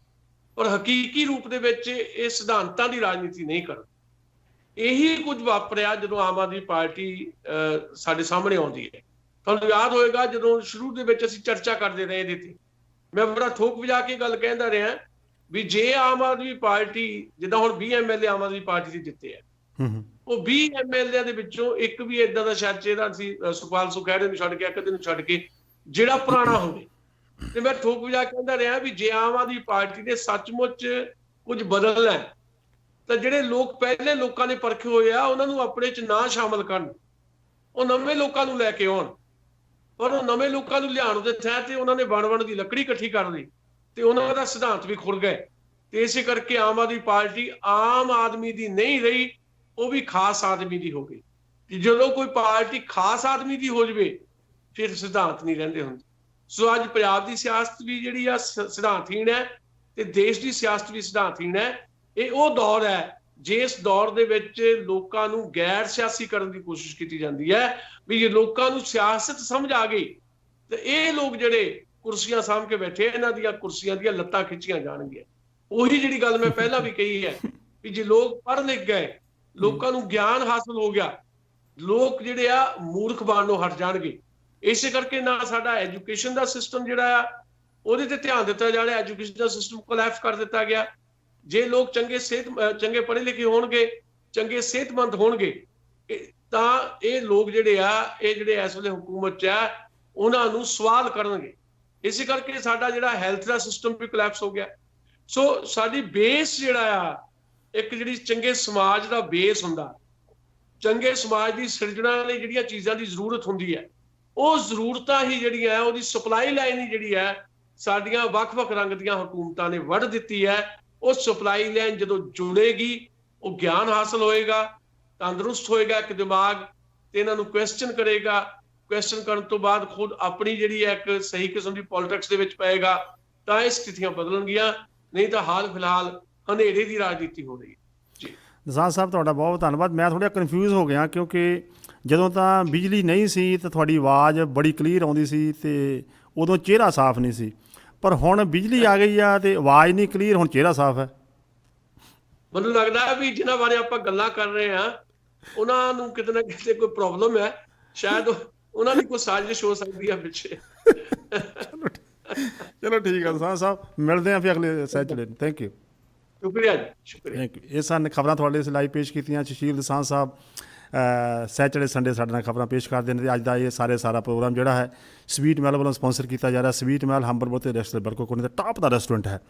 ਪਰ ਹਕੀਕੀ ਰੂਪ ਦੇ ਵਿੱਚ ਇਹ ਸਿਧਾਂਤਾਂ ਦੀ ਰਾਜਨੀਤੀ ਨਹੀਂ ਕਰਦੀ। ਇਹੀ ਕੁਝ ਵਾਪਰਿਆ ਜਦੋਂ ਆਮ ਆਦਮੀ ਪਾਰਟੀ ਸਾਡੇ ਸਾਹਮਣੇ ਆਉਂਦੀ ਹੈ। ਤੁਹਾਨੂੰ ਯਾਦ ਹੋਏਗਾ ਜਦੋਂ ਸ਼ੁਰੂ ਦੇ ਵਿੱਚ ਅਸੀਂ ਚਰਚਾ ਕਰਦੇ ਰਹੇ ਇਹਦੇ ਤੇ, ਮੈਂ ਬੜਾ ਠੋਕ ਵਜਾ ਕੇ ਗੱਲ ਕਹਿੰਦਾ ਰਿਹਾ ਵੀ ਜੇ ਆਮ ਆਦਮੀ ਪਾਰਟੀ, ਜਿੱਦਾਂ ਹੁਣ 20 MLA ਆਮ ਆਦਮੀ ਪਾਰਟੀ ਦੇ ਜਿੱਤੇ ਆ, ਉਹ 20 MLA ਦੇ ਵਿੱਚੋਂ ਇੱਕ ਵੀ ਏਦਾਂ ਦਾ ਸ਼ਾਇਦ ਚਿਹਰਾ ਸੀ ਸੁਖਪਾਲ ਸੁਖੈੜੇ ਨੂੰ ਛੱਡ ਕੇ, ਇੱਕ ਦਿਨ ਨੂੰ ਛੱਡ ਕੇ, ਜਿਹੜਾ ਪੁਰਾਣਾ ਹੋਵੇ। ਤੇ ਮੈਂ ਠੋਕ ਵਜਾ ਕਹਿੰਦਾ ਰਿਹਾ ਵੀ ਜੇ ਆਮ ਆਦਮੀ ਪਾਰਟੀ ਨੇ ਸੱਚਮੁੱਚ ਕੁਝ ਬਦਲਣਾ ਤਾਂ ਜਿਹੜੇ ਲੋਕ ਪਹਿਲੇ ਲੋਕਾਂ ਨੇ ਪਰਖੇ ਹੋਏ ਆ ਉਹਨਾਂ ਨੂੰ ਆਪਣੇ ਚ ਨਾ ਸ਼ਾਮਲ ਕਰਨ, ਉਹ ਨਵੇਂ ਲੋਕਾਂ ਨੂੰ ਲੈ ਕੇ ਆਉਣ। ਪਰ ਉਹ ਨਵੇਂ ਲੋਕਾਂ ਨੂੰ ਲਿਆਉਣ ਦੇ ਥਾਂ ਤੇ ਉਹਨਾਂ ਨੇ ਬਣ ਦੀ ਲੱਕੜੀ ਇਕੱਠੀ ਕਰ ਲਈ ਤੇ ਉਹਨਾਂ ਦਾ ਸਿਧਾਂਤ ਵੀ ਖੁਰ ਗਏ। ਤੇ ਇਸੇ ਕਰਕੇ ਆਮ ਆਦਮੀ ਪਾਰਟੀ ਆਮ ਆਦਮੀ ਦੀ ਨਹੀਂ ਰਹੀ, ਉਹ ਵੀ ਖਾਸ ਆਦਮੀ ਦੀ ਹੋ ਗਈ। ਜਦੋਂ ਕੋਈ ਪਾਰਟੀ ਖਾਸ ਆਦਮੀ ਦੀ ਹੋ ਜਾਵੇ ਫਿਰ ਸਿਧਾਂਤ ਨਹੀਂ ਰਹਿੰਦੇ ਹੁੰਦੇ। ਸੋ ਅੱਜ ਪੰਜਾਬ ਦੀ ਸਿਆਸਤ ਵੀ ਜਿਹੜੀ ਆ ਸਿਧਾਂਤਹੀਣ ਹੈ ਤੇ ਦੇਸ਼ ਦੀ ਸਿਆਸਤ ਵੀ ਸਿਧਾਂਤਹੀਣ ਹੈ। ਇਹ ਉਹ ਦੌਰ ਹੈ ਜਿਸ ਦੌਰ ਦੇ ਵਿੱਚ ਲੋਕਾਂ ਨੂੰ ਗੈਰ ਸਿਆਸੀ ਕਰਨ ਦੀ ਕੋਸ਼ਿਸ਼ ਕੀਤੀ ਜਾਂਦੀ ਹੈ ਵੀ ਜੇ ਲੋਕਾਂ ਨੂੰ ਸਿਆਸਤ ਸਮਝ ਆ ਗਈ ਤੇ ਇਹ ਲੋਕ ਜਿਹੜੇ ਕੁਰਸੀਆਂ ਸਾਂਭ ਕੇ ਬੈਠੇ, ਇਹਨਾਂ ਦੀਆਂ ਕੁਰਸੀਆਂ ਦੀਆਂ ਲੱਤਾਂ ਖਿੱਚੀਆਂ ਜਾਣਗੀਆਂ। ਉਹੀ ਜਿਹੜੀ ਗੱਲ ਮੈਂ ਪਹਿਲਾਂ ਵੀ ਕਹੀ ਹੈ ਵੀ ਜੇ ਲੋਕ ਪੜ੍ਹ ਲਿਖ ਗਏ, ਲੋਕਾਂ ਨੂੰ ਗਿਆਨ ਹਾਸਲ ਹੋ ਗਿਆ, ਲੋਕ ਜਿਹੜੇ ਆ ਮੂਰਖ ਬਣਨੋਂ ਹਟ ਜਾਣਗੇ। ਇਸੇ ਕਰਕੇ ਨਾ ਸਾਡਾ ਐਜੂਕੇਸ਼ਨ ਦਾ ਸਿਸਟਮ ਜਿਹੜਾ ਆ ਉਹਦੇ ਤੇ ਧਿਆਨ ਦਿੱਤਾ ਜਾ ਰਿਹਾ, ਐਜੂਕੇਸ਼ਨ ਦਾ ਸਿਸਟਮ ਕੋਲੈਪਸ ਕਰ ਦਿੱਤਾ ਗਿਆ। ਜੇ ਲੋਕ ਚੰਗੇ ਪੜ੍ਹੇ ਲਿਖੇ ਹੋਣਗੇ, ਚੰਗੇ ਸਿਹਤਮੰਦ ਹੋਣਗੇ ਤਾਂ ਇਹ ਲੋਕ ਜਿਹੜੇ ਆ, ਇਹ ਜਿਹੜੇ ਇਸ ਵੇਲੇ ਹੁਕੂਮਤ 'ਚ ਆ, ਉਹਨਾਂ ਨੂੰ ਸਵਾਲ ਕਰਨਗੇ। ਇਸੇ ਕਰਕੇ ਸਾਡਾ ਜਿਹੜਾ ਹੈਲਥ ਦਾ ਸਿਸਟਮ ਵੀ ਕੋਲੈਪਸ ਹੋ ਗਿਆ। ਸੋ ਸਾਡੀ ਬੇਸ ਜਿਹੜਾ ਆ, ਇੱਕ ਜਿਹੜੀ ਚੰਗੇ ਸਮਾਜ ਦਾ ਬੇਸ ਹੁੰਦਾ, ਚੰਗੇ ਸਮਾਜ ਦੀ ਸਿਰਜਣਾ ਲਈ ਜਿਹੜੀਆਂ ਚੀਜ਼ਾਂ ਦੀ ਜ਼ਰੂਰਤ ਹੁੰਦੀ ਹੈ, ਉਹ ਜ਼ਰੂਰਤਾਂ ਹੀ ਜਿਹੜੀਆਂ ਉਹਦੀ ਸਪਲਾਈ ਲਾਈਨ ਹੀ ਜਿਹੜੀ ਹੈ ਸਾਡੀਆਂ ਵੱਖ-ਵੱਖ ਰੰਗ ਦੀਆਂ ਹੁਕੂਮਤਾਂ ਨੇ ਵੱਢ ਦਿੱਤੀ ਹੈ। ਉਹ ਸਪਲਾਈ ਲਾਈਨ ਜਦੋਂ ਜੁੜੇਗੀ, ਉਹ ਗਿਆਨ ਹਾਸਲ ਹੋਏਗਾ, ਤੰਦਰੁਸਤ ਹੋਏਗਾ ਇੱਕ ਦਿਮਾਗ, ਤੇ ਇਹਨਾਂ ਨੂੰ ਕੁਐਸਚਨ ਕਰੇਗਾ। ਕੁਐਸਚਨ ਕਰਨ ਤੋਂ ਬਾਅਦ ਖੁਦ ਆਪਣੀ ਜਿਹੜੀ ਹੈ ਇੱਕ ਸਹੀ ਕਿਸਮ ਦੀ ਪੋਲਿਟਿਕਸ ਦੇ ਵਿੱਚ ਪਏਗਾ, ਤਾਂ ਇਹ ਸਥਿਤੀਆਂ ਬਦਲਣਗੀਆਂ। ਨਹੀਂ ਤਾਂ ਹਾਲ ਫਿਲਹਾਲ ਹਨੇਰੇ ਦੀ ਰਾਜਨੀਤੀ ਹੋ ਰਹੀ ਹੈ। ਜੀ ਦਸਾਂਝ ਸਾਹਿਬ, ਤੁਹਾਡਾ ਬਹੁਤ ਧੰਨਵਾਦ। ਮੈਂ ਥੋੜ੍ਹਾ ਕਨਫਿਊਜ਼ ਹੋ ਗਿਆ ਕਿਉਂਕਿ ਜਦੋਂ ਤਾਂ ਬਿਜਲੀ ਨਹੀਂ ਸੀ ਤਾਂ ਤੁਹਾਡੀ ਆਵਾਜ਼ ਬੜੀ ਕਲੀਅਰ ਆਉਂਦੀ ਸੀ ਅਤੇ ਉਦੋਂ ਚਿਹਰਾ ਸਾਫ਼ ਨਹੀਂ ਸੀ, ਪਰ ਹੁਣ ਬਿਜਲੀ ਆ ਗਈ ਆ ਤੇ ਆਵਾਜ਼ ਨਹੀਂ ਕਲੀਅਰ, ਹੁਣ ਚਿਹਰਾ ਸਾਫ਼ ਹੈ। ਮੈਨੂੰ ਲੱਗਦਾ ਹੈ ਵੀ ਜਿਨ੍ਹਾਂ ਬਾਰੇ ਆਪਾਂ ਗੱਲਾਂ ਕਰ ਰਹੇ ਹਾਂ ਉਹਨਾਂ ਨੂੰ ਕਿਤੇ ਨਾ ਕਿਤੇ ਕੋਈ ਪ੍ਰੋਬਲਮ ਹੈ, ਸ਼ਾਇਦ ਉਹਨਾਂ ਦੀ ਕੋਈ ਸਾਜ਼ਿਸ਼ ਹੋ ਸਕਦੀ ਹੈ ਪਿੱਛੇ। ਚਲੋ ਠੀਕ ਹੈ ਦਸਾਂਝ ਸਾਹਿਬ, ਮਿਲਦੇ ਹਾਂ ਫਿਰ ਅਗਲੇ ਸੈਚਰਡੇ ਨੂੰ। Thank you. ਸ਼ੁਕਰੀਆ ਜੀ, ਸ਼ੁਕਰੀਆ। Thank you. ਇਹ ਸਨ ਖਬਰਾਂ ਤੁਹਾਡੇ ਇਸ ਲਾਈਵ ਪੇਸ਼ ਕੀਤੀਆਂ। ਸੁਸ਼ੀਲ ਦਸਾਂਝ ਸਾਹਿਬ ਸੈਚਰਡੇ ਸੰਡੇ ਸਾਡੇ ਨਾਲ ਖਬਰਾਂ ਪੇਸ਼ ਕਰਦੇ ਨੇ। ਅੱਜ ਦਾ ਇਹ ਸਾਰਾ ਪ੍ਰੋਗਰਾਮ ਜਿਹੜਾ ਹੈ ਸਵੀਟ ਮਹਿਲ ਵੱਲੋਂ ਸਪਾਂਸਰ ਕੀਤਾ ਜਾ ਰਿਹਾ। ਸਵੀਟ ਮਹਿਲ ਹੰਬਰਬੋਰ ਤੇ ਰੈਸਟੋਰੈਂਟ ਬਰਕੋ ਕੋਨੇ ਦਾ ਟਾਪ ਦਾ ਰੈਸਟੋਰੈਂਟ ਹੈ।